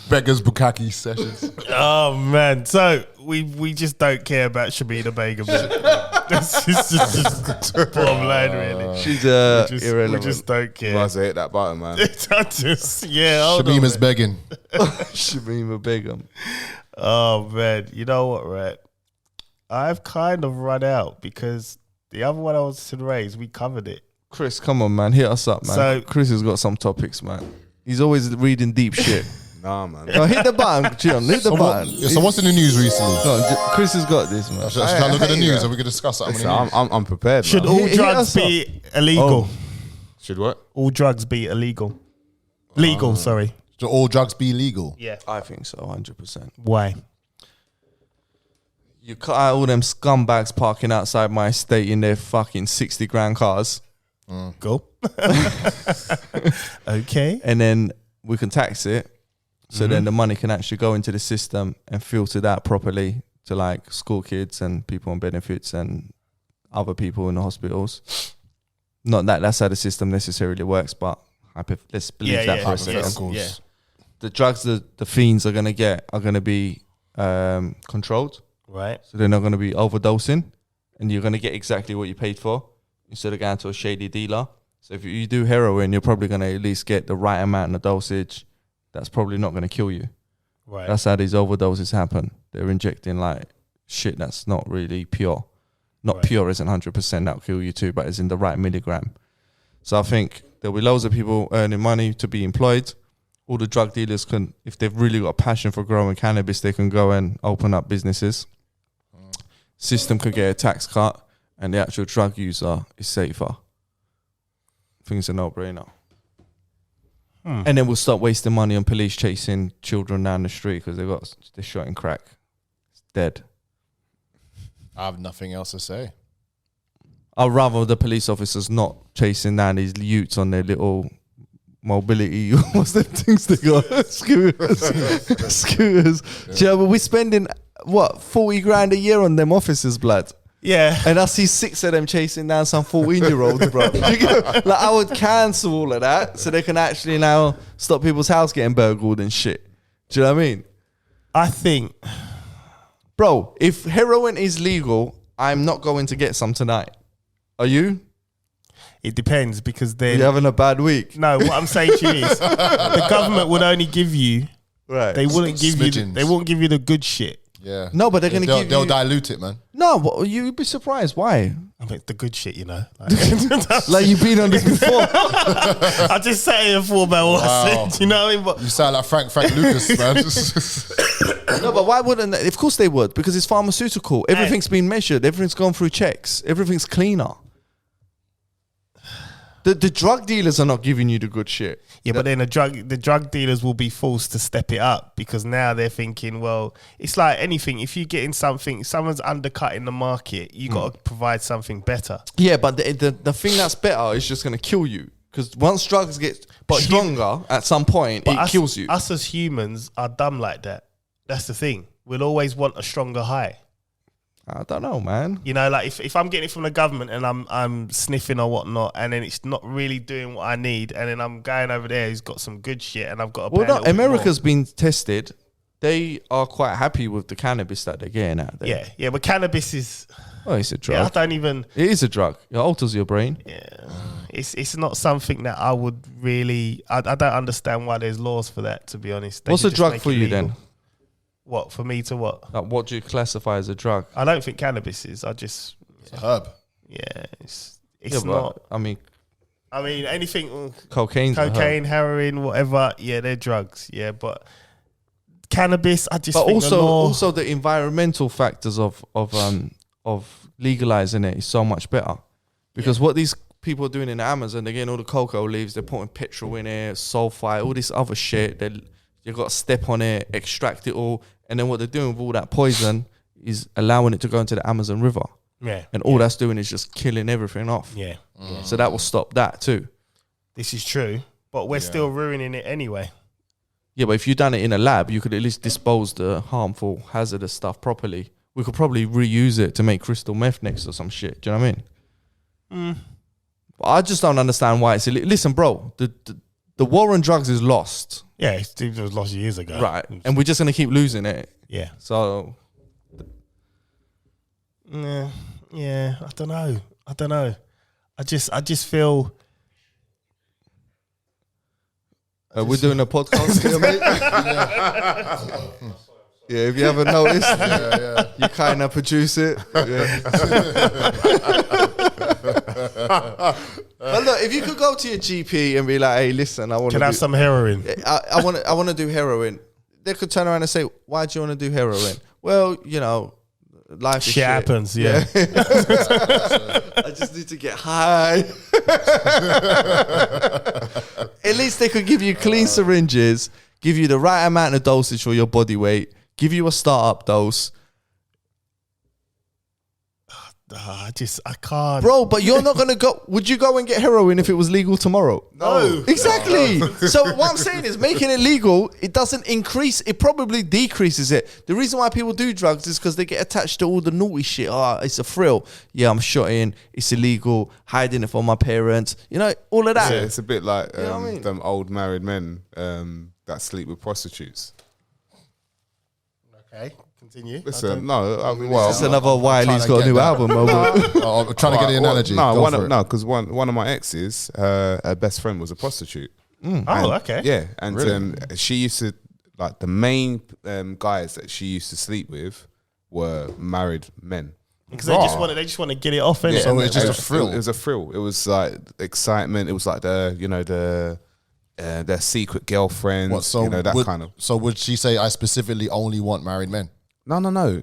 Beggars Bukaki sessions. Oh man. So we just don't care about Shamina Begum. That's just bottom line, really. She's We irrelevant. just don't care. Guys, hit that button, man. Hold on, Shamima's man. begging. Shamima Begum. Oh man, you know what, right? I've kind of run out because the other one I was to raise, we covered it. Chris, come on, man. Hit us up, man. So- Chris has got some topics, man. He's always reading deep shit. Nah, man. No, hit the button, John. Hit the button. So what's in the news recently? Go on, Chris has got this, man. Should I look at the news and we can discuss something? Listen, I'm prepared. Should man. all Hit drugs us be illegal? Should what? All drugs be illegal? Legal, sorry. Should all drugs be legal? Yeah. I think so, 100%. Why? You cut out all them scumbags parking outside my estate in their fucking 60 grand cars, Go. Okay. and then we can tax it. So then the money can actually go into the system and filter that properly to like school kids and people on benefits and other people in the hospitals. Not that that's how the system necessarily works, but let's believe that for a second. Yeah. The drugs that the fiends are going to get are going to be controlled. Right. So they're not going to be overdosing, and you're going to get exactly what you paid for instead of going to a shady dealer. So if you do heroin, you're probably going to at least get the right amount of dosage that's probably not going to kill you. Right. That's how these overdoses happen. They're injecting like shit that's not really pure. Not pure isn't 100%, that'll kill you too, but it's in the right milligram. So I think there'll be loads of people earning money to be employed. All the drug dealers can, if they've really got a passion for growing cannabis, they can go and open up businesses. System could get a tax cut, and the actual drug user is safer. I think it's a no-brainer. And then we'll stop wasting money on police chasing children down the street because they're shot in crack. It's dead. I have nothing else to say. I'd rather the police officers not chasing down these youths on their little mobility. What's them things they got? Scooters. Yeah. Do you know, but we're spending, 40 grand a year on them officers, blood. Yeah. And I see 6 of them chasing down some 14-year-olds, bro. Like, I would cancel all of that so they can actually now stop people's house getting burgled and shit. Do you know what I mean? I think... Bro, if heroin is legal, I'm not going to get some tonight. Are you? It depends because then... You're having a bad week. No, what I'm saying to you is the government would only give you... Right. They wouldn't give you... Smidgens. They won't give you the good shit. Yeah. No, but they're going to give you... They'll dilute it, man. No, but you'd be surprised. Why? I mean, the good shit, you know. Like you've been on this before. I just sat here for about what I said. You know what I mean? But You sound like Frank Lucas, man. No, but why wouldn't they? Of course they would, because it's pharmaceutical. Everything's been measured. Everything's gone through checks. Everything's cleaner. The drug dealers are not giving you the good shit. yeah, but then the drug dealers will be forced to step it up because now they're thinking, well, it's like anything. If you're getting something, someone's undercutting the market, you got to provide something better. Yeah, but the thing that's better is just going to kill you. Because once drugs get stronger, at some point, it kills you. Us as humans are dumb like that. That's the thing. We'll always want a stronger high. I don't know, man. You know, like if I'm getting it from the government and I'm sniffing or whatnot, and then it's not really doing what I need, and then I'm going over there who's got some good shit, and I've got to pay a little bit America's more. been tested. They are quite happy with the cannabis that they're getting out there. Yeah, but cannabis is... Oh, it's a drug. Yeah, I don't even... It is a drug. It alters your brain. Yeah, it's not something that I would really... I don't understand why there's laws for that, to be honest. What's a drug for you then? What, for me to what? Like, what do you classify as a drug? I don't think cannabis is. It's a herb. Yeah, it's Yeah, not... I mean, anything... cocaine's a herb. Cocaine, heroin, whatever, yeah, they're drugs. Yeah, but cannabis, I just But think the law... also the environmental factors of legalizing it is so much better. Because what these people are doing in the Amazon, they're getting all the cocoa leaves, they're putting petrol in it, sulfite, all this other shit. You've got to step on it, extract it all, and then what they're doing with all that poison is allowing it to go into the Amazon River. Yeah. And all that's doing is just killing everything off. Yeah. So that will stop that too. This is true, but we're still ruining it anyway. Yeah, but if you've done it in a lab, you could at least dispose the harmful, hazardous stuff properly. We could probably reuse it to make crystal meth next or some shit. Do you know what I mean? But I just don't understand why it's illegal. Listen, bro, the war on drugs is lost. Yeah, it was lost years ago. Right. And we're just going to keep losing it. Yeah. So... Yeah, I don't know. I just feel... we're doing a podcast here, mate. Yeah, if you haven't noticed, you kind of produce it. Yeah. But look, if you could go to your GP and be like, "Hey, listen, I want to have some heroin. I want to do heroin." They could turn around and say, "Why do you want to do heroin?" Well, you know, life is shit happens. Yeah. I just need to get high. At least they could give you clean syringes, give you the right amount of dosage for your body weight, give you a startup dose. I can't. Bro, but you're not gonna go. Would you go and get heroin if it was legal tomorrow? No. Exactly. So what I'm saying is, making it legal, it doesn't increase. It probably decreases it. The reason why people do drugs is because they get attached to all the naughty shit. It's a thrill. Yeah, I'm shot in. It's illegal. Hiding it from my parents. You know, all of that. Yeah, it's a bit like You know what I mean? them old married men that sleep with prostitutes. Okay, continue. Listen, no, I mean, well, It's another Wiley's to got a get new that. album. I'm trying to get the analogy. Go for it. because one of my exes, her best friend was a prostitute. Oh, okay. Yeah, and Really? she used to like the main guys that she used to sleep with were married men. Because they just want to get it off, innit? Yeah, So it's just a it- thrill. It was a thrill. It was like excitement. It was like their secret girlfriends. What, so that would, kind of. So would she say, I specifically only want married men? No.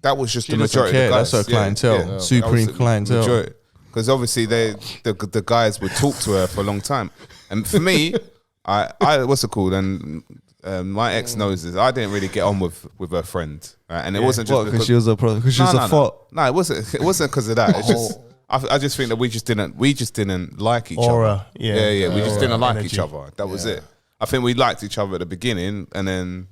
That was just She the doesn't majority care. of the guys. That's her clientele. Supreme clientele. Because obviously the guys would talk to her for a long time. And for me, I what's it called? And my ex knows this. I didn't really get on with her friend, right? And it wasn't just Because she was a thought. No, it wasn't because of that. It's just I just think that we just didn't like each Aura, other. yeah. We just didn't like Energy. each other. That was it. I think we liked each other at the beginning, and then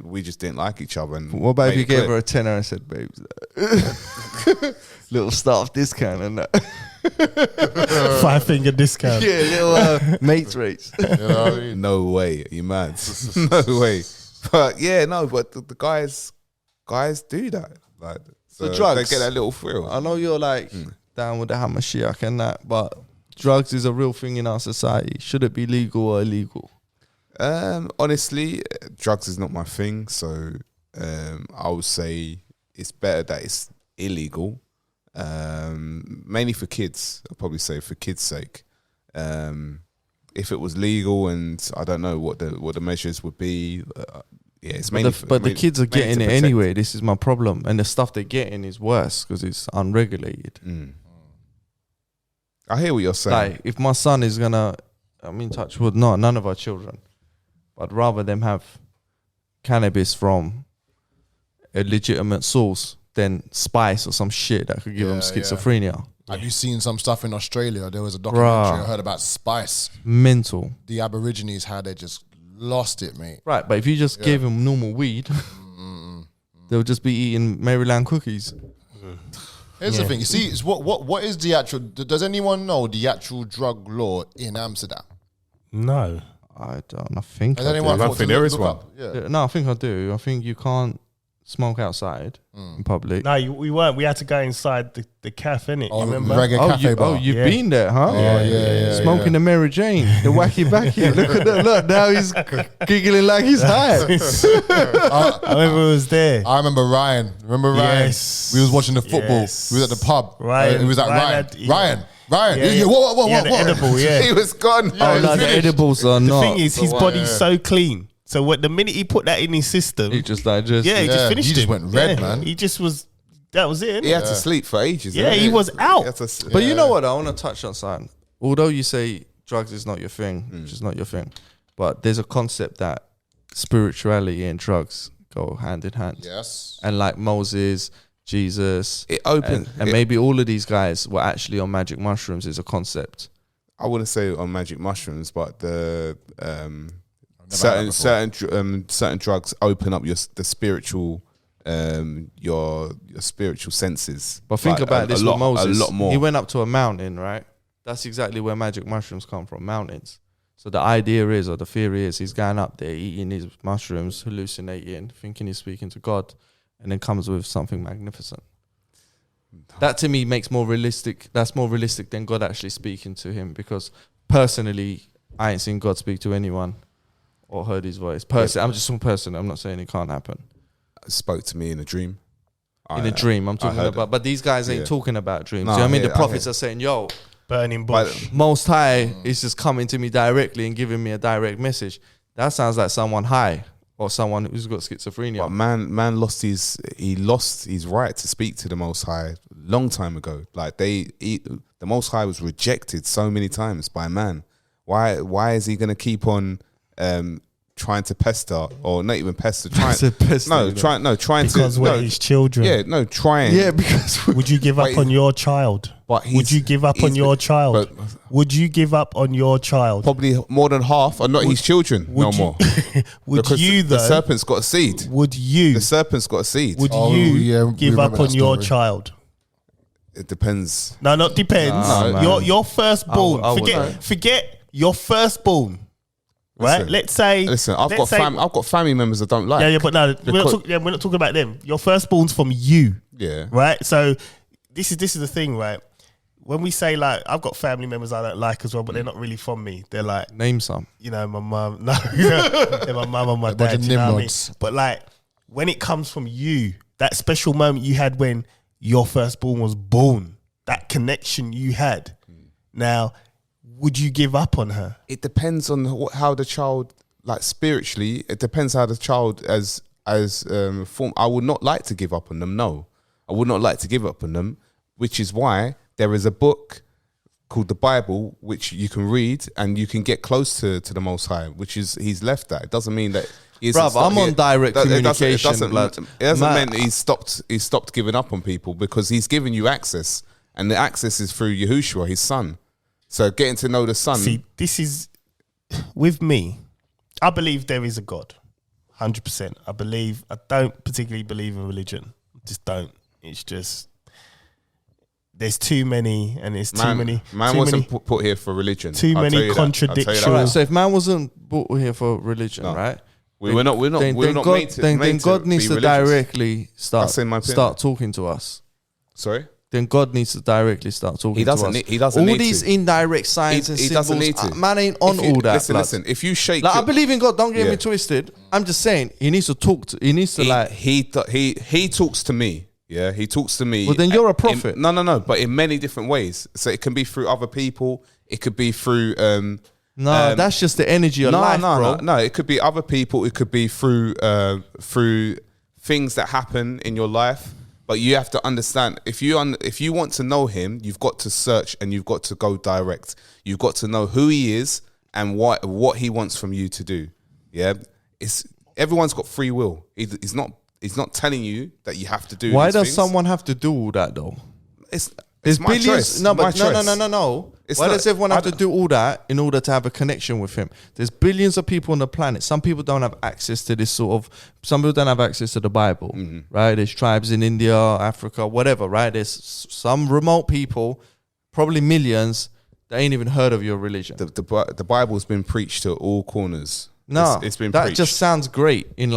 we just didn't like each other. And What about if made you it gave clear. her a tenner and said, babes, little staff discount and that? 5-finger discount. Yeah, little mates rates. You know what I mean? No way, you mad? No way. But yeah, no. But the guys do that. Like so The drugs. they get that little thrill. I know you're like down with the Hamashiach and that, but drugs is a real thing in our society. Should it be legal or illegal? Honestly, drugs is not my thing. So I would say it's better that it's illegal. Mainly for kids. I'll probably say for kids' sake. If it was legal, and I don't know what the measures would be. Yeah, it's mainly. But the kids are mainly getting to it protect. anyway. This is my problem, and the stuff they're getting is worse because it's unregulated. I hear what you're saying. Like if my son is gonna, touch wood, none of our children, but rather them have cannabis from a legitimate source than spice or some shit that could give them schizophrenia. Have you seen some stuff in Australia? There was a documentary Bruh. I heard about spice. Mental. The Aborigines, how they just lost it, mate. Right, but if you just gave them normal weed, they'll just be eating Maryland cookies. Here's the thing. You see, it's what is the actual... Does anyone know the actual drug law in Amsterdam? No. I think Has I anyone do. I thought think to there look is one. up? Yeah. No, I think I do. I think you can't smoke outside in public. No, we weren't. We had to go inside the cafe, innit? Oh, You remember? Reggae Cafe bar. you've Yeah. been there, huh? yeah, Smoking the Mary Jane, the wacky backy. Look at that. Look, now he's giggling like he's high. I remember it was there. I remember Ryan. Remember Ryan? Yes. We was watching the football. Yes. We was at the pub. Ryan- It was at Ryan Ryan. had- Ryan. Yeah, yeah. Whoa. He had the edible, yeah. He was gone. Oh no, the edibles are The not. thing is, his body's so clean. So the minute he put that in his system, He just digest. yeah, he Yeah, just finished he just him. went red, Yeah, man. He just was. That was it. He innit? had to sleep for ages. Yeah, didn't he was out. had to- But you know what? I want to touch on something. Although you say drugs is not your thing, which is not your thing, but there's a concept that spirituality and drugs go hand in hand. Yes. And like Moses, Jesus, It opened. and maybe all of these guys were actually on magic mushrooms is a concept. I wouldn't say on magic mushrooms, but the had that certain drugs open up the spiritual your spiritual senses. But think Like, about a this lot, with Moses. a lot more. He went up to a mountain, right? That's exactly where magic mushrooms come from, mountains. So the idea is, or the theory is, he's going up there, eating these mushrooms, hallucinating, thinking he's speaking to God, and then comes with something magnificent. That to me makes more realistic. That's more realistic than God actually speaking to him, because personally, I ain't seen God speak to anyone or heard his voice. I'm just one person. I'm not saying it can't happen. Spoke to me in a dream. In a dream, I'm talking heard about. But these guys ain't Yeah. talking about dreams. No, You know what I mean? I The hear- prophets are saying, yo, Burning bush. Most High is just coming to me directly and giving me a direct message. That sounds like someone high or someone who's got schizophrenia. But man lost his right to speak to the Most High long time ago. Like the Most High was rejected so many times by man. Why is he gonna keep on trying to pester, or not even pester, I said pester, trying Because to we're his children. yeah, no, trying. Yeah, because Would you give up Wait, on your child? but Would you give up on your child? but- Would you give up on your child? Probably more than half are not his children no Would you- more. Would Because you the though? serpent's got a seed. Would you? The serpent's got a seed. Would Oh, you yeah, we give up remember on that your story. child? It depends. No, not depends. No, man. Your firstborn. I would, Forget your firstborn. Right? Listen, Let's say. Listen, I've let's got family members I don't like. Yeah, but no, Because- we're not talking about them. Your firstborn's from you. Yeah. Right? So this is the thing, right? When we say like I've got family members I don't like as well, but they're not really from me. They're like, name some. you know, my mum. No, they're my mum and my bunch dad. of You know what I mean? nimrods. But like when it comes from you, that special moment you had when your firstborn was born, that connection you had. Now, would you give up on her? It depends on how the child, like spiritually, it depends how the child as form. I would not like to give up on them. No, I would not like to give up on them, which is why there is a book called the Bible, which you can read and you can get close to the Most High, which is he's left that. It doesn't mean that. Bruv, I'm on direct communication, It blood. doesn't mean he's stopped giving up on people, because he's given you access, and the access is through Yahushua, his son. So getting to know the son. See, this is with me. I believe there is a God, 100%. I don't particularly believe in religion. Just don't. It's just there's too many, and it's too many. Man too wasn't many, put here for religion. too I'll many tell you that. I'll tell you that. contradictory- Alright, so if man wasn't brought here for religion, No. right? We're not then made God, to. then made God to needs be to religious. directly That's in my opinion. start talking to us. Sorry. Then God needs to directly start talking He doesn't to us. need- he doesn't all need these to. indirect signs and He symbols. doesn't need to. Man ain't on If you- all that. Listen, blood. listen. If you shake, Like, I believe in God. Don't get Yeah. me twisted. I'm just saying he needs to talk to. He needs to he talks to me. Yeah, he talks to me. Well, then you're a prophet. No. But in many different ways. So it can be through other people. It could be through. No, that's just the energy of life, bro. No. It could be other people. It could be through things that happen in your life. But you have to understand, if you want to know him, you've got to search and you've got to go direct. You've got to know who he is and what he wants from you to do. Yeah, everyone's got free will. He's not telling you that you have to do. Why these does things. someone have to do all that though? It's There's my billions. choice. No, My but choice. no. It's Why not- does everyone have I to don't- do all that in order to have a connection with him? There's billions of people on the planet. Some people don't have access to this sort of. Some people don't have access to the Bible, Mm-hmm. right? There's tribes in India, Africa, whatever, right? There's some remote people, probably millions, that ain't even heard of your religion. The Bible's been preached to all corners. No, it's been that preached. just sounds great in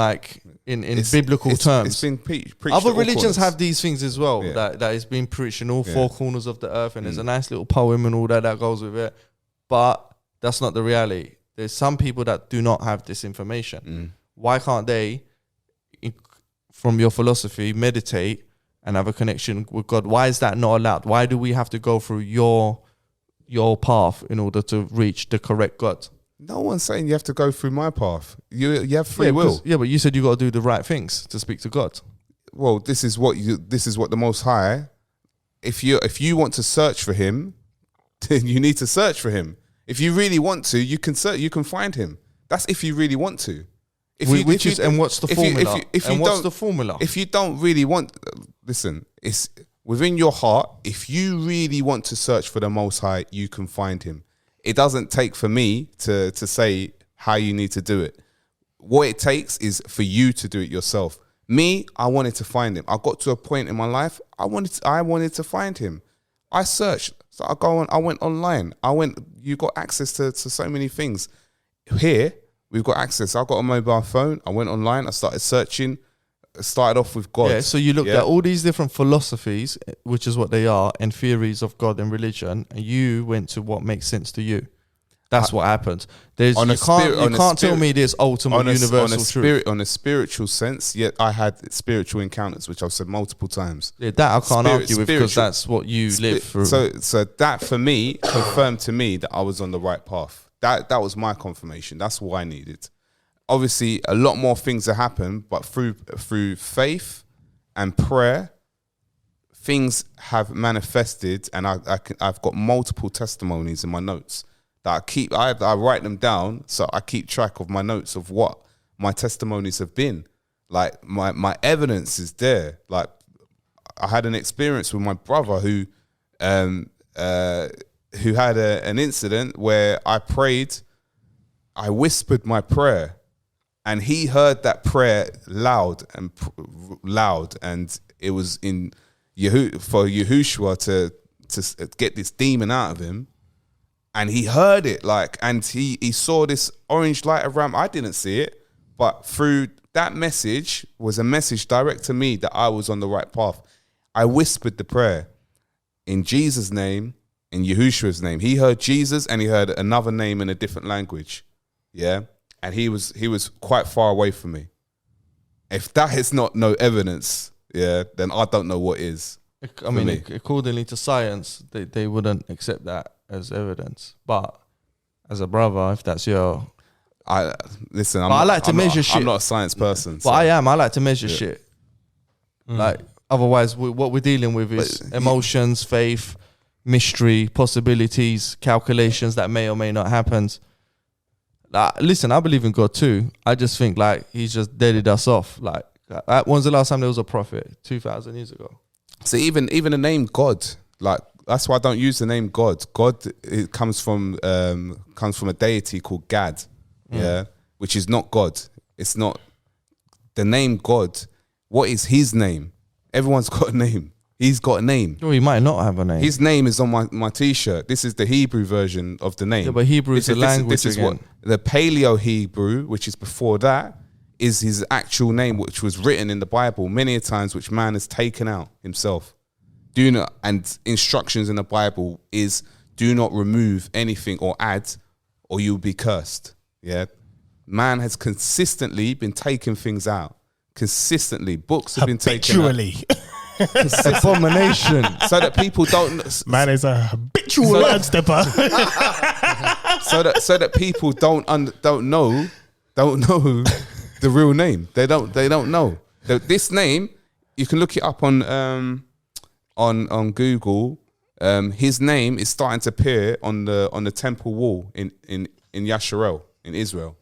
biblical terms. It's been preached. Other to all religions corners. have these things as well. Yeah. That is being preached in all Yeah. four corners of the earth, and there's a nice little poem and all that goes with it. But that's not the reality. There's some people that do not have this information. Why can't they, from your philosophy, meditate and have a connection with God? Why is that not allowed? Why do we have to go through your path in order to reach the correct God? No one's saying you have to go through my path. You have free will. Yeah, but you said you got to do the right things to speak to God. Well, this is what the Most High. If you want to search for him, then you need to search for him. If you really want to, you can search. You can find him. That's if you really want to. And what's the formula? What's the formula? If you don't really want, listen, it's within your heart. If you really want to search for the Most High, you can find him. It doesn't take for me to say how you need to do it. What it takes is for you to do it yourself. Me, I wanted to find him. I got to a point in my life, I wanted to find him. I searched. So I went online. You got access to so many things. Here, we've got access. I got a mobile phone. I went online. I started searching. Started off with God. Yeah, so you looked at all these different philosophies, which is what they are, and theories of God and religion, and you went to what makes sense to you. That's what happens. You can't tell me there's ultimate universal truth. On a spiritual sense, yet I had spiritual encounters, which I've said multiple times. Yeah, that I can't argue with because that's what you live through. So that for me confirmed to me that I was on the right path. That was my confirmation. That's what I needed. Obviously, a lot more things have happened, but through faith and prayer, things have manifested, and I've got multiple testimonies in my notes that I write them down, so I keep track of my notes of what my testimonies have been. Like my evidence is there. Like I had an experience with my brother who had an incident where I prayed, I whispered my prayer, and he heard that prayer loud, and it was in for Yahushua to get this demon out of him, and he heard it, like, and he saw this orange light around. I didn't see it, but through that message was a message direct to me that I was on the right path. I whispered the prayer in Jesus' name, in Yahushua's name. He heard Jesus and he heard another name in a different language. Yeah. And he was quite far away from me. If that is not no evidence, yeah, then I don't know what is. I mean, accordingly to science, they wouldn't accept that as evidence. But as a brother, if that's your... I like to measure shit. I'm not a science person. But I am. I like to measure shit. Like, otherwise, what we're dealing with is emotions, faith, mystery, possibilities, calculations that may or may not happen. Like, listen, I believe in God too. I just think, like, he's just deaded us off. Like, when's the last time there was a prophet? 2,000 years ago. So even the name God, like, that's why I don't use the name God. God, it comes from a deity called Gad, yeah, which is not God. It's not the name God. What is his name? Everyone's got a name. He's got a name. Oh, he might not have a name. His name is on my t-shirt. This is the Hebrew version of the name. Yeah, but Hebrew is the language. This is what the Paleo Hebrew, which is before that, is his actual name, which was written in the Bible many a times, which man has taken out himself. Do not, and instructions in the Bible is do not remove anything or add, or you'll be cursed. Yeah, man has consistently been taking things out. Consistently, books have been taken out. Abomination. So that people don't. Man is a habitual word stepper. so that people don't know the real name. They don't know. This name, you can look it up on Google. His name is starting to appear on the temple wall in Yasharel in Israel.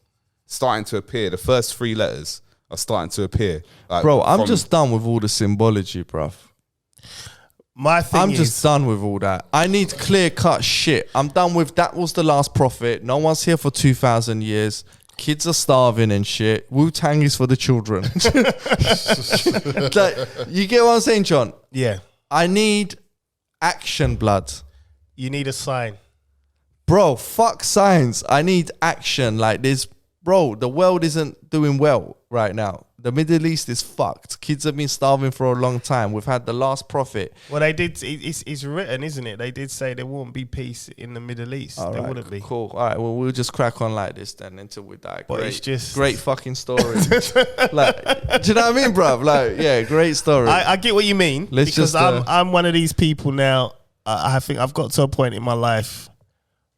Starting to appear. The first 3 letters are starting to appear. Like, bro, I'm just done with all the symbology, bruv. I'm just done with all that. I need clear-cut shit. I'm done with that was the last prophet. No one's here for 2,000 years. Kids are starving and shit. Wu-Tang is for the children. Like, you get what I'm saying, John? Yeah. I need action, blood. You need a sign. Bro, fuck science. I need action. Like this, bro, the world isn't doing well right now. The Middle East is fucked. Kids have been starving for a long time. We've had the last prophet. Well, they did. It's written, isn't it? They did say there won't be peace in the Middle East. There wouldn't be. Cool. All right. Well, we'll just crack on like this then until we die. But it's just great fucking story. Like, do you know what I mean, bruv? Like, yeah, great story. I get what you mean. Because I'm one of these people now. I think I've got to a point in my life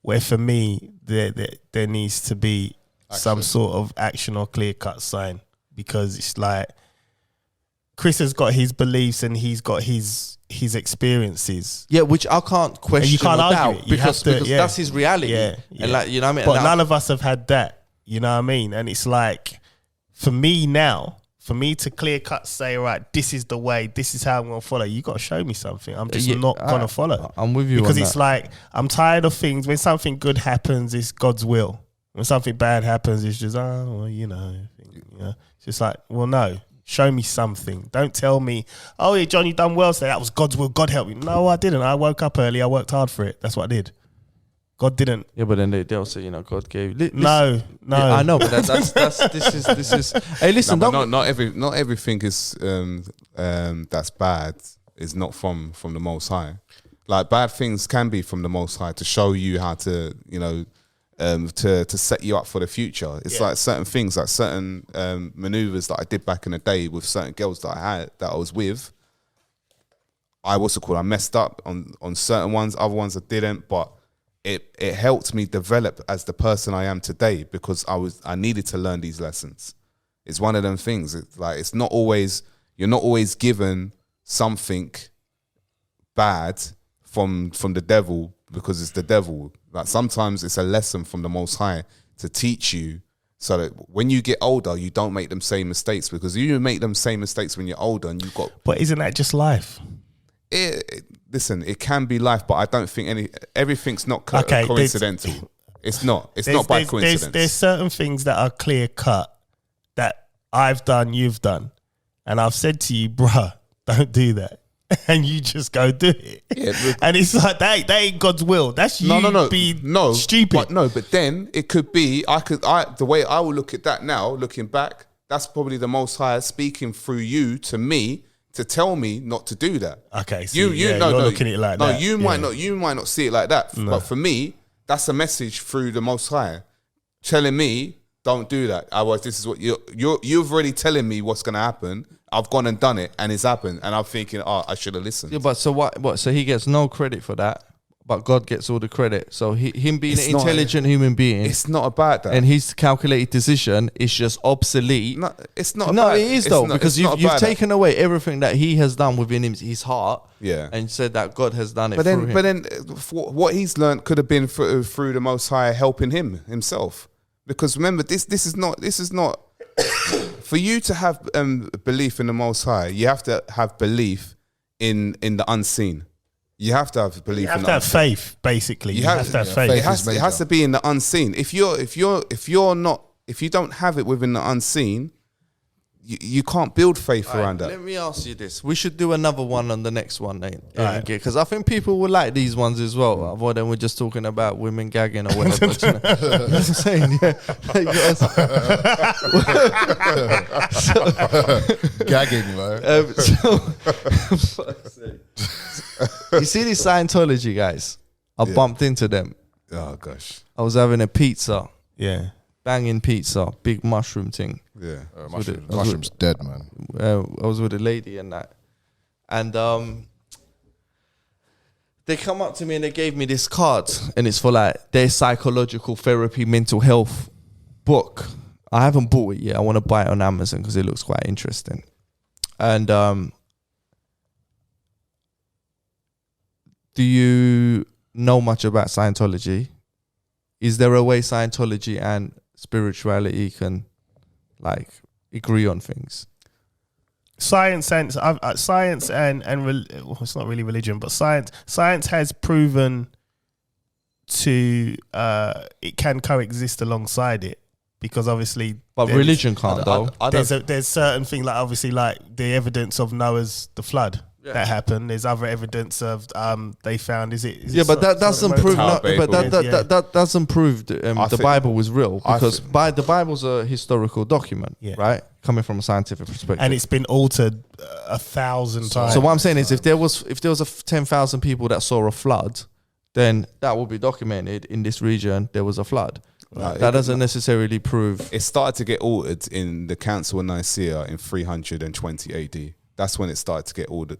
where, for me, there needs to be some sort of action or clear cut sign. Because it's like Chris has got his beliefs and he's got his experiences. Yeah, which I can't question. And you can't argue it. Because that's his reality. Yeah. And like, you know what I mean? But none of us have had that. You know what I mean? And it's like, for me now, for me to clear cut say, right, this is the way, this is how I'm going to follow, you got to show me something. I'm just not going to follow. I'm with you because on it's that. like, I'm tired of things. When something good happens, it's God's will. When something bad happens, it's just, you know. It's just like, well, no, show me something. Don't tell me, oh, yeah, John, you done well today. That was God's will. God help me. No, I didn't. I woke up early. I worked hard for it. That's what I did. God didn't. Yeah, but then they'll say, God gave. No. Yeah, I know, but this is. Hey, listen, not everything is that's bad is not from the Most High. Like, bad things can be from the Most High to show you how to, to set you up for the future. It's like certain things, like certain maneuvers that I did back in the day with certain girls that I was with. I messed up on certain ones, other ones I didn't, but it helped me develop as the person I am today because I needed to learn these lessons. It's one of them things. It's like you're not always given something bad from the devil because it's the devil. Like sometimes it's a lesson from the Most High to teach you, so that when you get older, you don't make them same mistakes, because you make them same mistakes when you're older and you've got. But isn't that just life? Listen, it can be life, but I don't think everything's not coincidental. It's not. It's not by coincidence. There's certain things that are clear cut that I've done, you've done, and I've said to you, bruh, don't do that. And you just go do it. Yeah, and it's like that ain't God's will. That's you being stupid. But then it could be the way I will look at that now, looking back, that's probably the Most High speaking through you to me to tell me not to do that. Okay, so you're looking at it like that. No, you might not see it like that. No. But for me, that's a message through the Most High telling me don't do that. Otherwise, this is what you've already telling me what's going to happen. I've gone and done it, and it's happened, and I'm thinking, I should have listened. Yeah, but so what? So he gets no credit for that, but God gets all the credit. So him being an intelligent human being, it's not about that, and his calculated decision is just obsolete. No, it's not. No, it is though, because you've taken away everything that he has done within his heart, and said that God has done it. But then what he's learned could have been through the Most High helping himself. Because remember, this is not. For you to have belief in the Most High, you have to have belief in the unseen. You have to have belief. You have to have faith, basically. You have to have faith. It has to be in the unseen. If you don't have it within the unseen, you can't build faith around that. Let me ask you this: we should do another one on the next one, because I think people will like these ones as well. Otherwise, then we're just talking about women gagging or whatever. You know what I'm saying? Gagging, man. You see these Scientology guys? I bumped into them. Oh gosh! I was having a pizza. Yeah. Banging pizza, big mushroom thing. Yeah, mushroom's dead, man. I was with a lady and that, and they come up to me and they gave me this card, and it's for like their psychological therapy, mental health book. I haven't bought it yet. I want to buy it on Amazon because it looks quite interesting. And do you know much about Scientology? Is there a way Scientology and spirituality can like agree on things? Science and it's not really religion, but science has proven to it can coexist alongside it, because obviously, but religion can't though. There's certain things like obviously like the evidence of the flood. That happened. There's other evidence of they found. But that doesn't prove. That doesn't prove the Bible was real, because the Bible's a historical document, right? Coming from a scientific perspective, and it's been altered 1,000 times. So what I'm saying is, if there was 10,000 people that saw a flood, then that would be documented in this region. There was a flood. That doesn't necessarily prove. It started to get altered in the Council of Nicaea in 320 AD. That's when it started to get altered.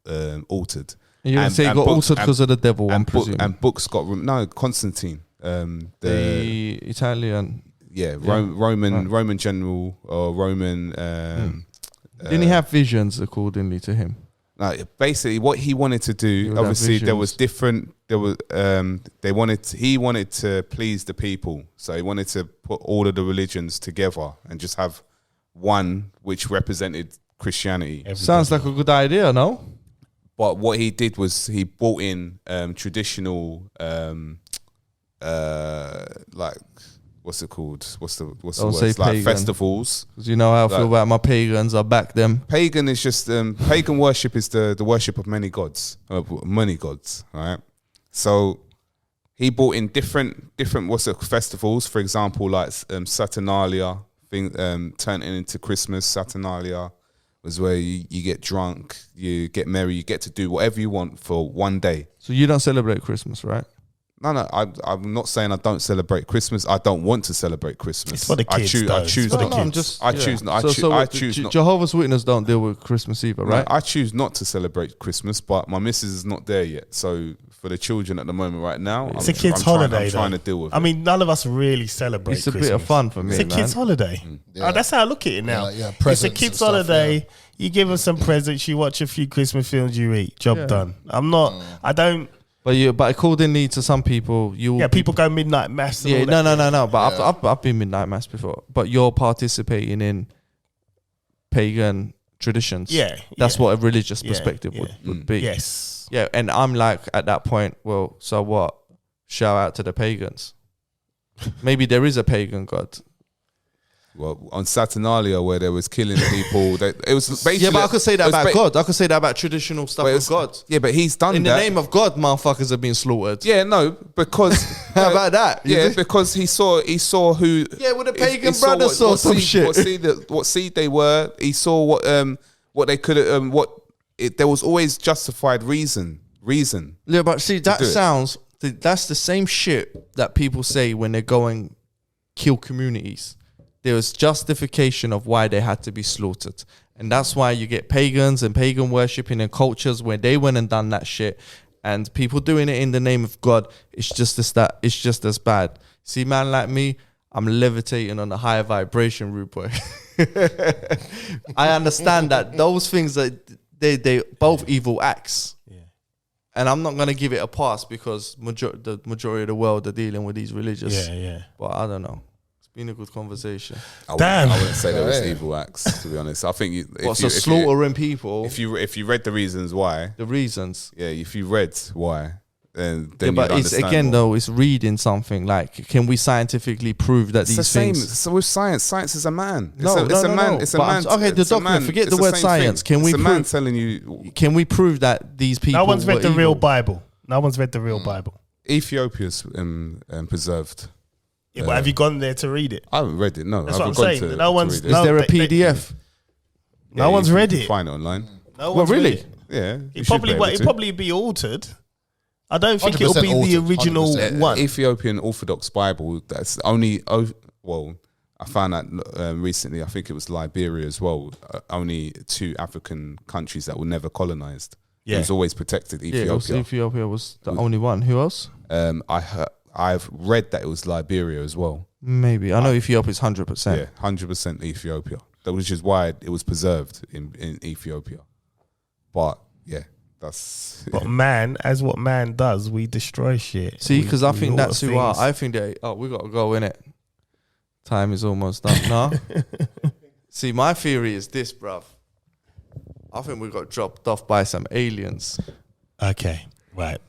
And you say it got altered because of the devil, I'm presuming. And books got... No, Constantine. The Italian... Yeah, Roman general or Roman... Didn't he have visions accordingly to him? Basically, what he wanted to do, obviously, there was different... He wanted to please the people. So he wanted to put all of the religions together and just have one which represented Christianity. Sounds like a good idea, no? But what he did was he brought in traditional, like what's it called? What's the word? Like pagan. Festivals. Because you know how I feel about my pagans. I back them. Pagan is just pagan worship is the worship of many gods, right? So he brought in different festivals. For example, like Saturnalia, turning into Christmas. Saturnalia was where you get drunk, you get merry, you get to do whatever you want for one day. So you don't celebrate Christmas, right? No, I'm not saying I don't celebrate Christmas. I don't want to celebrate Christmas. It's for the kids. I choose not. Jehovah's Witnesses don't deal with Christmas either, right? No, I choose not to celebrate Christmas, but my missus is not there yet. So for the children at the moment right now, it's a kid's holiday. I'm trying to deal with it. I mean, none of us really celebrate Christmas. It's a bit of fun for me, It's a kid's holiday. Yeah. That's how I look at it now. It's a kid's stuff, holiday. Yeah. You give them some presents, you watch a few Christmas films, you eat. Job done. I don't... But accordingly to some people, people go midnight mass. And all that. No. But I've been midnight mass before. But you're participating in pagan traditions. That's what a religious perspective would be. Yes. Yeah, and I'm like at that point. Well, so what? Shout out to the pagans. Maybe there is a pagan god. Well, on Saturnalia, where there was killing people, it was basically... Yeah, but I could say that about God. I could say that about traditional stuff with God. Yeah, but he's done that. In the name of God, motherfuckers have been slaughtered. Yeah, no, because... How about that? Yeah, because he saw who... Yeah, well, the pagan brothers saw some shit. What seed they were. He saw what they could... there was always justified reason. Yeah, but see, that's the same shit that people say when they're going kill communities. There was justification of why they had to be slaughtered. And that's why you get pagans and pagan worshipping and cultures where they went and done that shit. And people doing it in the name of God, it's just as bad. See, man like me, I'm levitating on a higher vibration, rude boy. I understand that those things that they both evil acts. Yeah. And I'm not gonna give it a pass because the majority of the world are dealing with these religious. Yeah. But I don't know. Been a good conversation. Damn. I wouldn't say there was evil acts, to be honest. I think slaughtering people. If you read the reasons why, if you read why, then but it's again though, it's reading something like, can we scientifically prove that these things? So with science is a man. It's a man. Okay, the document. Forget the word science. Can we? It's a man telling you. Can we prove that these people? No one's read the real Bible. No one's read the real Bible. Ethiopia's preserved. Yeah, but have you gone there to read it? I haven't read it. No, that's what I'm saying. No one's. Is there a PDF? No one's read it. Find it online. No one's read it. Yeah, it probably be altered. I don't think it'll be the original 100%. One. Ethiopian Orthodox Bible. That's only. Well, I found out recently. I think it was Liberia as well. Only 2 African countries that were never colonized. Yeah, it was always protected. Ethiopia. Ethiopia was the only one. Who else? I've read that it was Liberia as well. Maybe. I know Ethiopia is 100%. Yeah, 100% Ethiopia. Which is why it was preserved in Ethiopia. But yeah, that's... But man, as what man does, we destroy shit. See, because I think that's who are. I think we got to go, innit? Time is almost done. No? See, my theory is this, bruv. I think we got dropped off by some aliens. Okay. Right.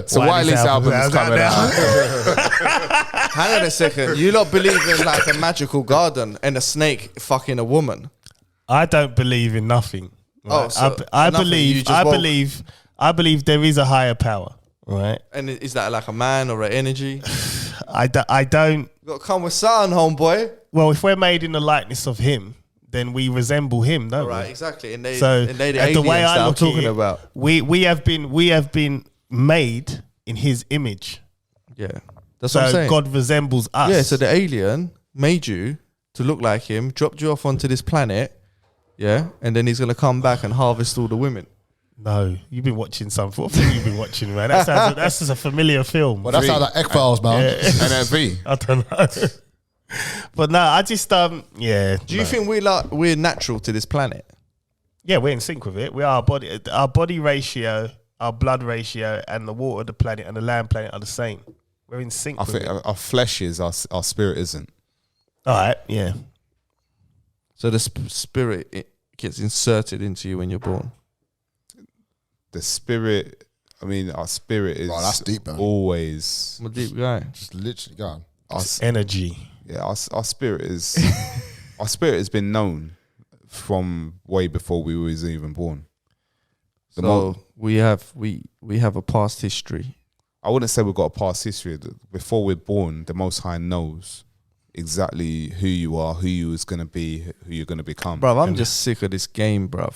So Wiley's album is coming out. Hang on a second. You lot believe in like a magical garden and a snake fucking a woman? I don't believe in nothing. Right? Oh, so I believe there is a higher power. Right. And is that like a man or an energy? I don't. You got to come with Saturn, homeboy. Well, if we're made in the likeness of him, then we resemble him, don't we? Right, exactly. And the way I look talking about, we have been made in his image. Yeah, that's what I'm saying. God resembles us. Yeah, so the alien made you to look like him, dropped you off onto this planet, yeah, and then he's gonna come back and harvest all the women. No, you've been watching something. What film you've been watching, man? That's just a familiar film. Well, that's how that X-Files, man. NFV. I don't know. But no, I just Do you think we're natural to this planet? Yeah, we're in sync with it. We are our body ratio, our blood ratio, and the water, the planet, and the land planet are the same. We're in sync. I think our flesh is, our spirit isn't. All right, yeah. So the spirit it gets inserted into you when you're born. The spirit. I mean, our spirit is. That's deep, man. Always. I'm a deep guy. Just literally gone. Energy. Yeah, our spirit is our spirit has been known from way before we was even born. We have a past history. I wouldn't say we've got a past history. Before we're born, the Most High knows exactly who you are, who you was gonna be, who you're gonna become. Bruv, I'm just sick of this game, bruv.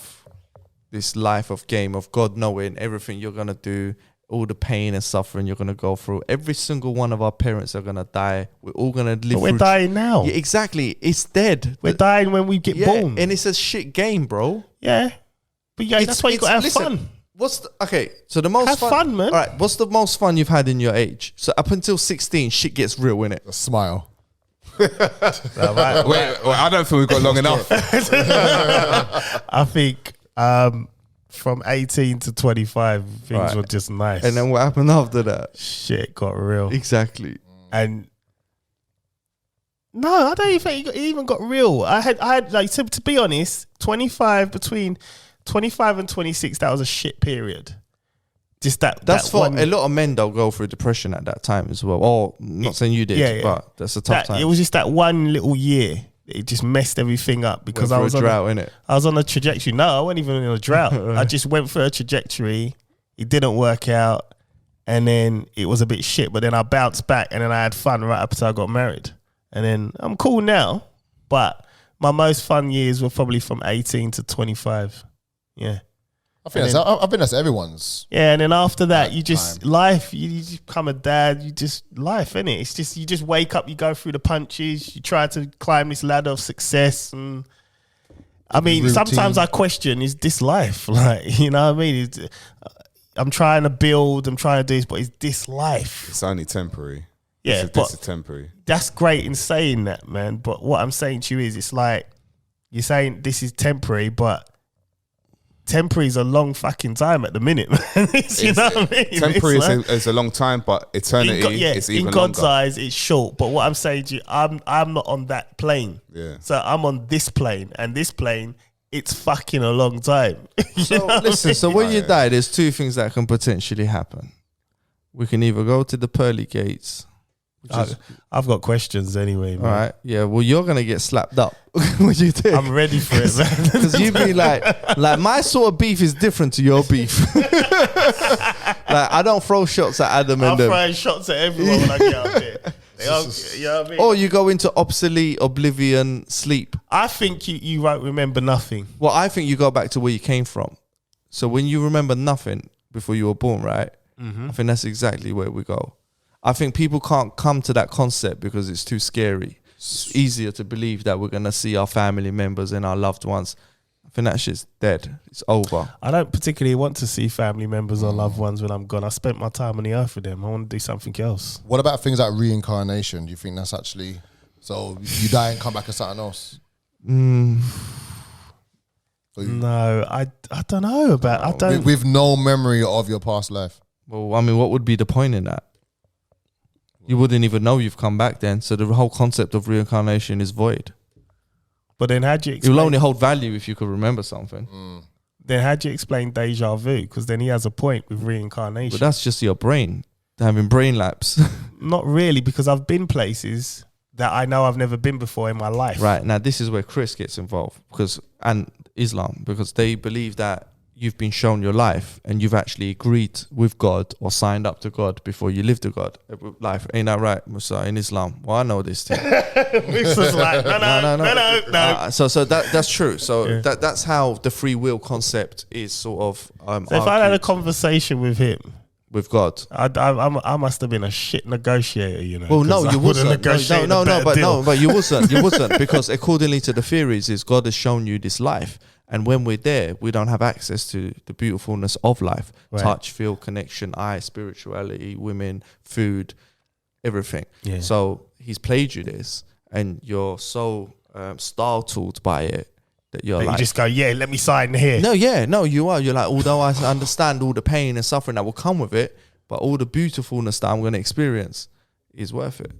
This life of game of God knowing everything you're gonna do. All the pain and suffering you're going to go through. Every single one of our parents are going to die. We're all going to live But we're dying now. Yeah, exactly. It's dead. We're dying when we get born. And it's a shit game, bro. Yeah. But that's why you got to have fun. So the most fun, man. All right, what's the most fun you've had in your age? So up until 16, shit gets real, innit? A smile. Wait, I don't think we've got long enough. I think from 18 to 25, things were just nice. And then what happened after that? Shit got real. Exactly. And no, I don't even think it even got real. I had like to be honest, between 25 and 26, that was a shit period. Just that's for a lot of men. They'll go through depression at that time as well. Or not saying you did, but that's a tough time. It was just that one little year. It just messed everything up because I was on a drought, innit? I was on a trajectory. No, I wasn't even in a drought. I just went through a trajectory. It didn't work out, and then it was a bit shit. But then I bounced back, and then I had fun right up until I got married. And then I'm cool now, but my most fun years were probably from 18 to 25. Yeah. I think that's everyone's. Yeah, and then after that, you just life. You just become a dad. You just life, innit? It's just you just wake up, you go through the punches, you try to climb this ladder of success. And I mean, routine. Sometimes I question: is this life? Like, you know what I mean? I'm trying to build, I'm trying to do this, but is this life? It's only temporary. Yeah, this is temporary. That's great in saying that, man. But what I'm saying to you is, it's like you're saying this is temporary, but temporary is a long fucking time at the minute, man. You know what I mean? Temporary is a long time, but eternity is even in God's longer. eyes, it's short. But what I'm saying to you, I'm not on that plane. Yeah. So I'm on this plane, and this plane, it's fucking a long time. So listen, so when you die, there's two things that can potentially happen. We can either go to the pearly gates. I've got questions anyway, man. All right. Yeah. Well, you're gonna get slapped up when you do. I'm ready for it, man. Because you be like my sort of beef is different to your beef. Like I don't throw shots at Adam and I'm them. throwing shots at everyone when I get out there. You know what I mean? Or you go into obsolete, oblivion, sleep. I think you won't remember nothing. Well, I think you go back to where you came from. So when you remember nothing before you were born, right? I think that's exactly where we go. I think people can't come to that concept because it's too scary. It's easier to believe that we're going to see our family members and our loved ones. I think that shit's dead. It's over. I don't particularly want to see family members or loved ones when I'm gone. I spent my time on the earth with them. I want to do something else. What about things like reincarnation? Do you think that's actually... So you die and come back as something else? No, I don't know about... I don't... With no memory of your past life? Well, I mean, what would be the point in that? You wouldn't even know you've come back then. So the whole concept of reincarnation is void. But then how do you It explain... will only hold value if you could remember something. Then how do you explain deja vu? Because then he has a point with reincarnation. But that's just your brain having brain lapse. Not really, because I've been places that I know I've never been before in my life. Right. Now, this is where Chris gets involved and Islam, because they believe that you've been shown your life and you've actually agreed with God or signed up to God before you lived to God. Life, ain't that right, Musa, in Islam? Well, I know this thing. Musa's like, no. So that's true. So that's how the free will concept is sort of. So if I had a conversation with him, with God, I must have been a shit negotiator, you know. Well, no, you wasn't. No, but you wasn't. You wasn't, because accordingly to the theories, is God has shown you this life. And when we're there, we don't have access to the beautifulness of life. Right. Touch, feel, connection, eye, spirituality, women, food, everything. Yeah. So he's played you this, and you're so startled by it that you're like... You just go, yeah, let me sign here. No, you are. You're like, although I understand all the pain and suffering that will come with it, but all the beautifulness that I'm going to experience is worth it.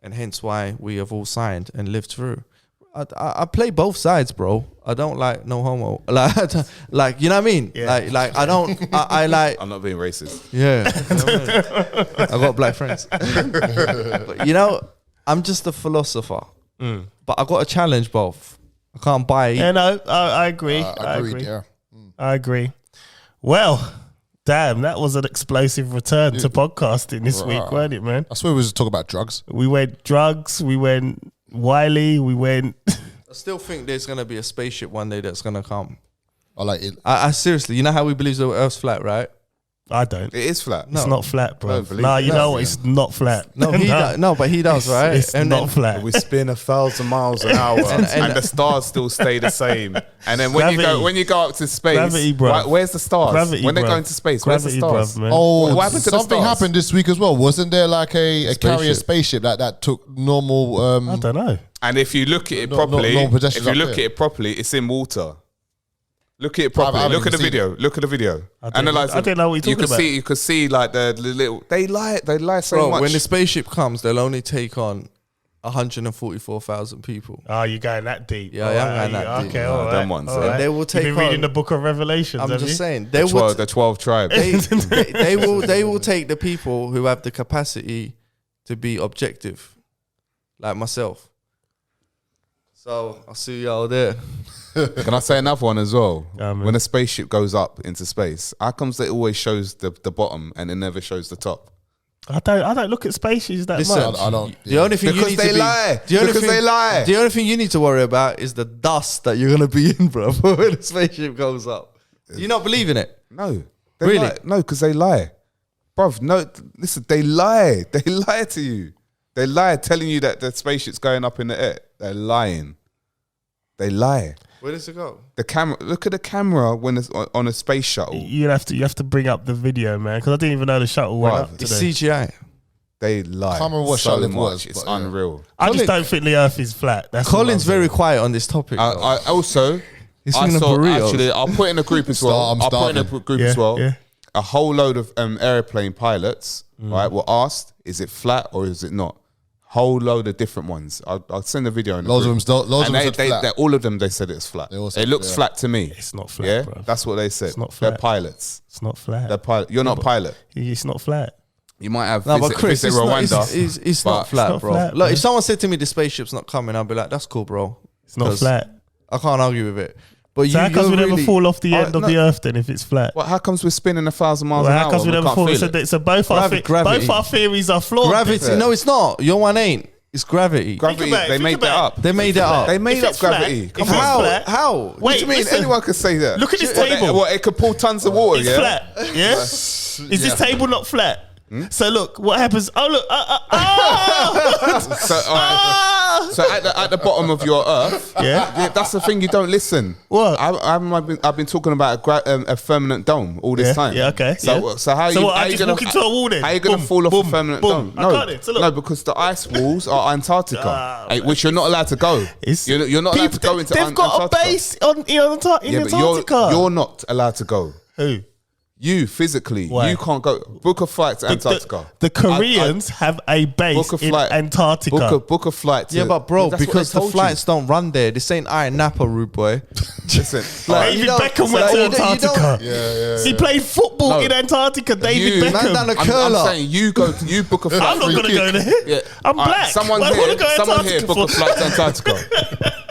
And hence why we have all signed and lived through. I play both sides, bro. I don't like no homo. Like you know what I mean? Yeah. Like I don't. I like. I'm not being racist. Yeah, I got black friends. But you know, I'm just a philosopher. But I got to challenge both. I can't buy. Yeah, no, I agree. I agree. Yeah. I agree. Well, damn, that was an explosive return to podcasting this week, wasn't it, man? I swear we was talking about drugs. We went drugs. We went Wiley. We went. I still think there's gonna be a spaceship one day that's gonna come. I like it. I seriously, you know how we believe the Earth's flat, right? I don't. It is flat. It's not flat, bro. No, you know what? It's not flat. No, but he does, right? It's not flat. We spin 1,000 miles an hour, and the stars still stay the same. And then when you go up to space, gravity, bro. Where's the stars? Gravity, when they bro. go into space, Gravity, where's the stars? Bruv, man. Oh, what happened to the something stars? happened this week as well. Wasn't there like a carrier spaceship that took normal? I don't know. And if you look at it properly, it's in water. Look at it properly. I haven't Look at the even seen video. Look at the video. Analyze it. I don't know what you're talking about. You could see like the little. They lie so Bro, much. when the spaceship comes, they'll only take on 144,000 people. Oh, you're going that deep. Yeah, I am going that deep. Okay, No, all right. them ones, all yeah. right. They will take You've been reading on- the Book of Revelations. I'm have just you? saying, the 12 tribes. they will take the people who have the capacity to be objective, like myself. So I'll see y'all there. Can I say another one as well? man. When a spaceship goes up into space, how comes it always shows the bottom and it never shows the top? I don't look at spaceships that Listen, much. I don't. The only thing Because you need they to be, lie. The only Because thing, they lie. The only thing you need to worry about is the dust that you're gonna be in, bro, when the spaceship goes up. You not believe in it? No. They Really? lie. No, because they lie. Bruv, no, listen, they lie. They lie to you. They lie telling you that the spaceship's going up in the air. They're lying. They lie. Where does it go? The camera. Look at the camera when it's on a space shuttle. You have to bring up the video, man, because I didn't even know the shuttle went Right. up It's today. CGI. They lie. I can't remember what so shuttle it much. was, It's but yeah. unreal. I just don't think the Earth is flat. That's all Colin's I'm saying. very quiet on this topic. though. I also, He's I thinking of saw, burritos. actually, I'll put in a group as well. I'm I'll put in a starving. group as well. Yeah. A whole load of airplane pilots, right, were asked, is it flat or is it not? Whole load of different ones. I'll send a video. In the Loads of group. them. Loads of And them said flat. all of them, they said it's flat. They all said It looks flat. flat to me. It's not flat, Yeah, bruv. that's what they said. It's not They're flat. pilots. It's not flat. They're pilot. You're not a pilot. It's not flat. You might have No, but visit, Chris, visit it's not, Rwanda. it's not but- flat, not bro. flat, Look, bro. if someone said to me the spaceship's not coming, I'd be like, that's cool, bro. It's not 'Cause flat. I can't argue with it. But So how comes we you're never really- fall off the Oh, end of no. the Earth then if it's flat? Well, how comes we're spinning 1,000 miles Well, an how hour? comes we and never can't fall? feel So, it? so both Gravity. our theories are flawed. Gravity. Yeah. No, it's not. Your one ain't. It's gravity. Gravity, about it, they think made that about up. it. They made that up. They made If up it's flat, gravity. if Come it's on. How? flat- How? Wait, What do you mean? listen. Anyone could say that. Look at this What, table. What, it could pull tons of water, It's yeah? flat. Yeah? Is this table not flat? So look, what happens? Oh look! So, all right. So at the bottom of your Earth, Yeah. that's the thing you don't listen. What? I've been talking about a firmament dome all this Yeah, time. yeah, okay, So yeah. so how So you what, I how you just gonna walk into a wall then? How you gonna Boom, fall off boom, a permanent boom. dome? I got it. So look. No, because the ice walls are Antarctica, Ah, which you're not allowed to go. You're not allowed to go into They've got Antarctica. a base in Yeah, but Antarctica. you're not allowed to go. Who? You physically, Why? you can't go. Book a flight to Antarctica. The Koreans have a base book a in flight. Antarctica. Book a flight. To, Yeah, but bro, that's what because they the told you. flights don't run there. This ain't Iron Napa route, boy. Listen, Like, David you don't- Beckham went like, to you don't- Antarctica. He played football No. in Antarctica. David You- Beckham. Man done a I'm curler. saying you book a flight. I'm not free gonna kick. go there. Yeah. I'm All right, black. Someone What do I wanna go here, someone here, Antarctica book a for? flight to Antarctica.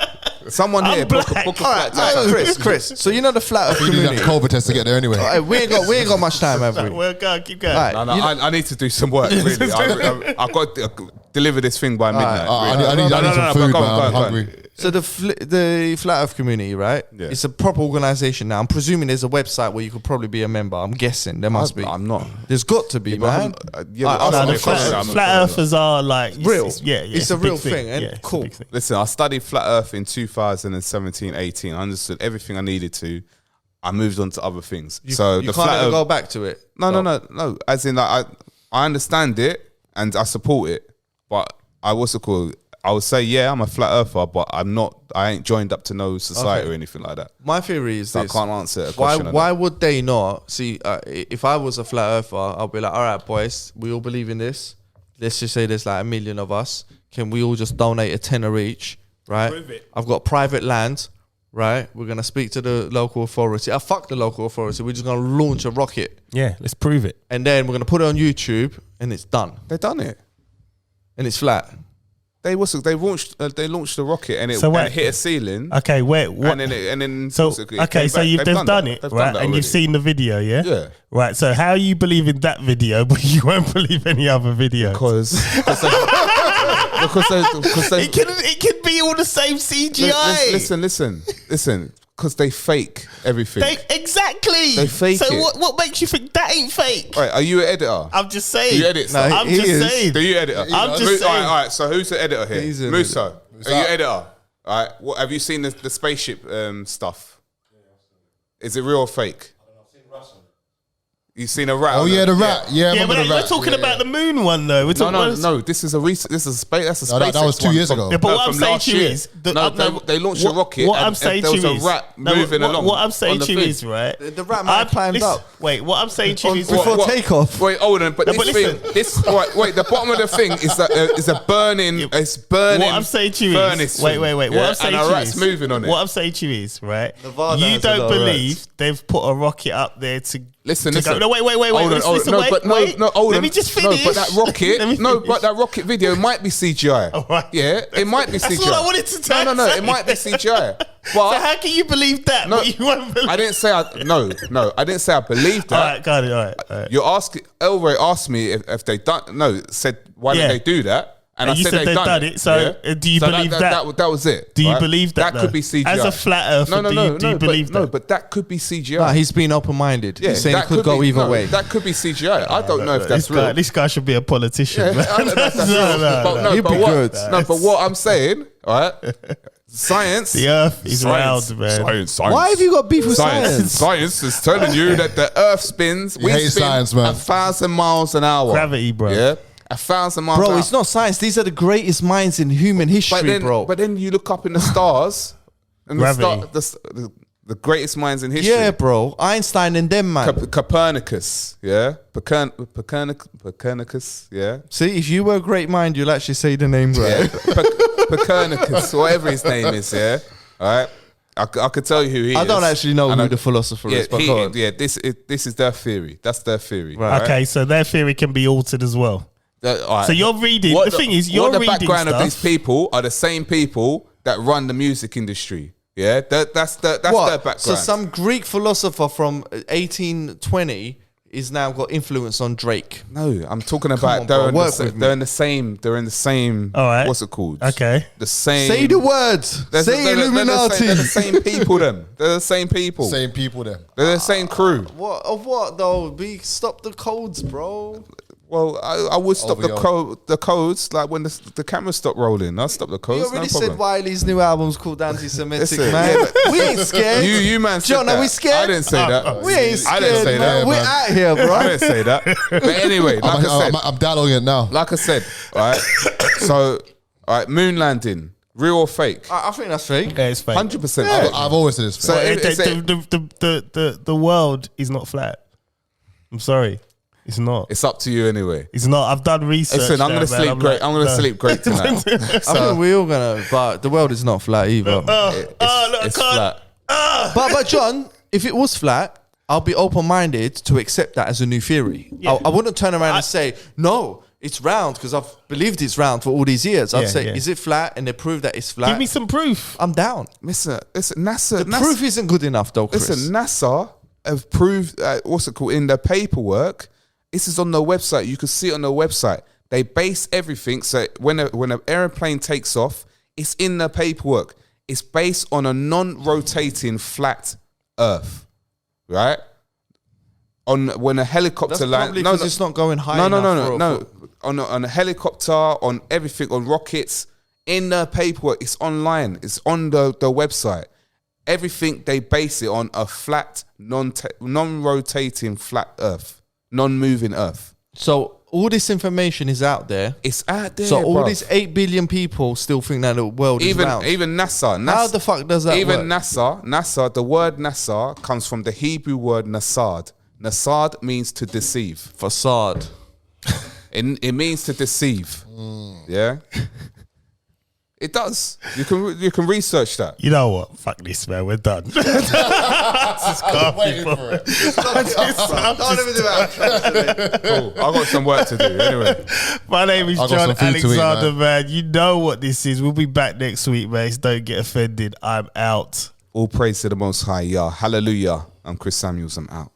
Someone I'm here, book a black. flight to Alright, Antarctica. Chris. So you know the flat Earth You need that community. COVID test to get there anyway. Alright, we ain't got much time, have we? Well, go on, keep going. Alright, No, you know- I need to do some work. Really, I've got to deliver this thing by midnight. I really. need some food, go man. on, I'm go on. hungry. So the flat Earth community, right? Yeah. It's a proper organization now. I'm presuming there's a website where you could probably be a member. I'm guessing there must be. I'm not. There's got to be, but man. yeah, Alright, but I'll No, ask the you a flat, question. I'm flat earthers are like Real. Yeah, It's a big real thing, and it's a cool. big thing. Listen, I studied flat Earth in 2017, 18. I understood everything I needed to. I moved on to other things. So You the can't flat ever Earth, go back to it. No. As in, like, I understand it and I support it, but I would say, yeah, I'm a flat earther, but I ain't joined up to no society Okay. or anything like that. My theory is So this. I can't answer a Why question. why would they not see? If I was a flat earther, I'll be like, all right, boys, we all believe in this. Let's just say there's like 1 million of us. Can we all just donate a tenner each, right? Prove it. I've got private land, right? We're gonna speak to the local authority. Fuck the local authority. We're just gonna launch a rocket, Yeah, let's prove it. and then we're gonna put it on YouTube, and it's done, They done it. and it's flat. They launched the rocket and it, So and wait. it hit a ceiling. Okay, wait. What? And then So it came okay, so back. they've done it, They've right? that And you've already. seen the video, yeah? Yeah. Right. So how you believe in that video, but you won't believe any other video? because they It can be all the same CGI. listen. Because they fake everything. Exactly. They fake so it. what makes you think that ain't fake? Right, are you an editor? I'm just saying. Do you edit No, stuff? I'm he just is. saying. Do you edit? I'm just saying. All right, so who's the editor here? He's an Musa. editor. Are you editor? All right. What, have you seen the spaceship stuff? Is it real or fake? You seen a rat? Oh yeah, the rat. Yeah, I Yeah, remember but the we're rat. talking Yeah, about yeah. the moon one though. We're talking No. This is a recent. This is a space. That's a No, SpaceX that was 2 one years from- ago. Yeah, but no, what I'm from saying last to you year. is, they launched a rocket. What I'm and saying there to was you a is, rat moving along. What I'm saying on the to you thing. is, right? The rat might have climbed listen, up. Wait, what I'm saying to you is, Before takeoff. Wait, hold on. But No, this but thing, listen. this wait. The bottom of the thing is that is a burning. It's burning. what I'm saying to you furnace is, wait. thing, What yeah? I'm saying and to a you rat's is, moving on it. What I'm saying to you is, right? Nevada You has a don't lot of believe rats. they've put a rocket up there to Listen. Go. No, wait. Hold on, Listen, no, wait, but wait. hold Let on. me just finish. No, but that rocket, Let me finish. that rocket video might be CGI. All right. Yeah, it might be CGI. That's all I wanted to tell No, you. it might be CGI. But So how can you believe that? No, but you won't believe. I didn't say I didn't say I believed that. All right, got it. All right. You're asking. Elroy asked me if they done. No, said why Yeah. did they do that? And And I you said said they've they've done done it, so, do you believe that? That was it. Do you right? believe that? That could though? be CGI. As a flat earther, do you believe that? No, but that could be CGI. Nah, he's been open-minded. Yeah, He's saying it that could go be, either no, way. That could be CGI. I don't know if that's real. This guy should be a politician. Yeah, man. I don't know if that's No, real. no, But no. no, He'd but be what? good. No, but what I'm saying, all right? Science. The Earth is round, man. Science. Why have you got beef with science? Science is telling you that the Earth spins. You hate spin science, man. 1,000 miles an hour. Gravity, bro. Yeah, 1,000 miles. an Bro, hour. it's not science. These are the greatest minds in human history, bro. But then you look up in the stars, and Gravity. the greatest minds in history. Yeah, bro. Einstein and them, man. Copernicus, yeah, Copernicus, yeah, See, if you were a great mind, you'll actually say the name right. Copernicus, whatever his name is, yeah. All right, I could tell you who he is. I don't actually know And who the philosopher is, but go on. this is their theory. That's their theory. Right. Okay, so their theory can be altered as well. All right. So you're reading. The thing is, you're what the reading background stuff. of these people are the same people that run the music industry. Yeah, that's their background. So some Greek philosopher from 1820 is now got influence on Drake. No, I'm talking about on, bro, work with me. they're in the same. They're in the same. All right. What's it called? Okay. The same. Say the words. Say Illuminati. They're the same people. Them. They're the same people. Same people then. They're the same crew. What of what though? We stop the codes, bro. Well, I would stop OVO. the codes like when the cameras stop rolling. I'll stop the codes. You already no said problem. Wiley's new album's called Anti-Semitic, Listen, man. yeah, We ain't scared. You man said John, that. are we scared? I didn't say that. We ain't scared, I didn't say man. that. We're out here, bro. I didn't say that. But anyway, like I said, I'm downloading it now. like I said, all right. So, all right, moon landing, real or fake? I think that's fake. Yeah, it's fake. 100%. I've always said this. So Well, if- the world is not flat. I'm sorry, it's not. it's up to you anyway. It's not. I've done research. Listen, I'm now, gonna man. sleep great. like, I'm gonna no. sleep great tonight. I think we all gonna, but the world is not flat either. Look, I It's can't. flat. But John, if it was flat, I'll be open-minded to accept that as a new theory. Yeah. I wouldn't turn around and say, no, it's round, because I've believed it's round for all these years. I'd Yeah, say, yeah. is it flat? And they prove that it's flat. Give me some proof. I'm down. Listen, NASA. Proof isn't good enough, though, Chris. Listen, NASA have proved what's it called in their paperwork. This is on their website. You can see it on their website. They base everything. So when an airplane takes off, it's in their paperwork. It's based on a non-rotating flat Earth, right? On when a helicopter That's lands, probably because it's not going high no, enough. on a helicopter, on everything, on rockets, in the paperwork, it's online. It's on the website. Everything they base it on a flat, non-rotating flat Earth, non-moving Earth. So all this information is out there. It's out there. So all bruv. these 8 billion people still think that the world is round. Even NASA. How the fuck does that even work? NASA, the word NASA comes from the Hebrew word nasad. Nasad means to deceive. Facade. It means to deceive. Yeah. It does. You can research that. You know what? Fuck this, man. We're done. This is coffee, bro. Don't even do that. Cool. I got some work to do. Anyway. My name is I got John some food to eat, Alexander, man. man. You know what this is. We'll be back next week, mates. Don't get offended. I'm out. All praise to the Most High. Yeah. Hallelujah. I'm Chris Samuels. I'm out.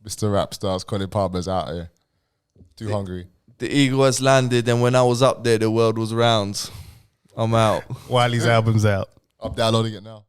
Mr. Rap Stars, Colin Palmer's out here. Too hungry. The eagle has landed, and when I was up there, the world was round. I'm out. Wiley's album's out. I'm downloading it now.